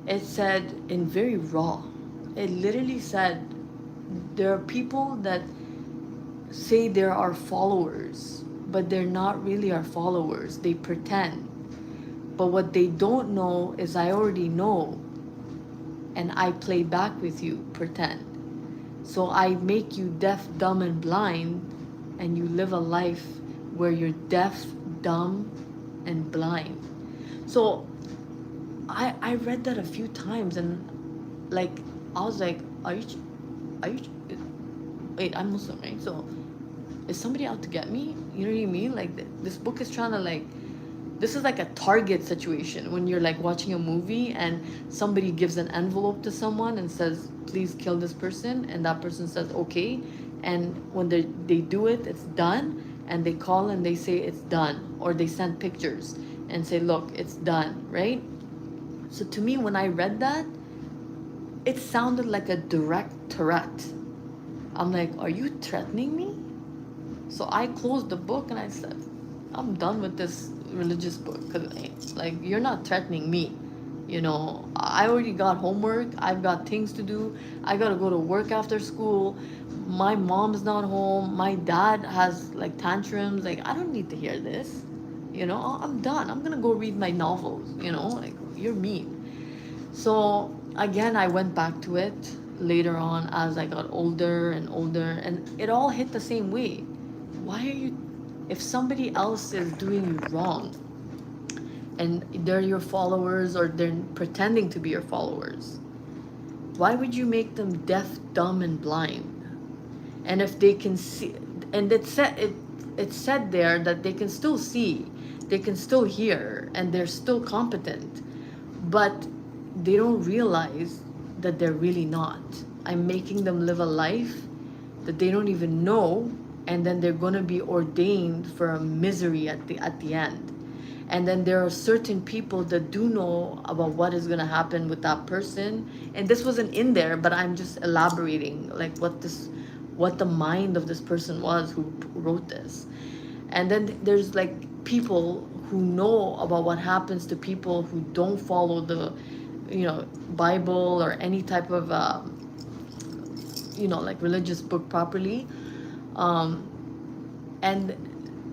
S1: It said in very raw, it literally said there are people that say they're our followers, but they're not really our followers, they pretend. But what they don't know is I already know, and I play back with you, pretend. So I make you deaf, dumb, and blind, and you live a life where you're deaf, dumb, and blind. So I read that a few times, and like I was like, are you, wait, I'm Muslim, right? So is somebody out to get me? You know what I mean? Like this book is trying to like, this is like a Target situation when you're like watching a movie and somebody gives an envelope to someone and says, please kill this person, and that person says okay, and when they do it, it's done, and they call and they say it's done, or they send pictures and say look, it's done, right? So to me, when I read that, it sounded like a direct threat. I'm like, are you threatening me? So I closed the book and I said, I'm done with this religious book, because like you're not threatening me. You know, I already got homework, I've got things to do, I gotta go to work after school, my mom's not home, my dad has like tantrums, like I don't need to hear this. You know, I'm done, I'm gonna go read my novels, you know, like you're mean. So again, I went back to it later on as I got older and older, and it all hit the same way. Why are you, if somebody else is doing you wrong and they're your followers or they're pretending to be your followers, why would you make them deaf, dumb, and blind? And if they can see, and it said there that they can still see, they can still hear, and they're still competent, but they don't realize that they're really not. I'm making them live a life that they don't even know, and then they're going to be ordained for a misery at the end. And then there are certain people that do know about what is going to happen with that person, and this wasn't in there, but I'm just elaborating like what the mind of this person was who wrote this. And then there's like people who know about what happens to people who don't follow the, you know, Bible or any type of you know, like religious book properly, and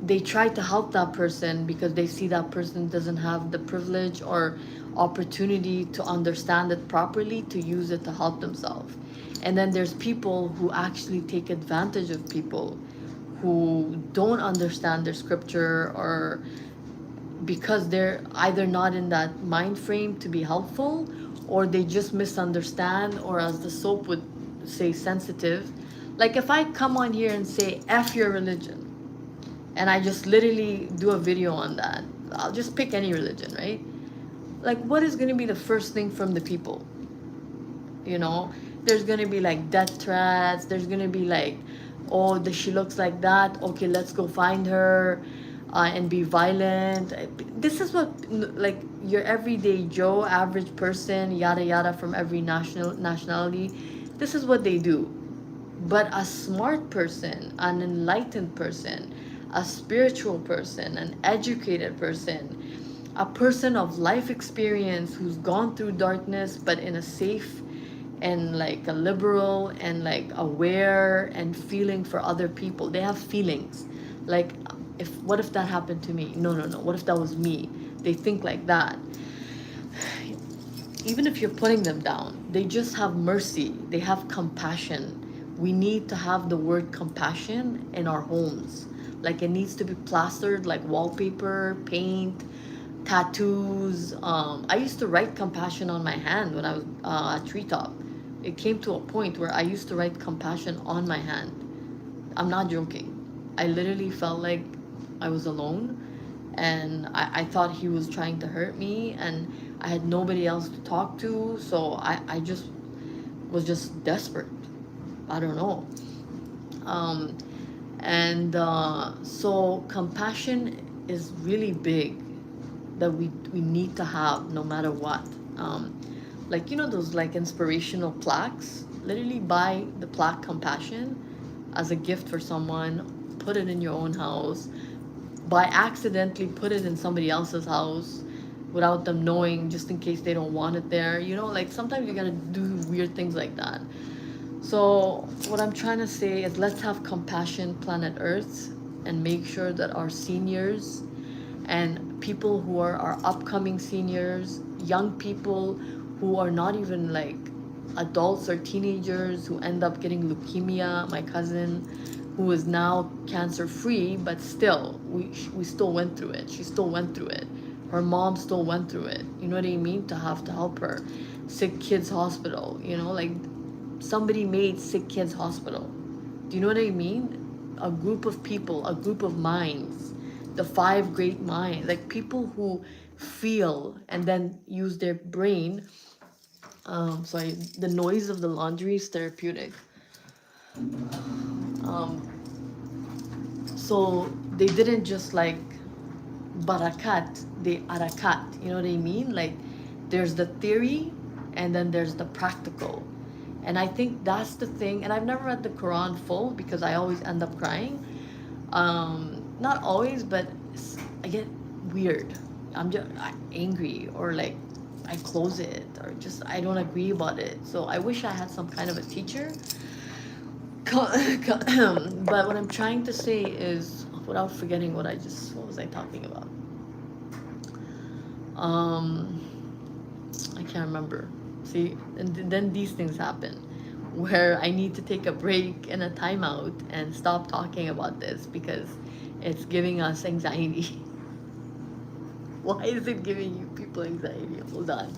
S1: they try to help that person because they see that person doesn't have the privilege or opportunity to understand it properly, to use it to help themselves. And then there's people who actually take advantage of people who don't understand their scripture, or because they're either not in that mind frame to be helpful, or they just misunderstand, or as the soap would say, sensitive. Like if I come on here and say F your religion, and I just literally do a video on that, I'll just pick any religion, right? Like what is going to be the first thing from the people? You know, there's going to be like death threats, there's going to be like, oh, she looks like that, okay, let's go find her, and be violent. This is what like your everyday Joe, average person, yada yada, from every nationality, this is what they do. But a smart person, an enlightened person, a spiritual person, an educated person, a person of life experience who's gone through darkness but in a safe and like a liberal and like aware and feeling for other people. They have feelings. Like if what if that happened to me? No, what if that was me? They think like that. Even if you're putting them down, they just have mercy, they have compassion. We need to have the word compassion in our homes. Like it needs to be plastered like wallpaper, paint, tattoos. I used to write compassion on my hand when I was at treetop. It came to a point where I used to write compassion on my hand. I'm not joking. I literally felt like I was alone, and I thought he was trying to hurt me, and I had nobody else to talk to, so I just was just desperate. I don't know. Um, and so compassion is really big, that we need to have no matter what. Um, like, you know, those like inspirational plaques. Literally buy the plaque compassion as a gift for someone. Put it in your own house. By accidentally put it in somebody else's house without them knowing, just in case they don't want it there. You know, like sometimes you gotta do weird things like that. So what I'm trying to say is, let's have compassion planet Earth, and make sure that our seniors and people who are our upcoming seniors, young people who are not even like adults or teenagers who end up getting leukemia. My cousin, who is now cancer free, but still, we still went through it. She still went through it. Her mom still went through it. You know what I mean? To have to help her. Sick kids hospital. You know, like somebody made sick kids hospital. Do you know what I mean? A group of people, a group of minds, the five great minds, like people who feel and then use their brain. Sorry, the noise of the laundry is therapeutic. Um, so they didn't just like barakat, they arakat. You know what I mean? Like there's the theory and then there's the practical. And I think that's the thing. And I've never read the Quran full because I always end up crying. Not always, but I get weird. I'm just angry, or like I close it, or just I don't agree about it. So I wish I had some kind of a teacher. But what I'm trying to say is, without forgetting what was I talking about? Um, I can't remember. See, and then these things happen where I need to take a break and a timeout and stop talking about this because it's giving us anxiety. Why is it giving you people anxiety? Hold on.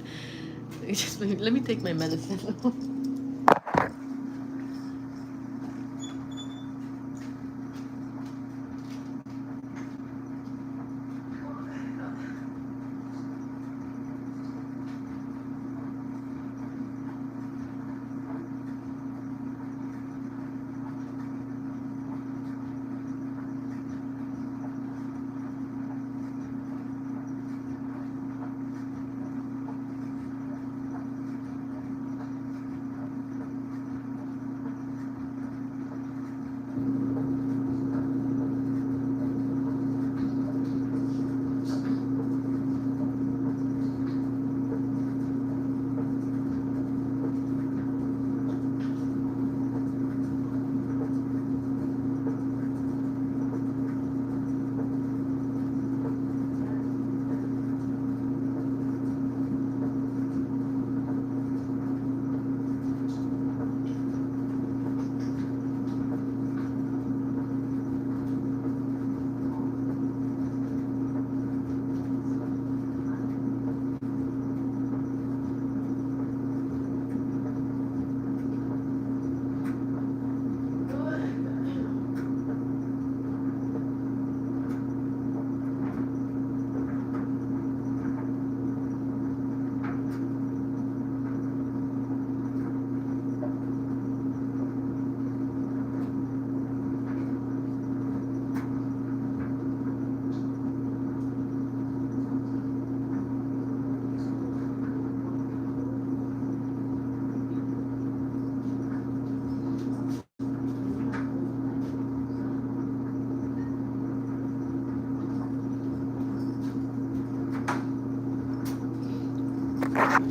S1: Let me take my medicine.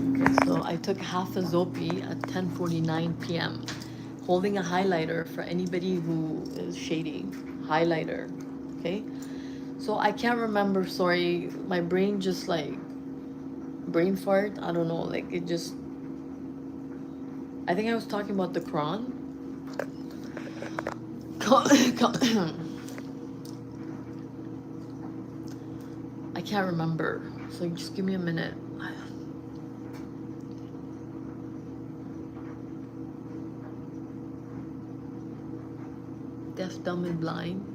S1: Okay, so I took half a Zopi at 10:49 p.m. Holding a highlighter for anybody who is shading. Highlighter. Okay? So I can't remember, sorry. My brain just like brain fart. I don't know, like it just I think I was talking about the Quran. I can't remember. So just give me a minute. Deaf, dumb, and blind.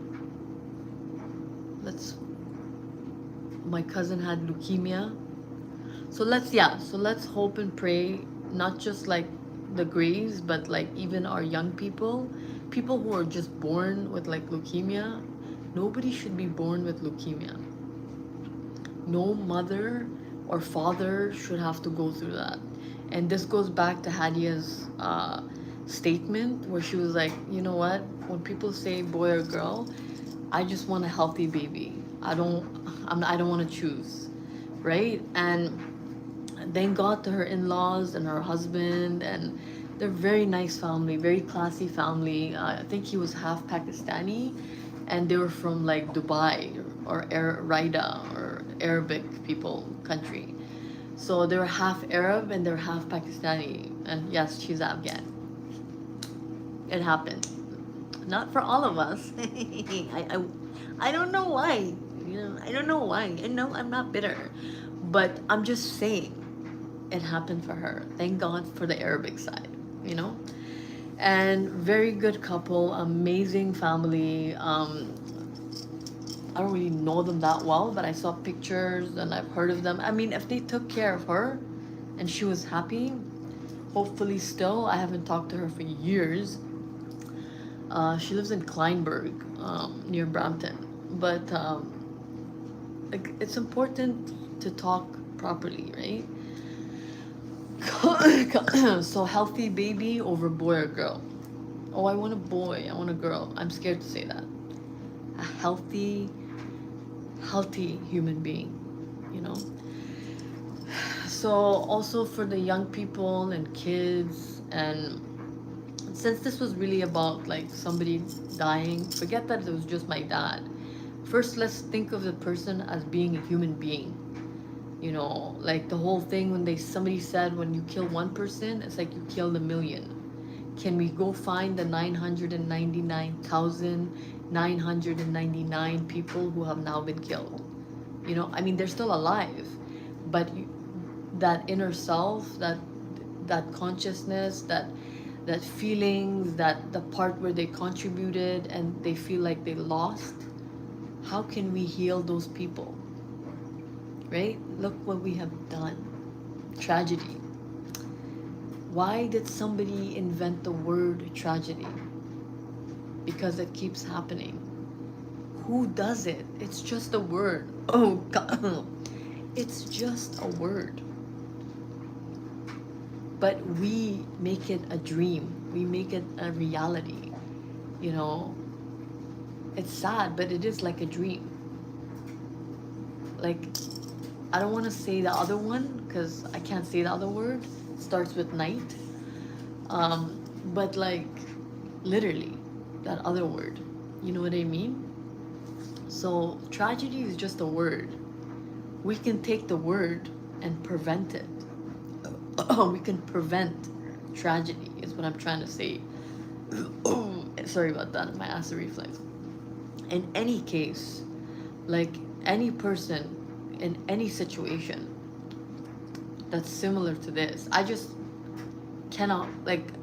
S1: My cousin had leukemia. So let's hope and pray, not just like the Grays, but like even our young people who are just born with like leukemia. Nobody should be born with leukemia. No mother or father should have to go through that. And this goes back to Hadia's statement where she was like, you know what? When people say boy or girl, I just want a healthy baby. I don't want to choose, right? And thank God to her in-laws and her husband, and they're very nice family, very classy family. I think he was half Pakistani, and they were from like Dubai or Rida or Arabic people country. So they were half Arab and they're half Pakistani. And yes, she's Afghan. It happened. Not for all of us. I don't know why. I don't know why. And no, I'm not bitter. But I'm just saying it happened for her. Thank God for the Arabic side, you know? And very good couple, amazing family. I don't really know them that well, but I saw pictures and I've heard of them. I mean, if they took care of her and she was happy, hopefully still, I haven't talked to her for years. She lives in Kleinburg, near Brampton. But like, it's important to talk properly, right? So healthy baby over boy or girl. Oh, I want a boy, I want a girl. I'm scared to say that. A healthy human being, you know? So also for the young people and kids, and since this was really about like somebody dying, forget that it was just my dad. First, let's think of the person as being a human being. You know, like the whole thing when somebody said when you kill one person, it's like you killed a million. Can we go find the 999,999 people who have now been killed? You know, I mean, they're still alive, but that inner self, that consciousness, that feelings, that the part where they contributed and they feel like they lost, how can we heal those people? Right? Look what we have done. Tragedy. Why did somebody invent the word tragedy? Because it keeps happening. Who does it? It's just a word. Oh God. It's just a word. But we make it a dream. We make it a reality. You know, it's sad, but it is like a dream. Like, I don't want to say the other one because I can't say the other word. It starts with night. But like, literally, that other word. You know what I mean? So tragedy is just a word. We can take the word and prevent it. We can prevent tragedy is what I'm trying to say. Sorry about that, my acid reflux. In any case, like any person in any situation that's similar to this, I just cannot like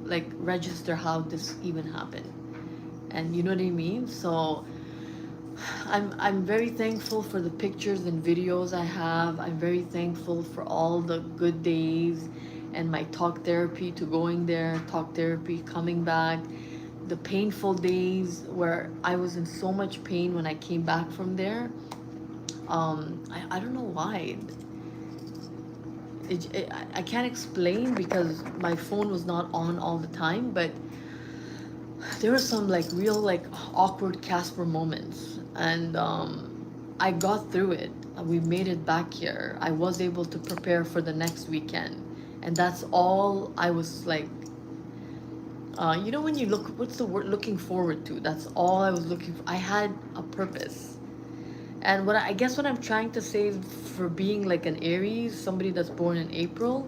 S1: register how this even happened. And you know what I mean? So I'm very thankful for the pictures and videos I have. I'm very thankful for all the good days and my talk therapy, to going there, talk therapy, coming back. The painful days where I was in so much pain when I came back from there. I don't know why. I can't explain because my phone was not on all the time, but there were some like real like awkward Casper moments, and I got through it. We made it back here. I was able to prepare for the next weekend, and that's all I was like. You know when you look, what's the word? Looking forward to. That's all I was looking for. I had a purpose. And I guess what I'm trying to say for being like an Aries, somebody that's born in April,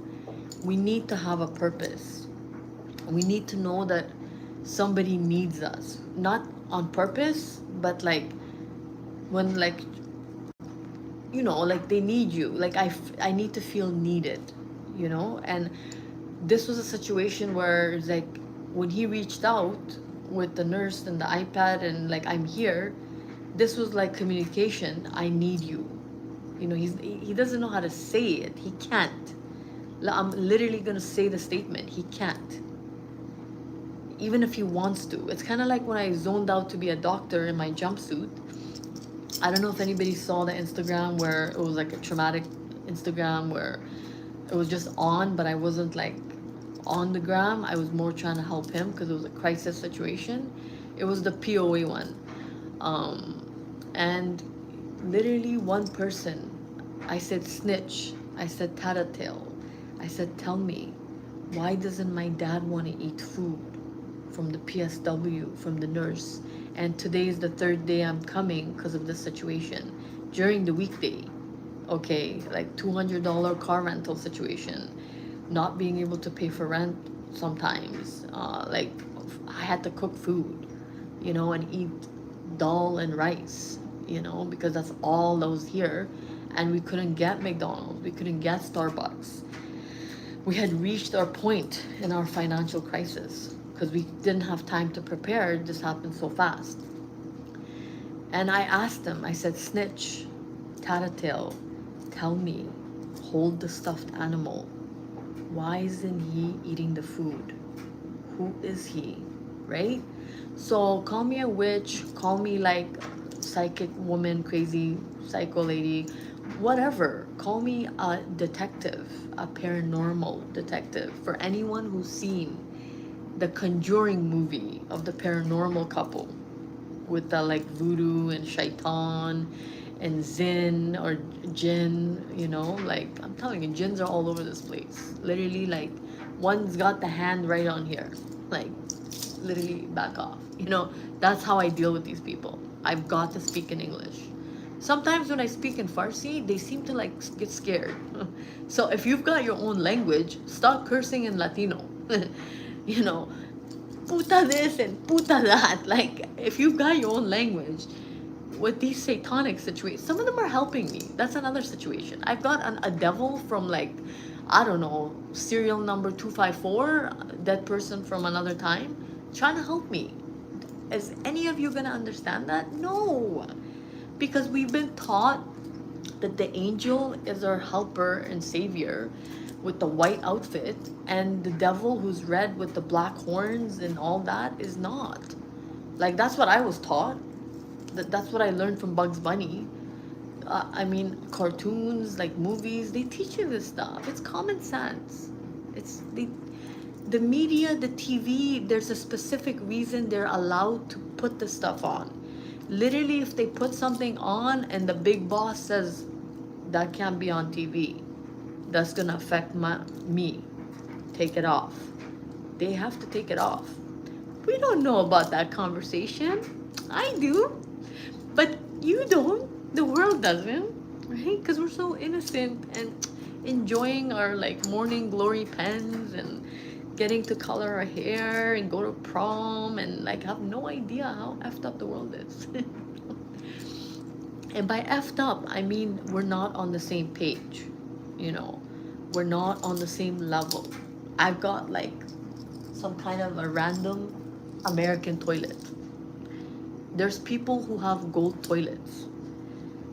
S1: we need to have a purpose. We need to know that somebody needs us. Not on purpose, but like when like you know, like they need you. Like I need to feel needed, you know. And this was a situation where it's like when he reached out with the nurse and the iPad and like I'm here, this was like communication. I need you. You know, he doesn't know how to say it. He can't. I'm literally gonna say the statement. He can't. Even if he wants to. It's kind of like when I zoned out to be a doctor in my jumpsuit. I don't know if anybody saw the Instagram where it was like a traumatic Instagram where it was just on, but I wasn't like on the gram. I was more trying to help him because it was a crisis situation. It was the POA one. And literally one person, I said snitch, I said tattletale, I said tell me, why doesn't my dad want to eat food from the PSW, from the nurse? And today is the third day I'm coming because of this situation during the weekday. Okay, like $200 car rental situation, not being able to pay for rent sometimes. Like I had to cook food, you know, and eat dal and rice, you know, because that's all that was here. And we couldn't get McDonald's, we couldn't get Starbucks. We had reached our point in our financial crisis because we didn't have time to prepare. This happened so fast. And I asked him, I said, snitch, tattletale, tell me, hold the stuffed animal. Why isn't he eating the food? Who is he? Right? So call me a witch, call me like psychic woman, crazy psycho lady, whatever. Call me a detective, a paranormal detective. For anyone who's seen the Conjuring movie of the paranormal couple with the like voodoo and shaitan and zin or jinn, you know, like I'm telling you, jinns are all over this place. Literally, like one's got the hand right on here, like literally back off. You know, that's how I deal with these people. I've got to speak in English. Sometimes when I speak in Farsi, they seem to like get scared. So if you've got your own language, stop cursing in Latino. You know, puta this and puta that. Like if you've got your own language, with these satanic situations, some of them are helping me. That's another situation. I've got a devil from like, I don't know, serial number 254, dead person from another time, trying to help me. Is any of you gonna understand that? No, because we've been taught that the angel is our helper and savior with the white outfit, and the devil who's red with the black horns and all that is not. Like that's what I was taught. That's what I learned from Bugs Bunny. I mean, cartoons, like movies, they teach you this stuff. It's common sense. It's the media, the TV, there's a specific reason they're allowed to put this stuff on. Literally, if they put something on and the big boss says that can't be on TV, that's gonna affect me. Take it off. They have to take it off. We don't know about that conversation. I do. But you don't. The world doesn't, right? Because we're so innocent and enjoying our like morning glory pens and getting to color our hair and go to prom and like have no idea how effed up the world is. And by effed up, I mean we're not on the same page, you know. We're not on the same level. I've got like some kind of a random American toilet. There's people who have gold toilets.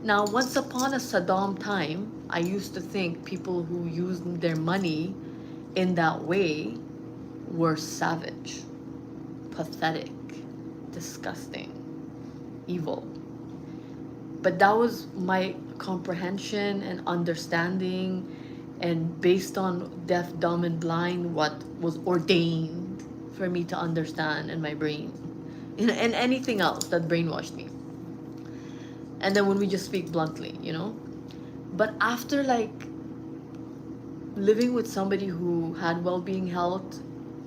S1: Now, once upon a Saddam time, I used to think people who used their money in that way were savage, pathetic, disgusting, evil. But that was my comprehension and understanding, and based on deaf, dumb, and blind, what was ordained for me to understand in my brain. And anything else that brainwashed me. And then when we just speak bluntly, you know. But after like living with somebody who had well-being health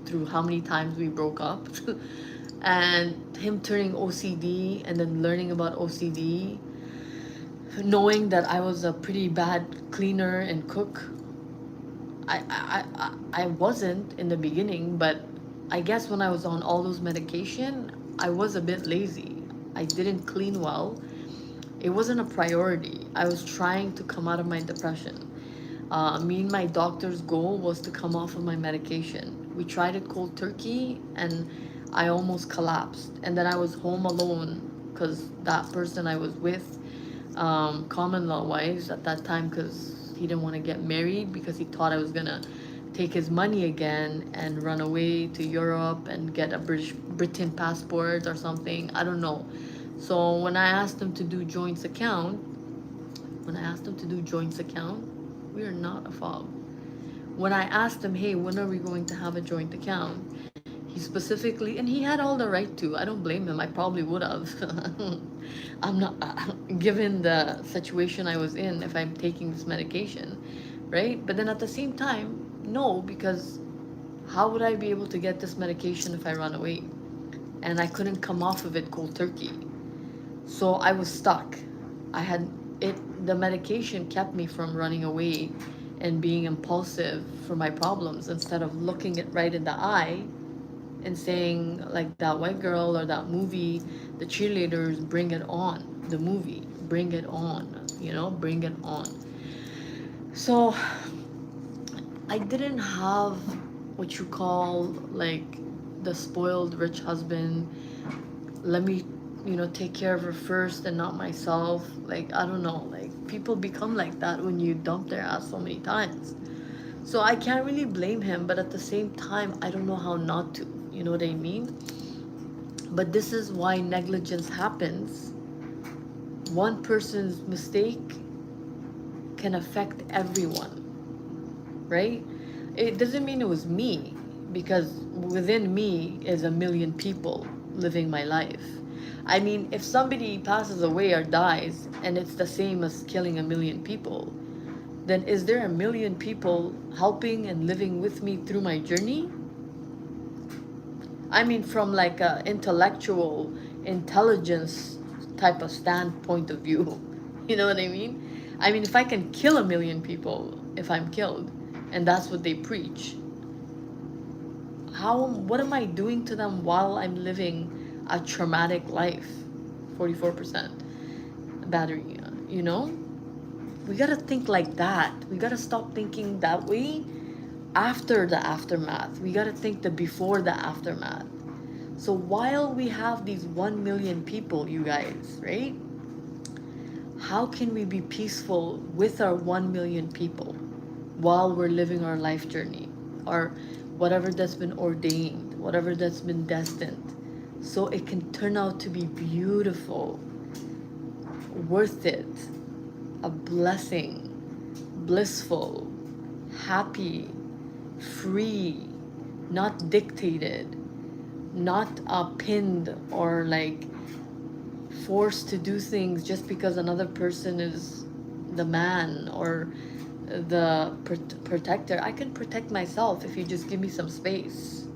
S1: through how many times we broke up, and him turning OCD and then learning about OCD, knowing that I was a pretty bad cleaner and cook. I wasn't in the beginning, but I guess when I was on all those medication, I was a bit lazy. I didn't clean well, It wasn't a priority. I was trying to come out of my depression. Me and my doctor's goal was to come off of my medication. We tried it cold turkey and I almost collapsed. And then I was home alone because that person I was with, common law wise at that time, because he didn't want to get married because he thought I was gonna take his money again and run away to Europe and get a Britain passport or something. I don't know. So when I asked him to do joints account, we are not a fob. When I asked him, hey, when are we going to have a joint account? He specifically, and he had all the right to. I don't blame him. I probably would have. I'm not, given the situation I was in, if I'm taking this medication, right? But then at the same time, no, because how would I be able to get this medication if I run away? And I couldn't come off of it cold turkey. So I was stuck. I had it, the medication kept me from running away and being impulsive for my problems instead of looking it right in the eye and saying, like that white girl or that movie, the cheerleaders, bring it on. The movie, bring it on, bring it on. So I didn't have what you call like the spoiled rich husband. Let me, take care of her first and not myself. Like, I don't know, like people become like that when you dump their ass so many times. So I can't really blame him, but at the same time, I don't know how not to. You know what I mean? But this is why negligence happens. One person's mistake can affect everyone, right? It doesn't mean it was me, because within me is a million people living my life. I mean, if somebody passes away or dies and it's the same as killing a million people, then is there a million people helping and living with me through my journey? I mean, from like a intellectual intelligence type of standpoint of view. You know what I mean? I mean, if I can kill a million people if I'm killed, and that's what they preach, what am I doing to them while I'm living a traumatic life? 44% battery, you know? We gotta think like that. We gotta stop thinking that way after the aftermath. We gotta think the before the aftermath. So while we have these 1 million people, you guys, right? How can we be peaceful with our 1 million people while we're living our life journey or whatever that's been ordained, whatever that's been destined, so it can turn out to be beautiful, worth it, a blessing, blissful, happy, free, not dictated, not pinned or like forced to do things just because another person is the man or the protector. I can protect myself if you just give me some space.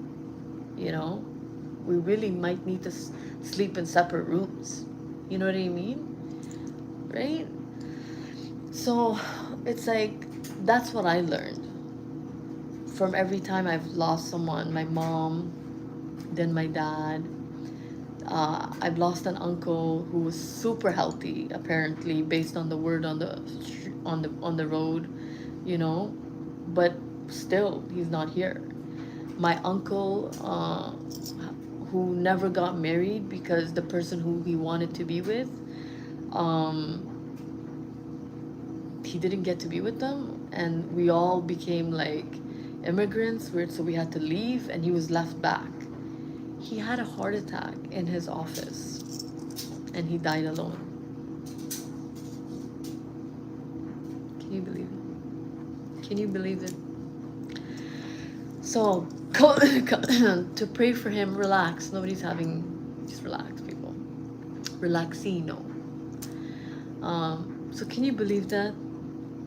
S1: We really might need to sleep in separate rooms. You know what I mean? Right? So it's like, that's what I learned from every time I've lost someone. My mom, then my dad. I've lost an uncle who was super healthy, apparently, based on the word on the road, but still he's not here. My uncle, who never got married because the person who he wanted to be with, he didn't get to be with them, and we all became like immigrants, so we had to leave, and he was left back. He had a heart attack in his office and he died alone. Can you believe it? Can you believe it? So to pray for him, relax. Nobody's having, just relax, people. Relaxino. So can you believe that?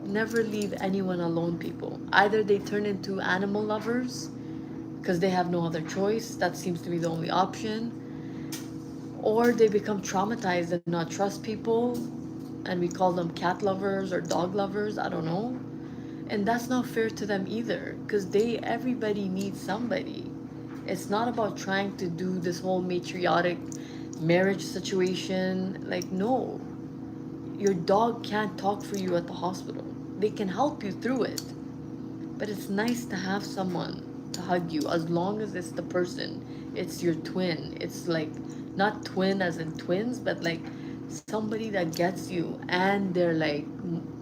S1: Never leave anyone alone, people. Either they turn into animal lovers because they have no other choice, that seems to be the only option, or they become traumatized and not trust people, and we call them cat lovers or dog lovers, I don't know. And that's not fair to them either, because everybody needs somebody. It's not about trying to do this whole matriarchic marriage situation. Like, no, your dog can't talk for you at the hospital. They can help you through it. But it's nice to have someone to hug you as long as it's the person. It's your twin. It's like not twin as in twins, but like somebody that gets you and they're like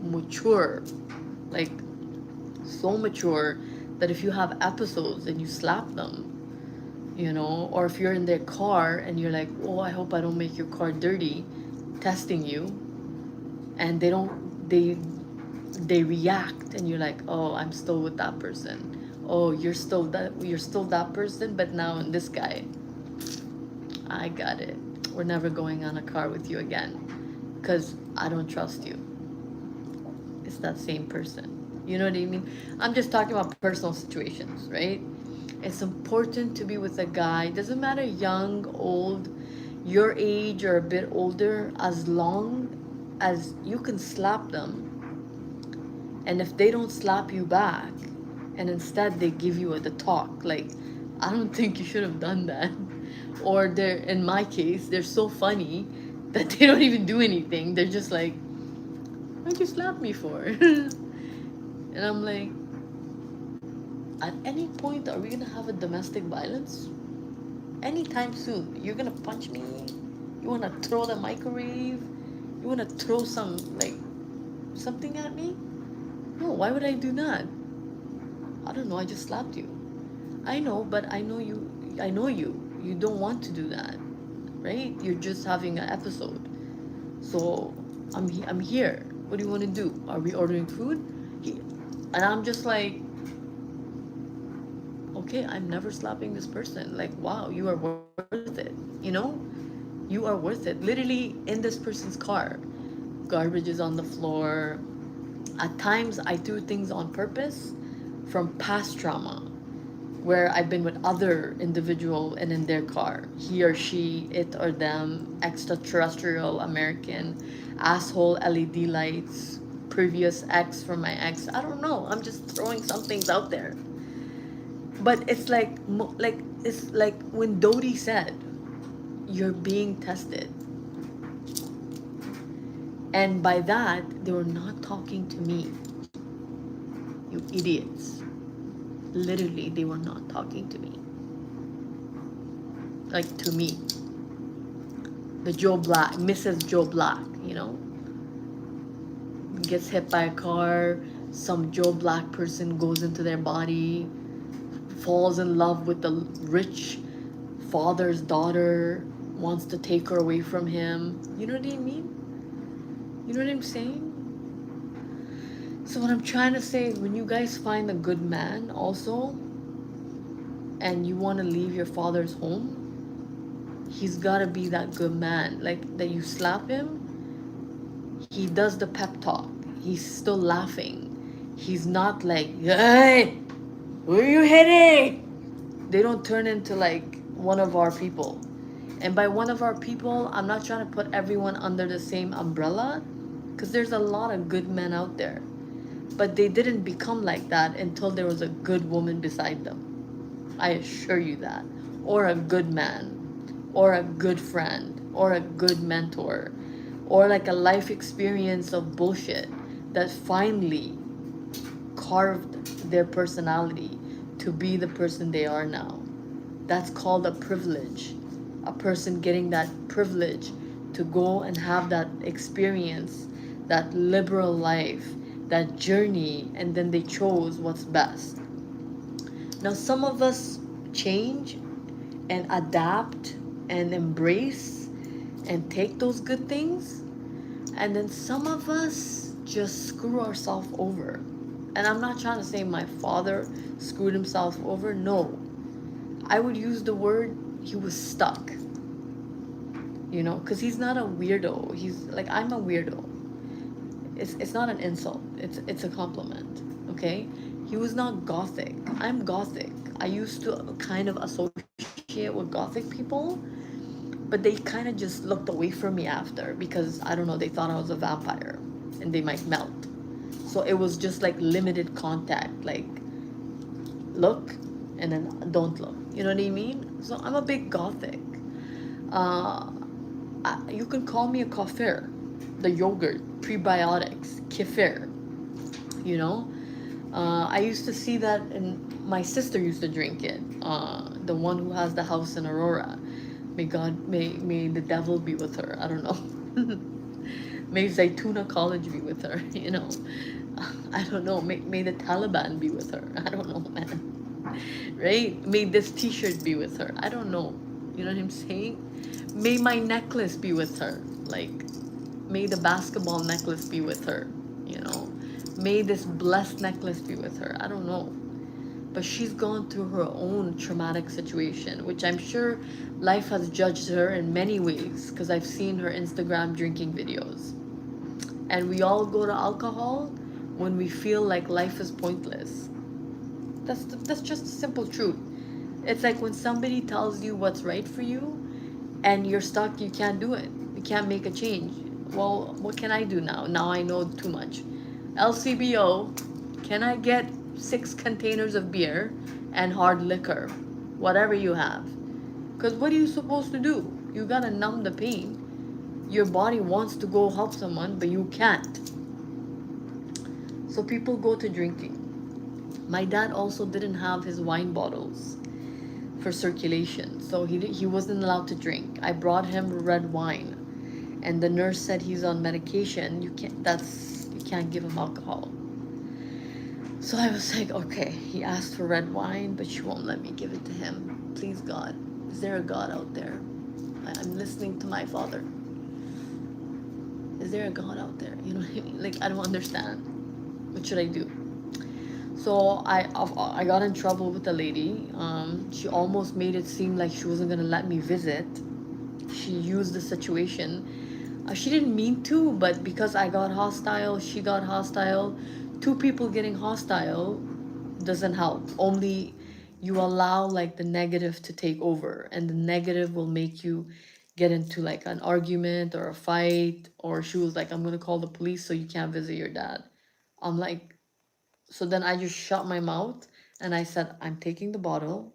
S1: mature. Like so mature that if you have episodes and you slap them, or if you're in their car and you're like, oh, I hope I don't make your car dirty, testing you, and they react and you're like, oh, I'm still with that person. Oh, you're still that person, but now in this guy, I got it. We're never going on a car with you again because I don't trust you. It's that same person. You know what I mean? I'm just talking about personal situations, right? It's important to be with a guy, doesn't matter young, old, your age or a bit older, as long as you can slap them. And if they don't slap you back, and instead they give you the talk, like, I don't think you should have done that. Or in my case, they're so funny that they don't even do anything. They're just like, what'd you slap me for? And I'm like, at any point, are we gonna have a domestic violence? Anytime soon. You're gonna punch me? You wanna throw the microwave? You wanna throw something at me? No, why would I do that? I don't know, I just slapped you. I know, but I know you. You don't want to do that, right? You're just having an episode. So I'm here. What do you want to do? Are we ordering food? And I'm just like, okay, I'm never slapping this person. Like, wow, you are worth it. You are worth it. Literally in this person's car. Garbage is on the floor. At times I do things on purpose from past trauma where I've been with other individual and in their car. He or she, it or them, extraterrestrial, American, asshole LED lights, previous ex from my ex. I don't know. I'm just throwing some things out there. But it's like when Dodie said, you're being tested. And by that, they were not talking to me. You idiots. Literally, they were not talking to me. Like, to me. The Joe Black, Mrs. Joe Black, gets hit by a car, some Joe Black person goes into their body, falls in love with the rich father's daughter, wants to take her away from him. You know what I mean? You know what I'm saying? So what I'm trying to say is when you guys find a good man also, and you want to leave your father's home, he's got to be that good man. Like, that you slap him, he does the pep talk. He's still laughing. He's not like, hey, where are you hitting? They don't turn into like one of our people. And by one of our people, I'm not trying to put everyone under the same umbrella, because there's a lot of good men out there. But they didn't become like that until there was a good woman beside them. I assure you that. Or a good man. Or a good friend. Or a good mentor. Or like a life experience of bullshit that finally carved their personality to be the person they are now. That's called a privilege. A person getting that privilege to go and have that experience, that liberal life, that journey, and then they chose what's best. Now, some of us change and adapt and embrace and take those good things, and then some of us just screw ourselves over. And I'm not trying to say my father screwed himself over. No, I would use the word he was stuck. Because he's not a weirdo. He's like, I'm a weirdo. It's not an insult. It's a compliment. Okay? He was not gothic. I'm gothic. I used to kind of associate with gothic people, but they kind of just looked away from me after because, I don't know, they thought I was a vampire and they might melt. So it was just like limited contact, like look and then don't look. You know what I mean? So I'm a big gothic. You can call me a kafir. the yogurt, prebiotics, kefir, you know. I used to see that, and my sister used to drink it. The one who has the house in Aurora. May the devil be with her. I don't know. May Zaytuna College be with her. You know, I don't know. May the Taliban be with her. I don't know, man. Right? May this T-shirt be with her. I don't know. You know what I'm saying? May my necklace be with her. Like, may the basketball necklace be with her. You know, may this blessed necklace be with her. I don't know. But she's gone through her own traumatic situation, which I'm sure life has judged her in many ways because I've seen her Instagram drinking videos. And we all go to alcohol when we feel like life is pointless. That's just a simple truth. It's like when somebody tells you what's right for you and you're stuck, you can't do it. You can't make a change. Well, what can I do now? Now I know too much. LCBO, can I get 6 containers of beer and hard liquor? Whatever you have. Because what are you supposed to do? You gotta numb the pain. Your body wants to go help someone, but you can't. So people go to drinking. My dad also didn't have his wine bottles for circulation, so he wasn't allowed to drink. I brought him red wine, and the nurse said he's on medication. You can't give him alcohol. So I was like, okay. He asked for red wine, but she won't let me give it to him. Please, God, is there a God out there? I'm listening to my father. Is there a God out there? You know what I mean? Like, I don't understand. What should I do? So I got in trouble with the lady. She almost made it seem like she wasn't gonna let me visit. She used the situation. She didn't mean to, but because I got hostile, she got hostile. 2 people getting hostile doesn't help. Only you allow like the negative to take over, and the negative will make you get into like an argument or a fight. Or she was like, I'm gonna call the police so you can't visit your dad. I'm like, so then I just shut my mouth and I said, I'm taking the bottle.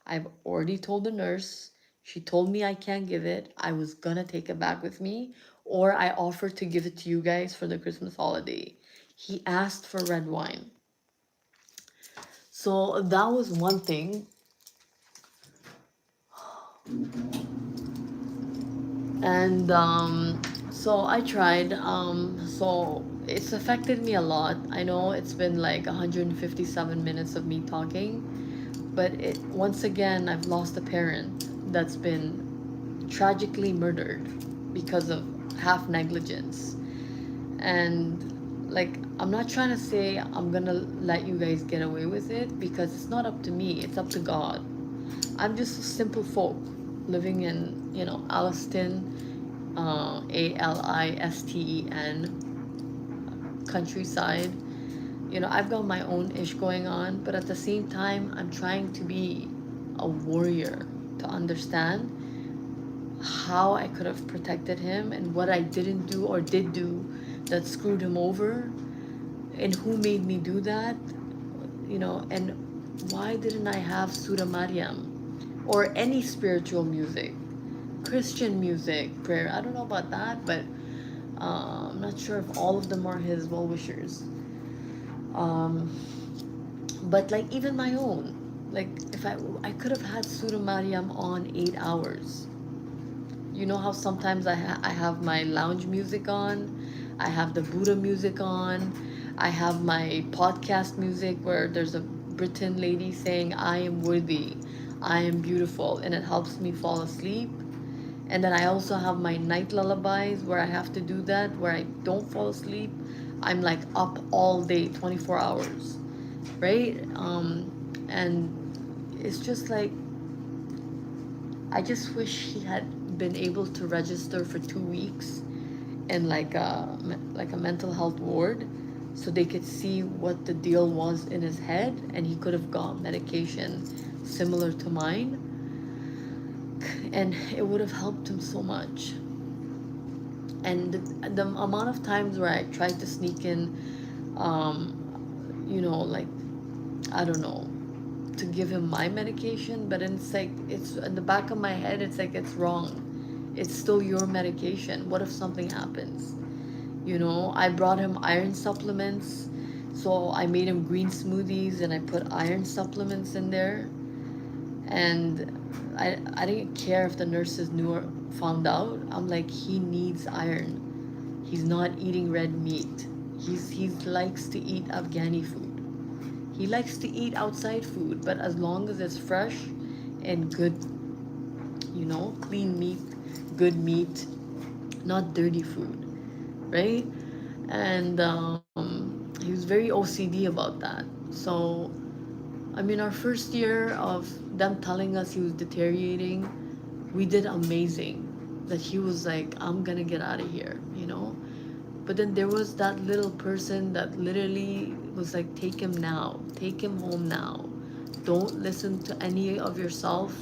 S1: I've already told the nurse. She told me I can't give it. I was gonna take it back with me, or I offered to give it to you guys for the Christmas holiday. He asked for red wine. So that was one thing. And so I tried. So it's affected me a lot. I know it's been like 157 minutes of me talking, but once again, I've lost a parent that's been tragically murdered because of half negligence. And like, I'm not trying to say I'm gonna let you guys get away with it, because it's not up to me, it's up to God. I'm just a simple folk living in, Alliston, Alisten, countryside. I've got my own ish going on, but at the same time, I'm trying to be a warrior, to understand how I could have protected him and what I didn't do or did do that screwed him over, and who made me do that, and why didn't I have Surah Maryam or any spiritual music, Christian music, prayer? I don't know about that, but I'm not sure if all of them are his well-wishers. But like, even my own, like, if I could have had Surah Maryam on 8 hours. You know how sometimes I have my lounge music on, I have the Buddha music on, I have my podcast music where there's a Britain lady saying, I am worthy, I am beautiful, and it helps me fall asleep. And then I also have my night lullabies where I have to do that, where I don't fall asleep. I'm like up all day, 24 hours, right? And it's just like, I just wish he had been able to register for 2 weeks in like a mental health ward, so they could see what the deal was in his head, and he could have got medication similar to mine, and it would have helped him so much. And the amount of times where I tried to sneak in, like, I don't know, to give him my medication, but it's like, it's in the back of my head, it's like, it's wrong. It's still your medication. What if something happens? I brought him iron supplements. So I made him green smoothies and I put iron supplements in there. And I didn't care if the nurses knew or found out. I'm like, he needs iron. He's not eating red meat. He likes to eat Afghani food. He likes to eat outside food, but as long as it's fresh and good, clean meat, good meat, not dirty food, right? And he was very OCD about that. So, I mean, our first year of them telling us he was deteriorating, we did amazing. That he was like, I'm gonna get out of here. But then there was that little person that literally was like, take him now, take him home now. Don't listen to any of yourself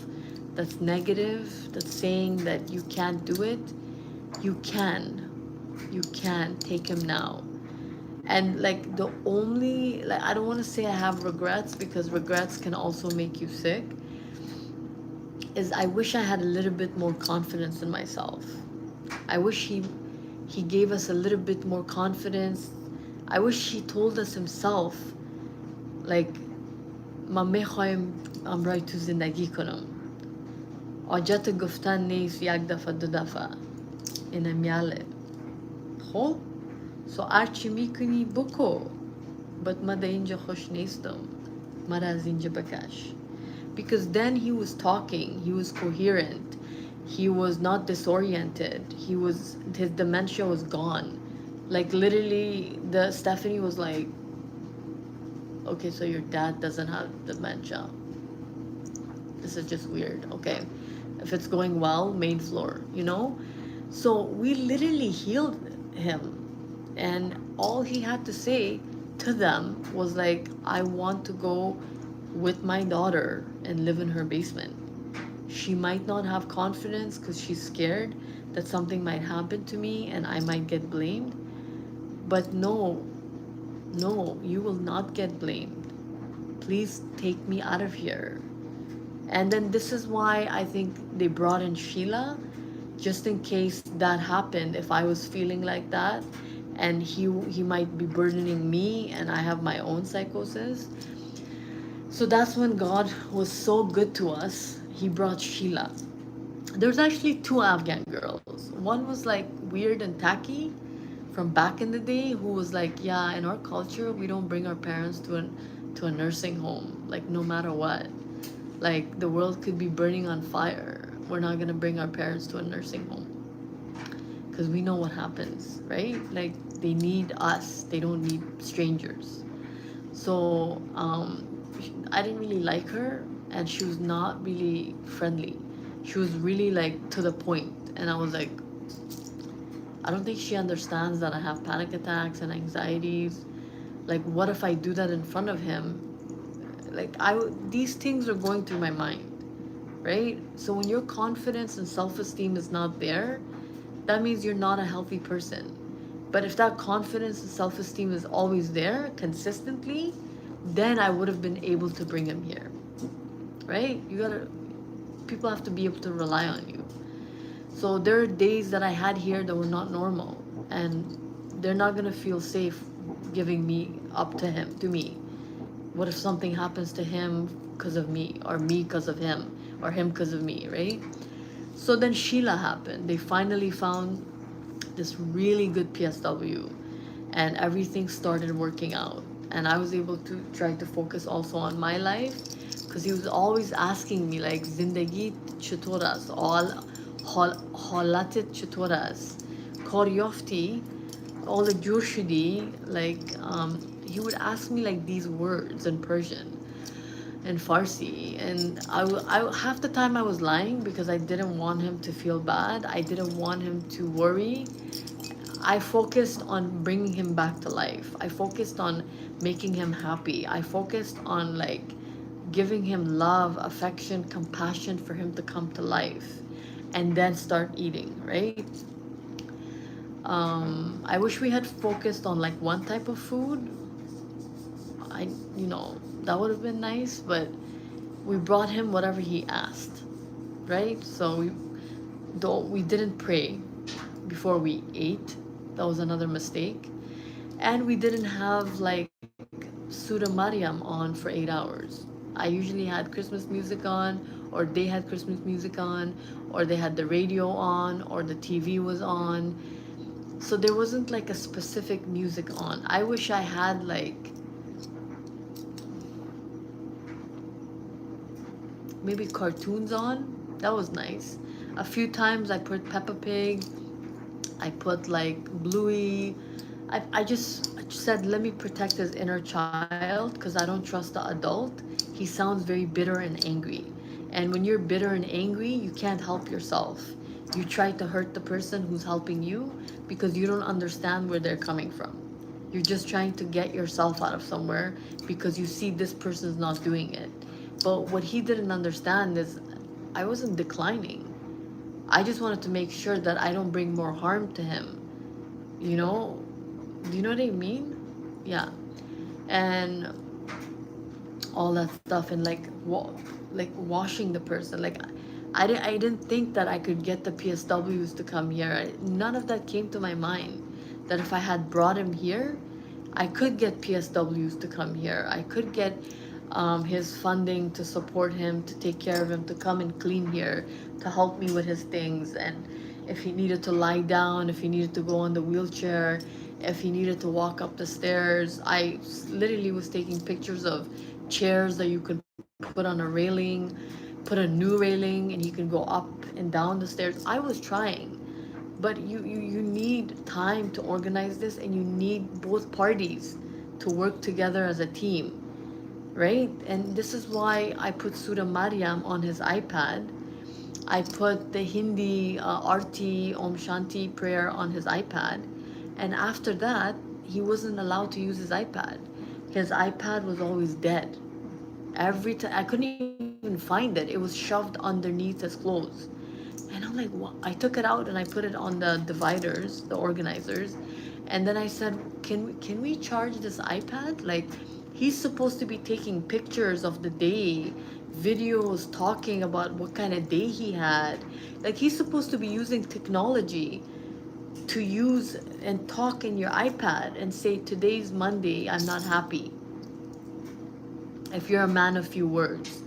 S1: that's negative, that's saying that you can't do it. You can. You can take him now. And like the only, like, I don't want to say I have regrets because regrets can also make you sick, is I wish I had a little bit more confidence in myself. I wish he gave us a little bit more confidence. I wish he told us himself, like, ما میخوایم امرای تو زندگی کنم. حاجت گفتن نیست یک دفعه دو دفعه. اینم یاله. خب؟ سو هرچی میکنی بکو. But من در اینجا خوش نیستم. مرا از اینجا بکش. Because then he was talking, he was coherent, he was not disoriented, his dementia was gone. Like literally, the Stephanie was like, okay, so your dad doesn't have dementia. This is just weird. Okay, if it's going well, main floor. So we literally healed him, and all he had to say to them was like, I want to go with my daughter and live in her basement. She might not have confidence because she's scared that something might happen to me and I might get blamed. But no, you will not get blamed. Please take me out of here. And then this is why I think they brought in Sheila, just in case that happened, if I was feeling like that, and he might be burdening me and I have my own psychosis. So that's when God was so good to us. He brought Sheila. There's actually two Afghan girls. One was like weird and tacky from back in the day, who was like, yeah, in our culture, we don't bring our parents to a nursing home, like no matter what. Like the world could be burning on fire. We're not gonna bring our parents to a nursing home. Because we know what happens, right? Like they need us. They don't need strangers. So I didn't really like her, and she was not really friendly. She was really like to the point, and I was like, I don't think she understands that I have panic attacks and anxieties. Like, what if I do that in front of him? Like, these things are going through my mind, right? So when your confidence and self-esteem is not there, that means you're not a healthy person. But if that confidence and self-esteem is always there consistently, then I would have been able to bring him here, right? People have to be able to rely on you. So there are days that I had here that were not normal, and they're not gonna feel safe giving me up to me. What if something happens to him because of me, or me because of him, or him because of me, right? So then Sheila happened. They finally found this really good PSW, and everything started working out. And I was able to try to focus also on my life, because he was always asking me like, Zindagi chator ast, halatit chator ast, kar yafti, all the jur shudi, like he would ask me like these words in Persian and Farsi, and I half the time I was lying because I didn't want him to feel bad. I didn't want him to worry. I focused on bringing him back to life. I focused on making him happy. I focused on like giving him love, affection, compassion for him to come to life, and then start eating, right? I wish we had focused on like one type of food. That would have been nice, but we brought him whatever he asked, right? So we didn't pray before we ate. That was another mistake. And we didn't have like Surah Maryam on for 8 hours. I usually had Christmas music on, or they had Christmas music on, or they had the radio on, or the TV was on. So there wasn't like a specific music on. I wish I had like maybe cartoons on. That was nice. A few times I put Peppa Pig, I put like Bluey. I just said, let me protect his inner child because I don't trust the adult. He sounds very bitter and angry. And when you're bitter and angry, you can't help yourself. You try to hurt the person who's helping you because you don't understand where they're coming from. You're just trying to get yourself out of somewhere because you see this person's not doing it. But what he didn't understand is I wasn't declining. I just wanted to make sure that I don't bring more harm to him. You know, do you know what I mean? Yeah. And all that stuff, and like like washing the person. Like I didn't think that I could get the PSWs to come here. None of that came to my mind. That if I had brought him here, I could get PSWs to come here. I could get his funding to support him, to take care of him, to come and clean here, to help me with his things. And if he needed to lie down, if he needed to go on the wheelchair, if he needed to walk up the stairs, I literally was taking pictures of chairs that you could put on a railing, put a new railing, and he can go up and down the stairs. I was trying, but you need time to organize this, and you need both parties to work together as a team, right? And this is why I put Surah Maryam on his iPad. I put the Hindi Arti Om Shanti prayer on his iPad. And after that, he wasn't allowed to use his iPad. His iPad was always dead. Every time, I couldn't even find it. It was shoved underneath his clothes. And I'm like, what? I took it out and I put it on the dividers, the organizers. And then I said, can we charge this iPad? Like, he's supposed to be taking pictures of the day, videos talking about what kind of day he had. Like, he's supposed to be using technology to use and talk in your iPad and say, today's Monday, I'm not happy. If you're a man of few words.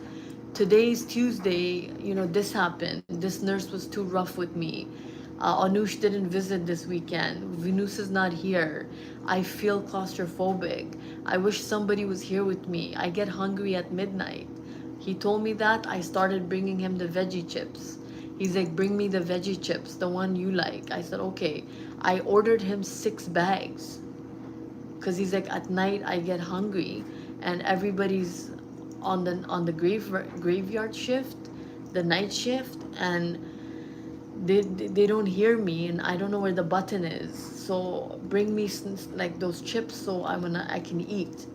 S1: Today's Tuesday, this happened. This nurse was too rough with me. Anush didn't visit this weekend. Venus is not here. I feel claustrophobic. I wish somebody was here with me. I get hungry at midnight. He told me that. I started bringing him the veggie chips. He's like, bring me the veggie chips, the one you like. I said, okay. I ordered him 6 bags because he's like, at night I get hungry and everybody's on the graveyard shift, the night shift, and they don't hear me, and I don't know where the button is. So bring me like those chips so I can eat.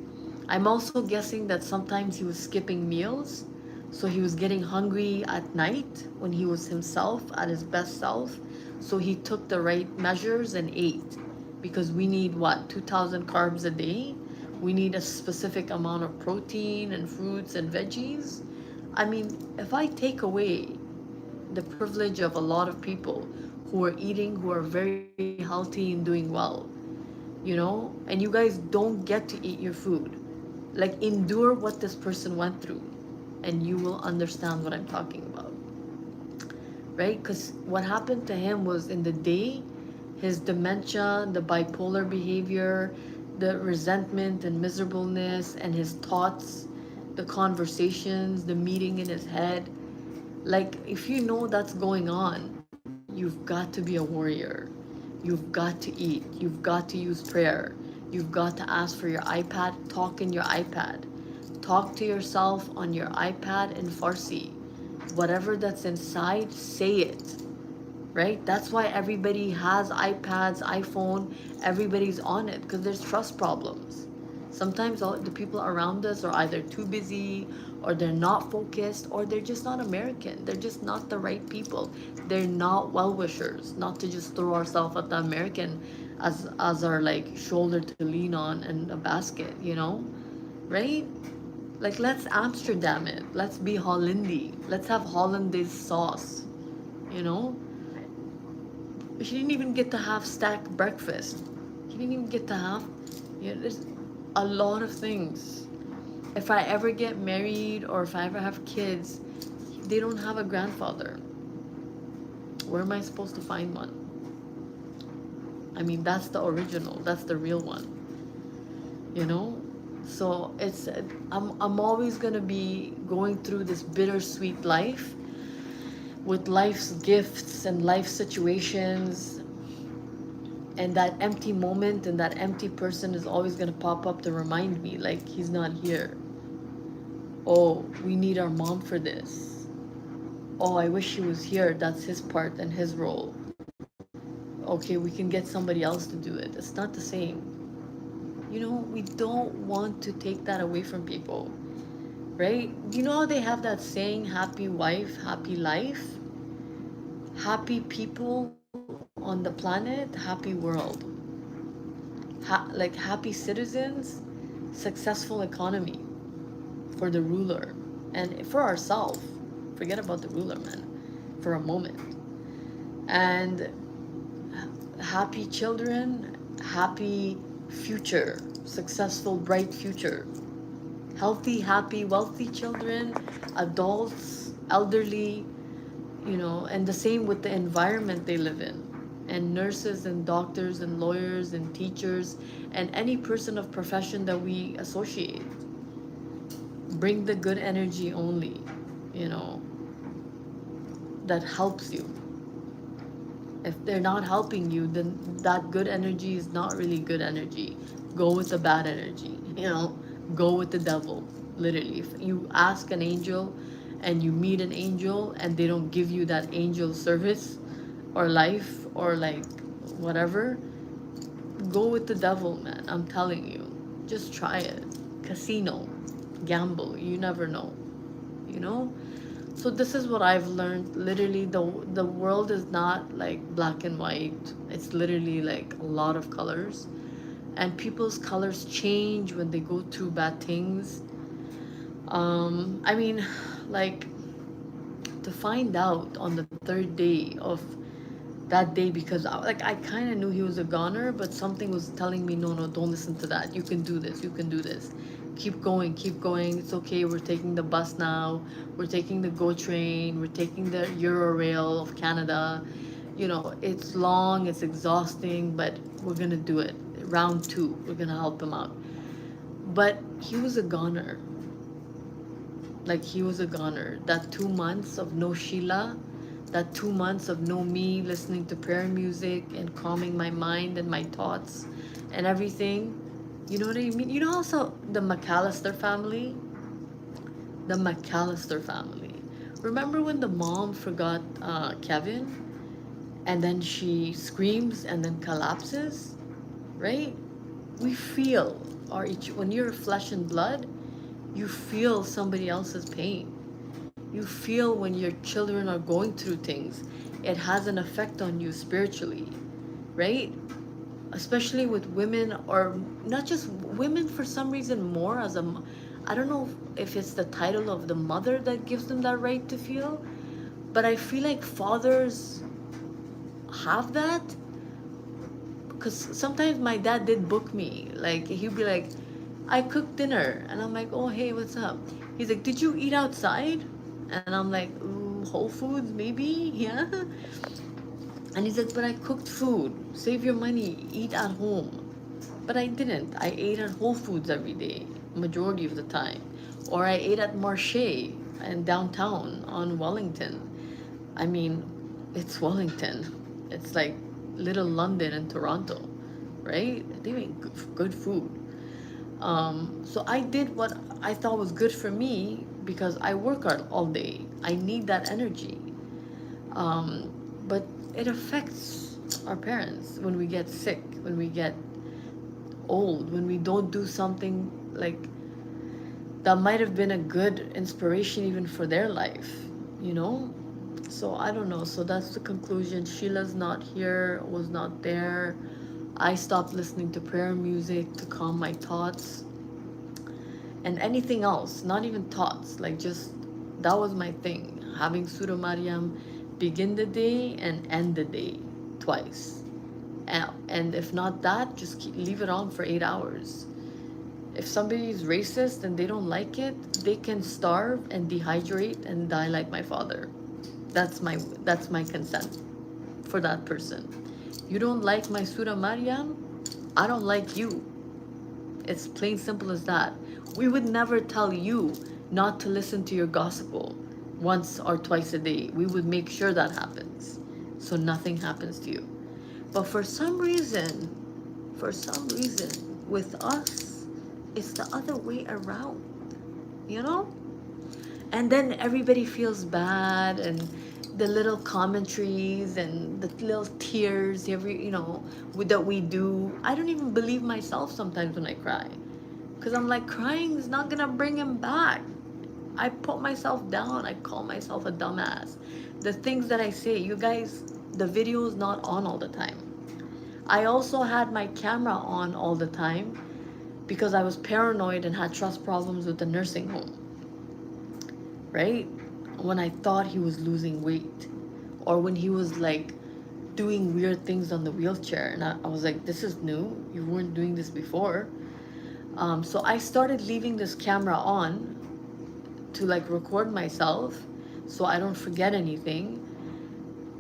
S1: I'm also guessing that sometimes he was skipping meals, so he was getting hungry at night when he was himself at his best self. So he took the right measures and ate, because we need what, 2,000 carbs a day. We need a specific amount of protein and fruits and veggies. I mean, if I take away the privilege of a lot of people who are eating, who are very healthy and doing well, and you guys don't get to eat your food, like, endure what this person went through, and you will understand what I'm talking about, right? Because what happened to him was, in the day, his dementia, the bipolar behavior, the resentment and miserableness, and his thoughts, the conversations, the meeting in his head. Like, if you know that's going on, you've got to be a warrior. You've got to eat. You've got to use prayer. You've got to ask for your iPad. Talk in your iPad. Talk to yourself on your iPad in Farsi. Whatever that's inside, say it. Right? That's why everybody has iPads, iPhone, everybody's on it, because there's trust problems. Sometimes the people around us are either too busy, or they're not focused, or they're just not American. They're just not the right people. They're not well-wishers. Not to just throw ourselves at the American as our like shoulder to lean on and a basket, right? Like, let's Amsterdam it. Let's be Hollandi. Let's have Hollandaise sauce, you know? She didn't even get to have stack breakfast. She didn't even get to have, there's a lot of things. If I ever get married or if I ever have kids, they don't have a grandfather. Where am I supposed to find one? I mean, that's the original, that's the real one, you know? So it's, I'm always gonna be going through this bittersweet life with life's gifts and life situations, and that empty moment and that empty person is always gonna pop up to remind me, like, he's not here. Oh, we need our mom for this. Oh, I wish he was here. That's his part and his role. Okay, we can get somebody else to do it. It's not the same. We don't want to take that away from people, right? You know how they have that saying, happy wife, happy life? Happy people on the planet, happy world. Like happy citizens, successful economy for the ruler and for ourselves. Forget about the ruler, man, for a moment. And happy children, happy future, successful, bright future. Healthy, happy, wealthy children, adults, elderly, and the same with the environment they live in. And nurses and doctors and lawyers and teachers and any person of profession that we associate. Bring the good energy only, you know, that helps you. If they're not helping you, then that good energy is not really good energy. Go with the bad energy, go with the devil. Literally, if you ask an angel and you meet an angel and they don't give you that angel service or life or like whatever, go with the devil, man. I'm telling you. Just try it. Casino, gamble, you never know, you know? So this is what I've learned. Literally, the world is not like black and white. It's literally like a lot of colors, and people's colors change when they go through bad things. I mean, like, to find out on the third day of that day, because I kind of knew he was a goner, but something was telling me, no, no, don't listen to that. You can do this. You can do this. Keep going, keep going. It's okay. We're taking the bus now. We're taking the GO train. We're taking the Eurorail of Canada. It's long, it's exhausting, but we're gonna do it. Round two, we're gonna help him out. But he was a goner. Like, he was a goner. That 2 months of no Sheila, that 2 months of no me listening to prayer music and calming my mind and my thoughts and everything. You know what I mean? You know also the McAllister family? The McAllister family. Remember when the mom forgot Kevin and then she screams and then collapses? Right? We feel when you're flesh and blood, you feel somebody else's pain. You feel when your children are going through things. It has an effect on you spiritually, right? Especially with women, or not just women, for some reason more as I don't know if it's the title of the mother that gives them that right to feel, but I feel like fathers have that, because sometimes my dad did book me. Like, he'd be like, I cooked dinner, and I'm like, oh, hey, what's up? He's like, did you eat outside? And I'm like, ooh, Whole Foods maybe, yeah. And he's like, but I cooked food. Save your money, eat at home. But I didn't. I ate at Whole Foods every day, majority of the time. Or I ate at Marche and downtown on Wellington. I mean, it's Wellington. It's like little London and Toronto, right? They make good food. So I did what I thought was good for me because I work hard all day. I need that energy. But it affects our parents when we get sick, when we get old, when we don't do something like that might have been a good inspiration even for their life, you know? So I don't know. So that's the conclusion. Sheila's not here, was not there. I stopped listening to prayer music to calm my thoughts and anything else, not even thoughts, like just that was my thing. Having Surah Maryam begin the day and end the day. twice. And if not that, just leave it on for 8 hours. If somebody is racist and they don't like it, they can starve and dehydrate and die like my father. That's my consent for that person. You don't like my Surah Maryam, I don't like you. It's plain simple as that. We would never tell you not to listen to your gospel once or twice a day. We would make sure that happens so nothing happens to you. But for some reason, with us, it's the other way around, you know? And then everybody feels bad, and the little commentaries and the little tears that we do. I don't even believe myself sometimes when I cry, because I'm like, crying is not gonna bring him back. I put myself down, I call myself a dumbass. The things that I say, you guys, the video is not on all the time. I also had my camera on all the time because I was paranoid and had trust problems with the nursing home, right? When I thought he was losing weight, or when he was like doing weird things on the wheelchair, and I was like, this is new, you weren't doing this before. So I started leaving this camera on to like record myself so I don't forget anything.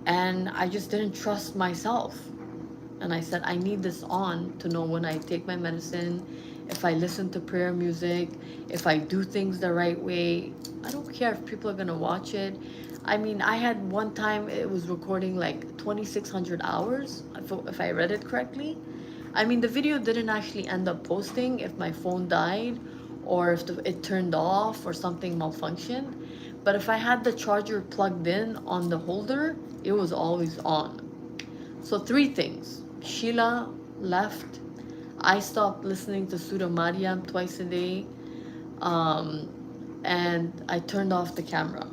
S1: And I just didn't trust myself. And I said, I need this on to know when I take my medicine, if I listen to prayer music, if I do things the right way. I don't care if people are going to watch it. I mean, I had one time it was recording like 2,600 hours, if I read it correctly. I mean, the video didn't actually end up posting if my phone died or if it turned off or something malfunctioned. But if I had the charger plugged in on the holder, it was always on. So 3 things. Sheila left. I stopped listening to Surah Maryam twice a day. And I turned off the camera.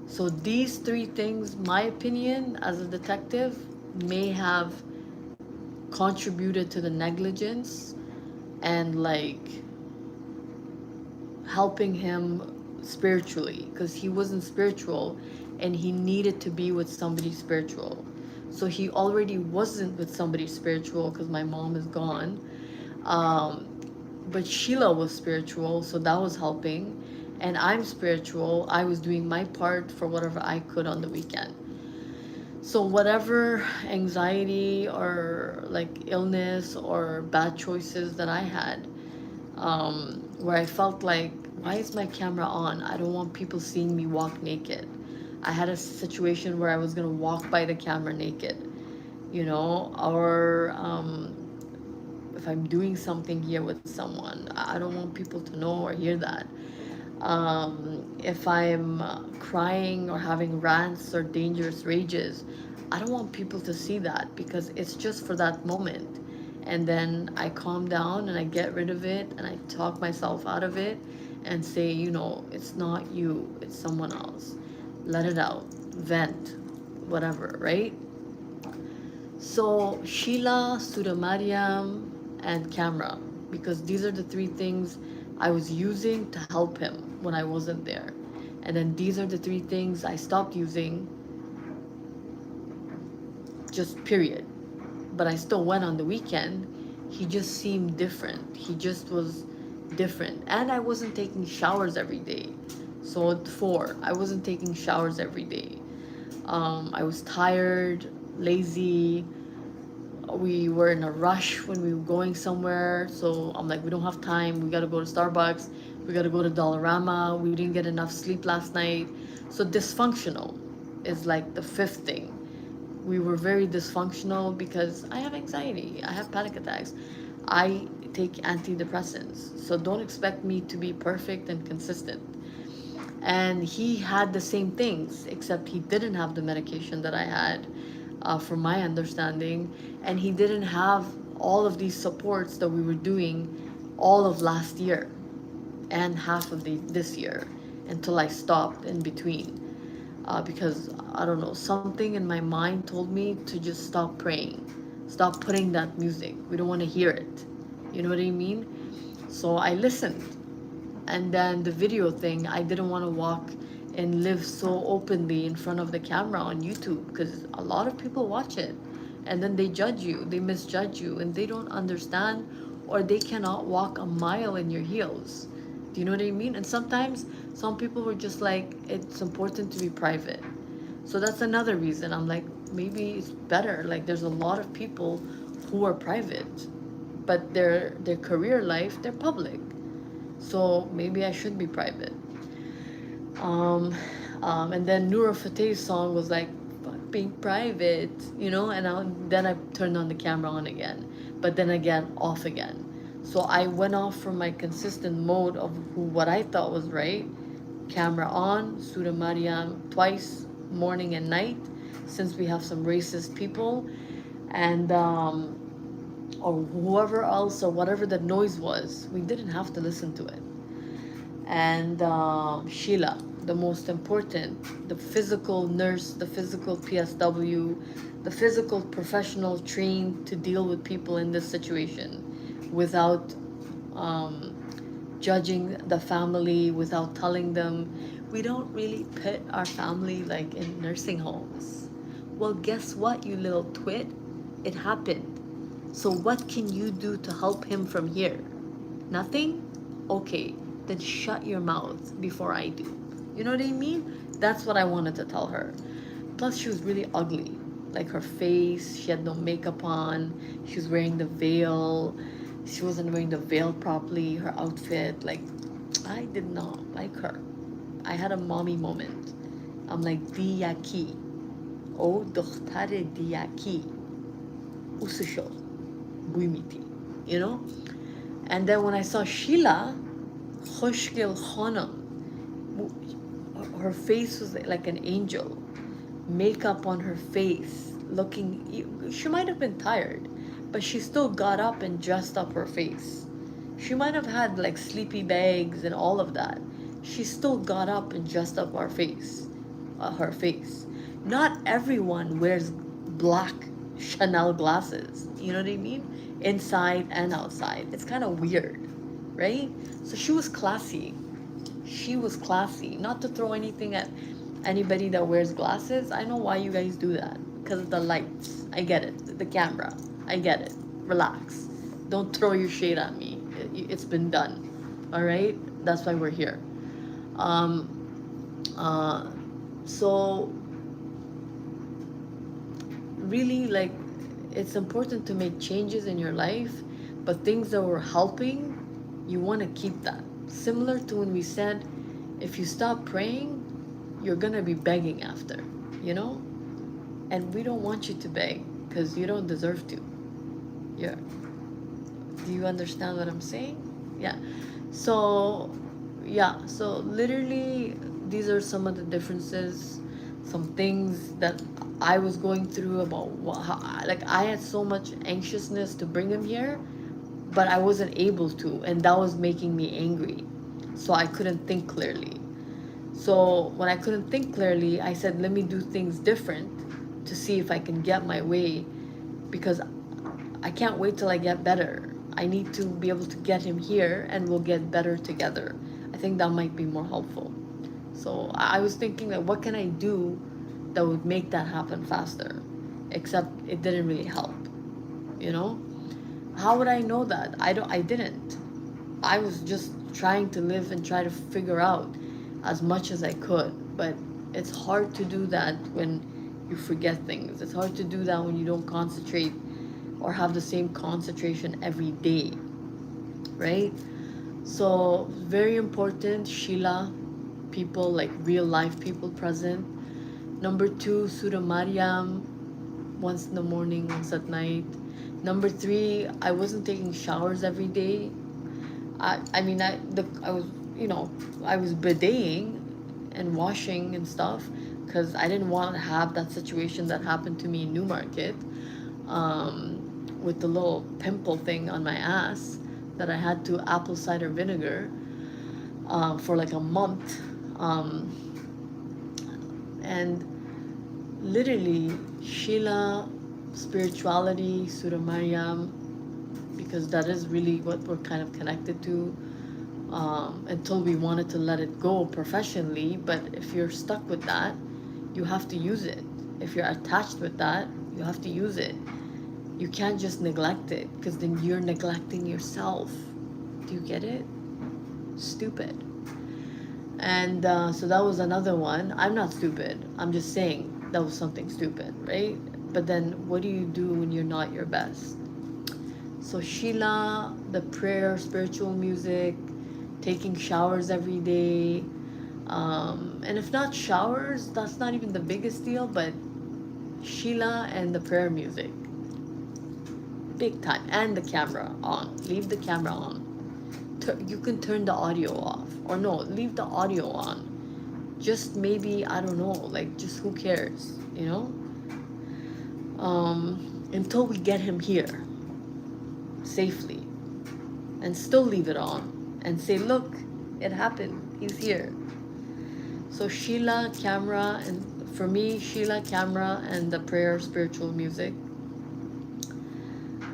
S1: So these 3 things, my opinion as a detective, may have contributed to the negligence and like helping him spiritually, because he wasn't spiritual and he needed to be with somebody spiritual. So he already wasn't with somebody spiritual because my mom is gone. But Sheila was spiritual, so that was helping. And I'm spiritual. I was doing my part for whatever I could on the weekend. So whatever anxiety or like illness or bad choices that I had, where I felt like, why is my camera on? I don't want people seeing me walk naked. I had a situation where I was gonna walk by the camera naked, or if I'm doing something here with someone, I don't want people to know or hear that. If I'm crying or having rants or dangerous rages, I don't want people to see that, because it's just for that moment. And then I calm down and I get rid of it and I talk myself out of it and say, it's not you, it's someone else. Let it out, vent, whatever, right? So Sheila, Surah Maryam, and camera, because these are the 3 things I was using to help him when I wasn't there. And then these are the 3 things I stopped using, just period. But I still went on the weekend. He just seemed different. He just was different. And I wasn't taking showers every day. So at 4, I wasn't taking showers every day. I was tired, lazy. We were in a rush when we were going somewhere. So I'm like, we don't have time. We got to go to Starbucks. We got to go to Dollarama. We didn't get enough sleep last night. So dysfunctional is like the 5th thing. We were very dysfunctional because I have anxiety. I have panic attacks. I take antidepressants. So don't expect me to be perfect and consistent. And he had the same things, except he didn't have the medication that I had, from my understanding. And he didn't have all of these supports that we were doing all of last year and half of this year, until I stopped in between. Because, I don't know, something in my mind told me to just stop praying. Stop putting that music. We don't want to hear it. You know what I mean? So I listened. And then the video thing, I didn't want to walk and live so openly in front of the camera on YouTube, because a lot of people watch it and then they judge you, they misjudge you, and they don't understand, or they cannot walk a mile in your heels. Do you know what I mean? And sometimes some people were just like, it's important to be private. So that's another reason I'm like, maybe it's better. Like, there's a lot of people who are private, but their career life, they're public. So maybe I should be private. Um, and then Nura Fateh's song was like, "Fuck being private," and then I turned on the camera on again, but then again off again. So I went off from my consistent mode of what I thought was right. Camera on, Surah Maryam twice, morning and night, since we have some racist people, and or whoever else, or whatever the noise was, we didn't have to listen to it. And Sheila, the most important, the physical nurse, the physical PSW, the physical professional trained to deal with people in this situation without um, judging the family, without telling them. We don't really put our family like in nursing homes. Well, guess what, you little twit? It happened. So what can you do to help him from here? Nothing? Okay, then shut your mouth before I do. You know what I mean? That's what I wanted to tell her. Plus, she was really ugly. Like, her face, she had no makeup on, she was wearing the veil. She wasn't wearing the veil properly, her outfit. Like, I did not like her. I had a mommy moment. I'm like, Diyaki. Oh, دختر دیکی. Usisho. Buimiti. You know? And then when I saw Sheila, Khoshgil Khanam, her face was like an angel. Makeup on her face, looking. She might have been tired, but she still got up and dressed up her face. She might have had like sleepy bags and all of that. She still got up and dressed up her face. Her face. Not everyone wears black Chanel glasses. You know what I mean? Inside and outside. It's kind of weird, right? So she was classy. She was classy. Not to throw anything at anybody that wears glasses. I know why you guys do that. Because of the lights. I get it. The camera. I get it. Relax. Don't throw your shade at me. It's been done. Alright? That's why we're here. So really, like, it's important to make changes in your life, but things that were helping, you want to keep that. Similar to when we said, if you stop praying, you're gonna be begging after, and we don't want you to beg, because you don't deserve to. Yeah. Do you understand what I'm saying? Yeah. So literally, these are some of the differences, some things that I was going through about like, I had so much anxiousness to bring him here, but I wasn't able to, and that was making me angry. So I couldn't think clearly. So when I couldn't think clearly, I said, let me do things different to see if I can get my way, because I can't wait till I get better. I need to be able to get him here, and we'll get better together. I think that might be more helpful. So I was thinking, like, what can I do that would make that happen faster? Except it didn't really help. How would I know that? I didn't. I was just trying to live and try to figure out as much as I could. But it's hard to do that when you forget things. It's hard to do that when you don't concentrate or have the same concentration every day, right? So very important, Sheila, people, like real life people present. Number 2, Surah Maryam, once in the morning, once at night. Number 3, I wasn't taking showers every day. I was bidetting and washing and stuff, because I didn't want to have that situation that happened to me in Newmarket, with the little pimple thing on my ass that I had to apple cider vinegar for like a month. And literally, Sheila, spirituality, Surah Maryam, because that is really what we're kind of connected to. until we wanted to let it go professionally. But if you're stuck with that, you have to use it. If you're attached with that, you have to use it. You can't just neglect it, because then you're neglecting yourself. Do you get it? Stupid. And so that was another one. I'm not stupid. I'm just saying that was something stupid, right? But then what do you do when you're not your best? So Sheila, the prayer, spiritual music, taking showers every day. And if not showers, that's not even the biggest deal, but Sheila and the prayer music. Big time. And the camera on. Leave the camera on. You can turn the audio off. Or no, leave the audio on. Just maybe, I don't know, like, just who cares, you know? Until we get him here safely. And still leave it on. And say, look, it happened. He's here. So Sheila, camera, and for me, Sheila, camera, and the prayer, spiritual music.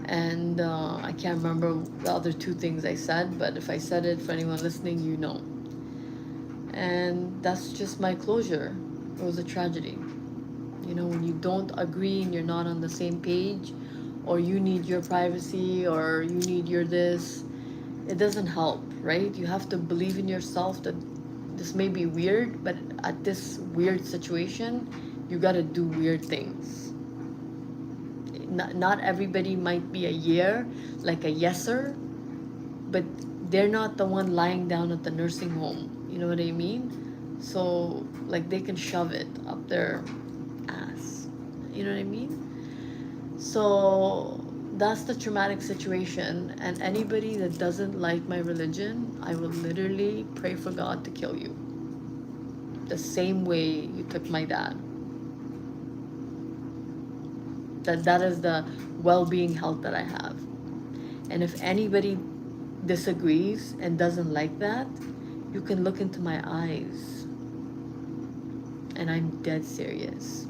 S1: And I can't remember the other two things I said, but if I said it for anyone listening, you know. And that's just my closure. It was a tragedy. You know, when you don't agree and you're not on the same page, or you need your privacy, or you need your this, it doesn't help, right? You have to believe in yourself that this may be weird, but at this weird situation, you gotta do weird things. Not everybody might be a year, like a yeser, but they're not the one lying down at the nursing home. You know what I mean? So, like, they can shove it up their ass. You know what I mean? So, that's the traumatic situation. And anybody that doesn't like my religion, I will literally pray for God to kill you. The same way you took my dad. That is the well-being health that I have. And if anybody disagrees and doesn't like that, you can look into my eyes. And I'm dead serious.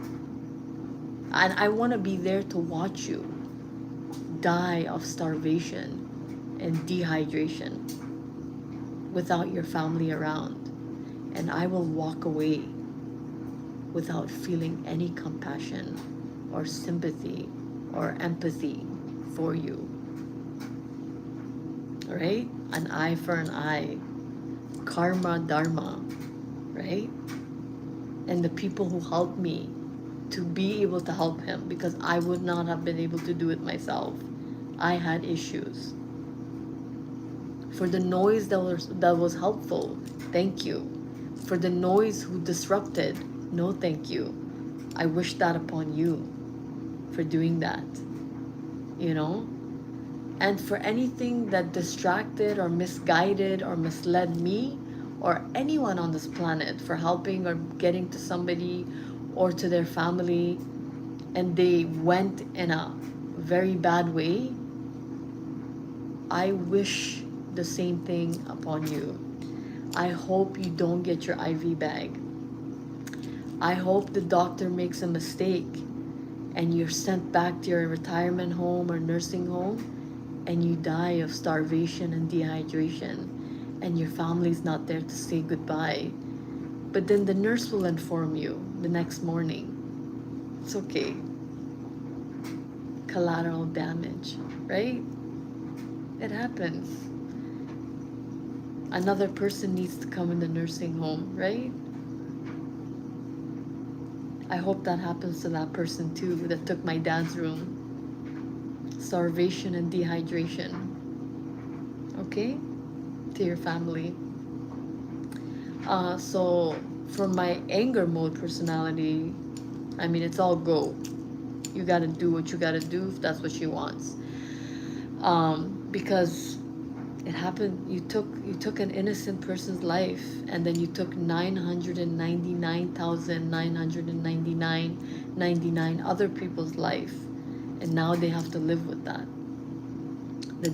S1: And I want to be there to watch you die of starvation and dehydration without your family around. And I will walk away without feeling any compassion or sympathy or empathy for you. Right? An eye for an eye. Karma, dharma. Right? And the people who helped me to be able to help him, because I would not have been able to do it myself. I had issues. For the noise that was helpful, thank you. For the noise who disrupted, no thank you. I wish that upon you for doing that. You know? And for anything that distracted or misguided or misled me or anyone on this planet for helping or getting to somebody or to their family, and they went in a very bad way, I wish the same thing upon you. I hope you don't get your IV bag. I hope the doctor makes a mistake and you're sent back to your retirement home or nursing home and you die of starvation and dehydration and your family's not there to say goodbye. But then the nurse will inform you the next morning. It's okay. Collateral damage, right? It happens. Another person needs to come in the nursing home, right? I hope that happens to that person too that took my dad's room. Starvation and dehydration. Okay? To your family. So for my anger mode personality, I mean, it's all go. You gotta do what you gotta do if that's what she wants. Because it happened, you took an innocent person's life, and then you took 999,999 other people's life, and now they have to live with that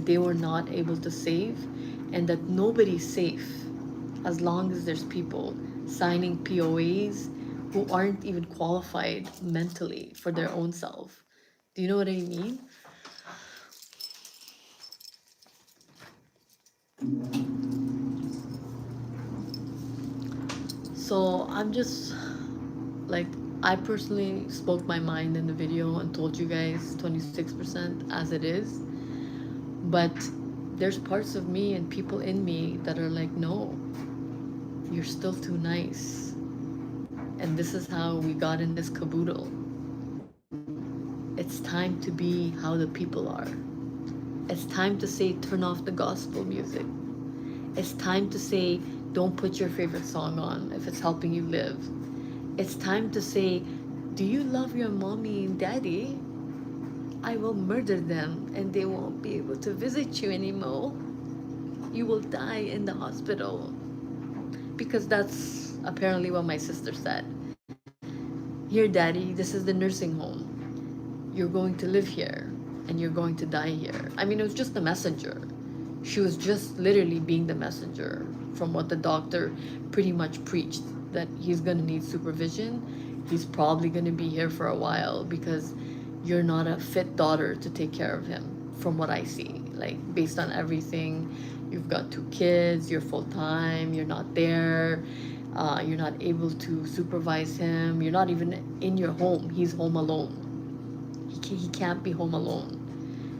S1: they were not able to save, and that nobody's safe as long as there's people signing POAs who aren't even qualified mentally for their own self. Do you know what I mean? So I'm just like, I personally spoke my mind in the video and told you guys 26% as it is. But there's parts of me and people in me that are like, no, you're still too nice. And this is how we got in this caboodle. It's time to be how the people are. It's time to say, turn off the gospel music. It's time to say, don't put your favorite song on if it's helping you live. It's time to say, do you love your mommy and daddy? I will murder them and they won't be able to visit you anymore. You will die in the hospital. Because that's apparently what my sister said. Here, daddy, this is the nursing home. You're going to live here and you're going to die here. I mean, it was just the messenger. She was just literally being the messenger from what the doctor pretty much preached, that he's going to need supervision. He's probably going to be here for a while because you're not a fit daughter to take care of him, from what I see. Like, based on everything, you've got 2 kids, you're full time, you're not there, you're not able to supervise him, you're not even in your home. He's home alone. He can't be home alone.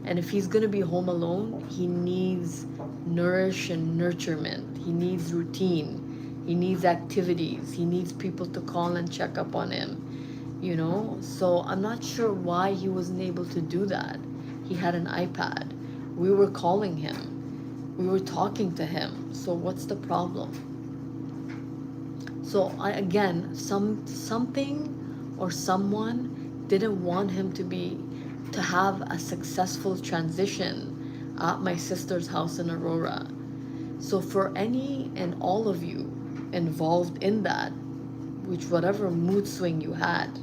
S1: And if he's going to be home alone, he needs nourish and nurturement. He needs routine. He needs activities. He needs people to call and check up on him, you know? So I'm not sure why he wasn't able to do that. He had an iPad. We were calling him. We were talking to him. So what's the problem? So again, something or someone didn't want him to have a successful transition at my sister's house in Aurora. So for any and all of you involved in that, which whatever mood swing you had,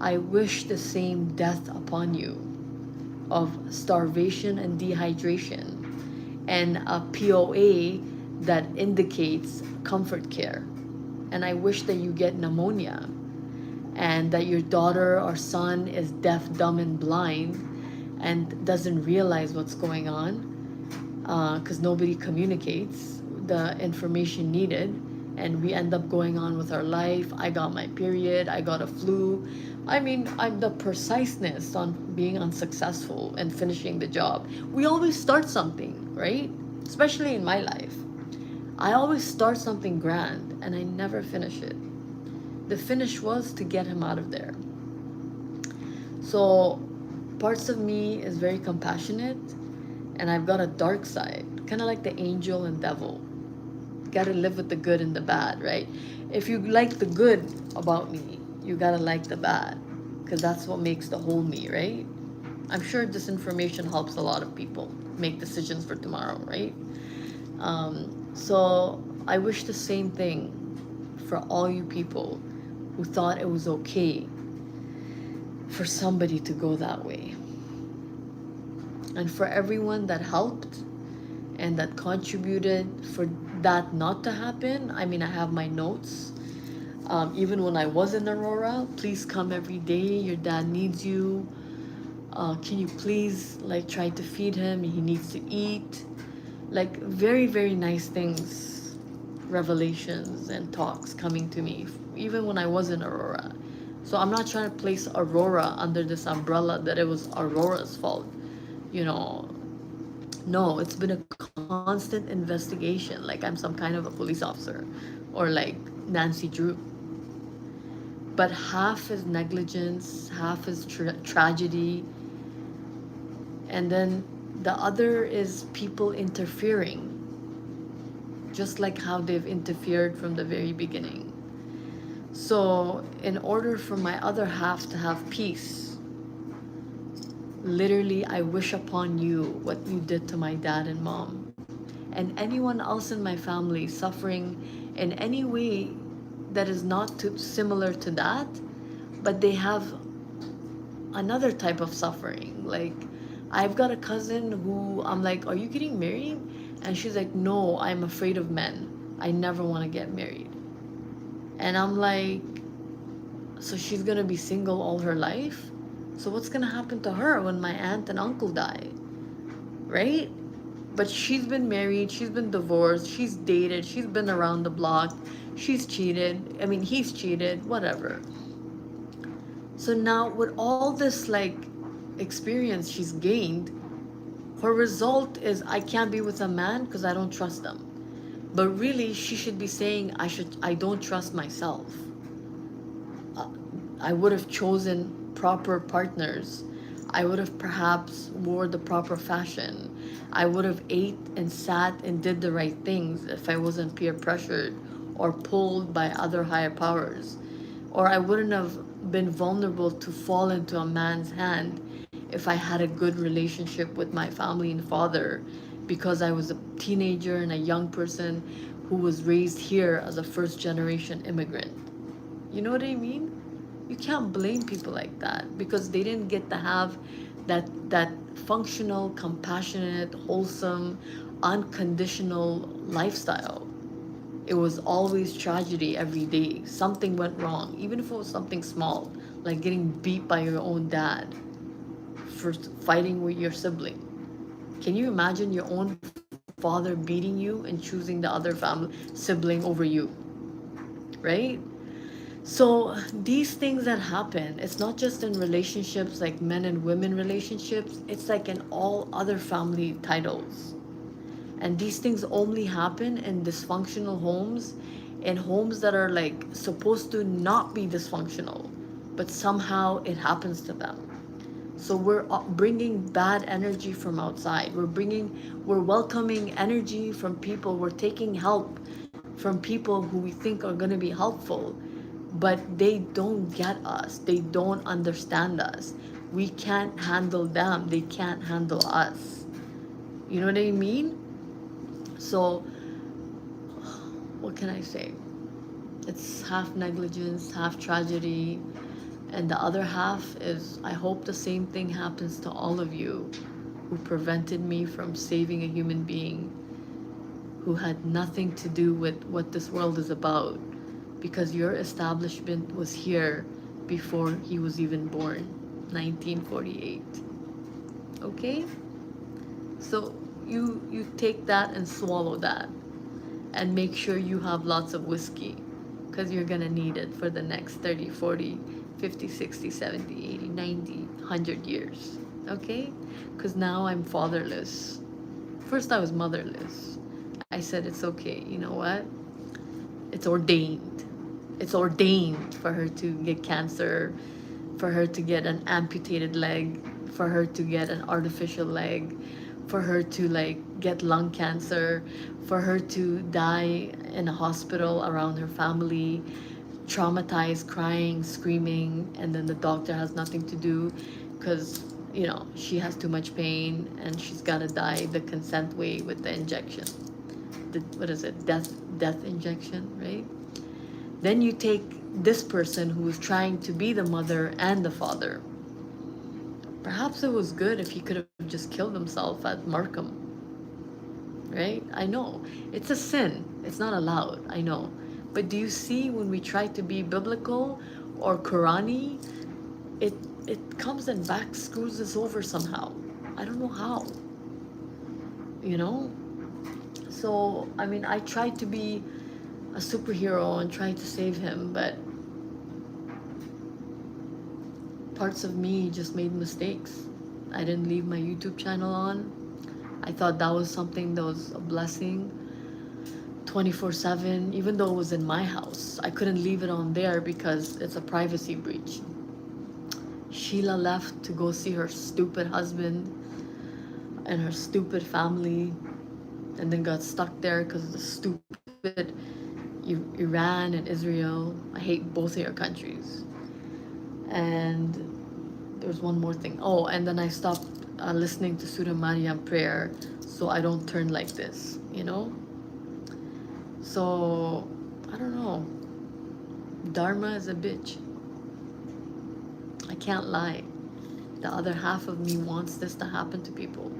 S1: I wish the same death upon you of starvation and dehydration and a POA that indicates comfort care. And I wish that you get pneumonia and that your daughter or son is deaf, dumb, and blind and doesn't realize what's going on because nobody communicates the information needed, and we end up going on with our life. I got my period, I got a flu. I mean, I'm the preciseness on being unsuccessful and finishing the job. We always start something, right? Especially in my life. I always start something grand and I never finish it. The finish was to get him out of there. So parts of me is very compassionate, and I've got a dark side, kind of like the angel and devil. Gotta live with the good and the bad, right? If you like the good about me, you gotta like the bad, because that's what makes the whole me, right? I'm sure this information helps a lot of people make decisions for tomorrow, right? So I wish the same thing for all you people who thought it was okay for somebody to go that way. And for everyone that helped and that contributed for that not to happen. I mean, I have my notes. Even when I was in Aurora, please come every day. Your dad needs you. Can you please like try to feed him? He needs to eat. Like very, very nice things, revelations and talks coming to me, even when I was in Aurora. So I'm not trying to place Aurora under this umbrella that it was Aurora's fault. You know, no, it's been a constant investigation. Like I'm some kind of a police officer or like Nancy Drew. But half is negligence, half is tragedy, and then the other is people interfering, just like how they've interfered from the very beginning. So, in order for my other half to have peace, literally, I wish upon you what you did to my dad and mom, and anyone else in my family suffering in any way that is not similar to that, but they have another type of suffering. Like, I've got a cousin who I'm like, are you getting married? And she's like, no, I'm afraid of men. I never want to get married. And I'm like, so she's gonna be single all her life? So what's gonna happen to her when my aunt and uncle die? Right? But she's been married, she's been divorced, she's dated, she's been around the block, she's cheated. I mean, he's cheated, whatever. So now, with all this like experience she's gained, her result is I can't be with a man because I don't trust them. But really, she should be saying I don't trust myself. Uh, I would have chosen proper partners. I would have perhaps wore the proper fashion. I would have ate and sat and did the right things if I wasn't peer pressured or pulled by other higher powers. Or I wouldn't have been vulnerable to fall into a man's hand if I had a good relationship with my family and father, because I was a teenager and a young person who was raised here as a first generation immigrant. You know what I mean? You can't blame people like that because they didn't get to have that functional, compassionate, wholesome, unconditional lifestyle. It was always tragedy every day. Something went wrong, even if it was something small, like getting beat by your own dad for fighting with your sibling. Can you imagine your own father beating you and choosing the other family sibling over you? Right? So these things that happen, it's not just in relationships like men and women relationships, it's like in all other family titles. And these things only happen in dysfunctional homes, in homes that are like supposed to not be dysfunctional, but somehow it happens to them. So we're bringing bad energy from outside. We're welcoming energy from people. We're taking help from people who we think are going to be helpful, but they don't get us. They don't understand us. We can't handle them. They can't handle us. You know what I mean? So, what can I say? It's half negligence, half tragedy, and the other half is I hope the same thing happens to all of you who prevented me from saving a human being who had nothing to do with what this world is about, because your establishment was here before he was even born, 1948. Okay? So you take that and swallow that and make sure you have lots of whiskey because you're gonna need it for the next 30, 40, 50, 60, 70, 80, 90, 100 years. Okay? Because now I'm fatherless. First I was motherless. I said it's okay. You know what? It's ordained. It's ordained for her to get cancer, for her to get an amputated leg, for her to get an artificial leg, for her to like get lung cancer, for her to die in a hospital around her family, traumatized, crying, screaming, and then the doctor has nothing to do because she has too much pain and she's got to die the consent way with the injection. What is it? Death injection, right? Then you take this person who is trying to be the mother and the father. Perhaps it was good if he could have just killed himself at Markham, right? I know it's a sin. It's not allowed. I know. But do you see when we try to be biblical or Qurani, it comes and back screws us over somehow. I don't know how. You know? So, I mean, I tried to be a superhero and try to save him, but parts of me just made mistakes. I didn't leave my YouTube channel on. I thought that was something that was a blessing 24/7, even though it was in my house. I couldn't leave it on there because it's a privacy breach. Sheila left to go see her stupid husband and her stupid family, and then got stuck there because of the stupid Iran and Israel. I hate both of your countries. And there's one more thing. Oh, and then I stopped listening to Surah Maryam prayer so I don't turn like this, So, I don't know. Dharma is a bitch. I can't lie. The other half of me wants this to happen to people.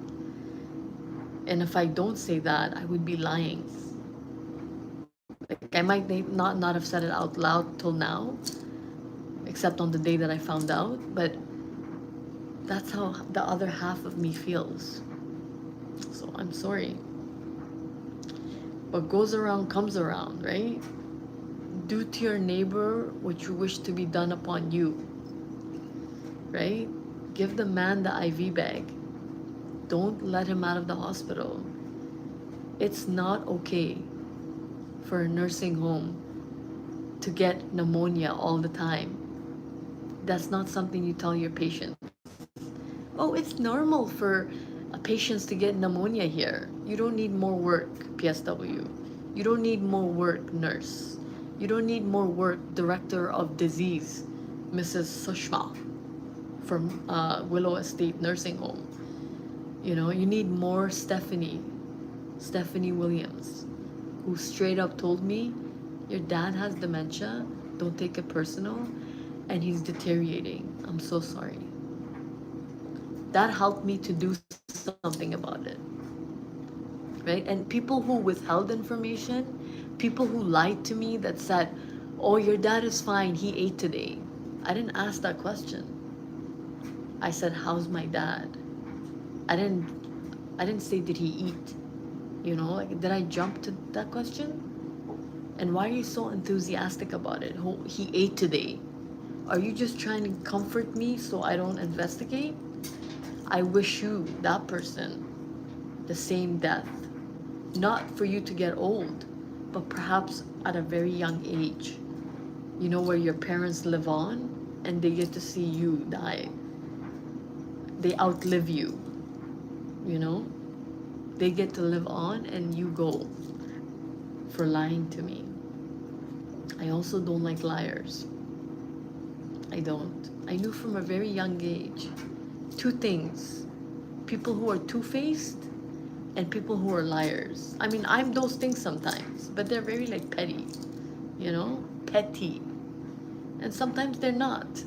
S1: And if I don't say that, I would be lying. Like I might not have said it out loud till now, except on the day that I found out, but that's how the other half of me feels. So I'm sorry. What goes around comes around, right? Do to your neighbor what you wish to be done upon you, right? Give the man the IV bag. Don't let him out of the hospital. It's not okay for a nursing home to get pneumonia all the time. That's not something you tell your patients. Oh, it's normal for patients to get pneumonia here. You don't need more work, PSW. You don't need more work, nurse. You don't need more work, director of disease, Mrs. Sushma from Willow Estate Nursing Home. You know, you need more Stephanie Williams, who straight up told me, your dad has dementia, don't take it personal, and he's deteriorating. I'm so sorry. That helped me to do something about it. Right? And people who withheld information, people who lied to me that said, oh, your dad is fine, he ate today. I didn't ask that question. I said, how's my dad? I didn't I didn't say did he eat? You know, like did I jump to that question? And why are you so enthusiastic about it? He ate today. Are you just trying to comfort me so I don't investigate? I wish you, that person, the same death. Not for you to get old, but perhaps at a very young age. You know, where your parents live on and they get to see you die. They outlive you, you know? They get to live on and you go for lying to me. I also don't like liars. I don't. I knew from a very young age two things: people who are two-faced and people who are liars. I mean, I'm those things sometimes, but they're very like petty, you know? Petty. And sometimes they're not.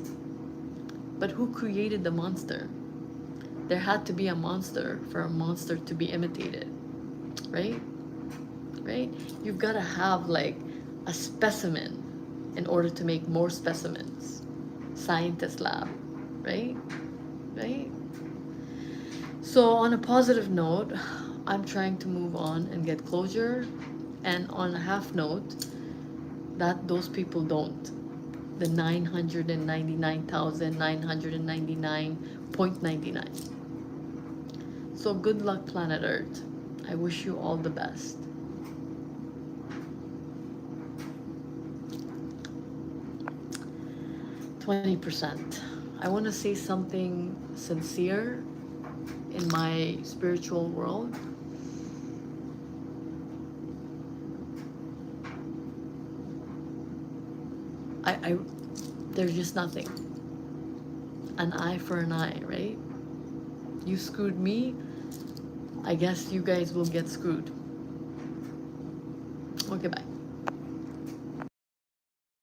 S1: But who created the monster? There had to be a monster for a monster to be imitated, right? Right? You've got to have like a specimen in order to make more specimens. Scientist lab, right? Right? So, on a positive note, I'm trying to move on and get closure. And on a half note, that those people don't. The 999,999.99. So, good luck, planet Earth. I wish you all the best. 20%. I want to say something sincere in my spiritual world. I there's just nothing. An eye for an eye, right? You screwed me, I guess you guys will get screwed. Okay, bye.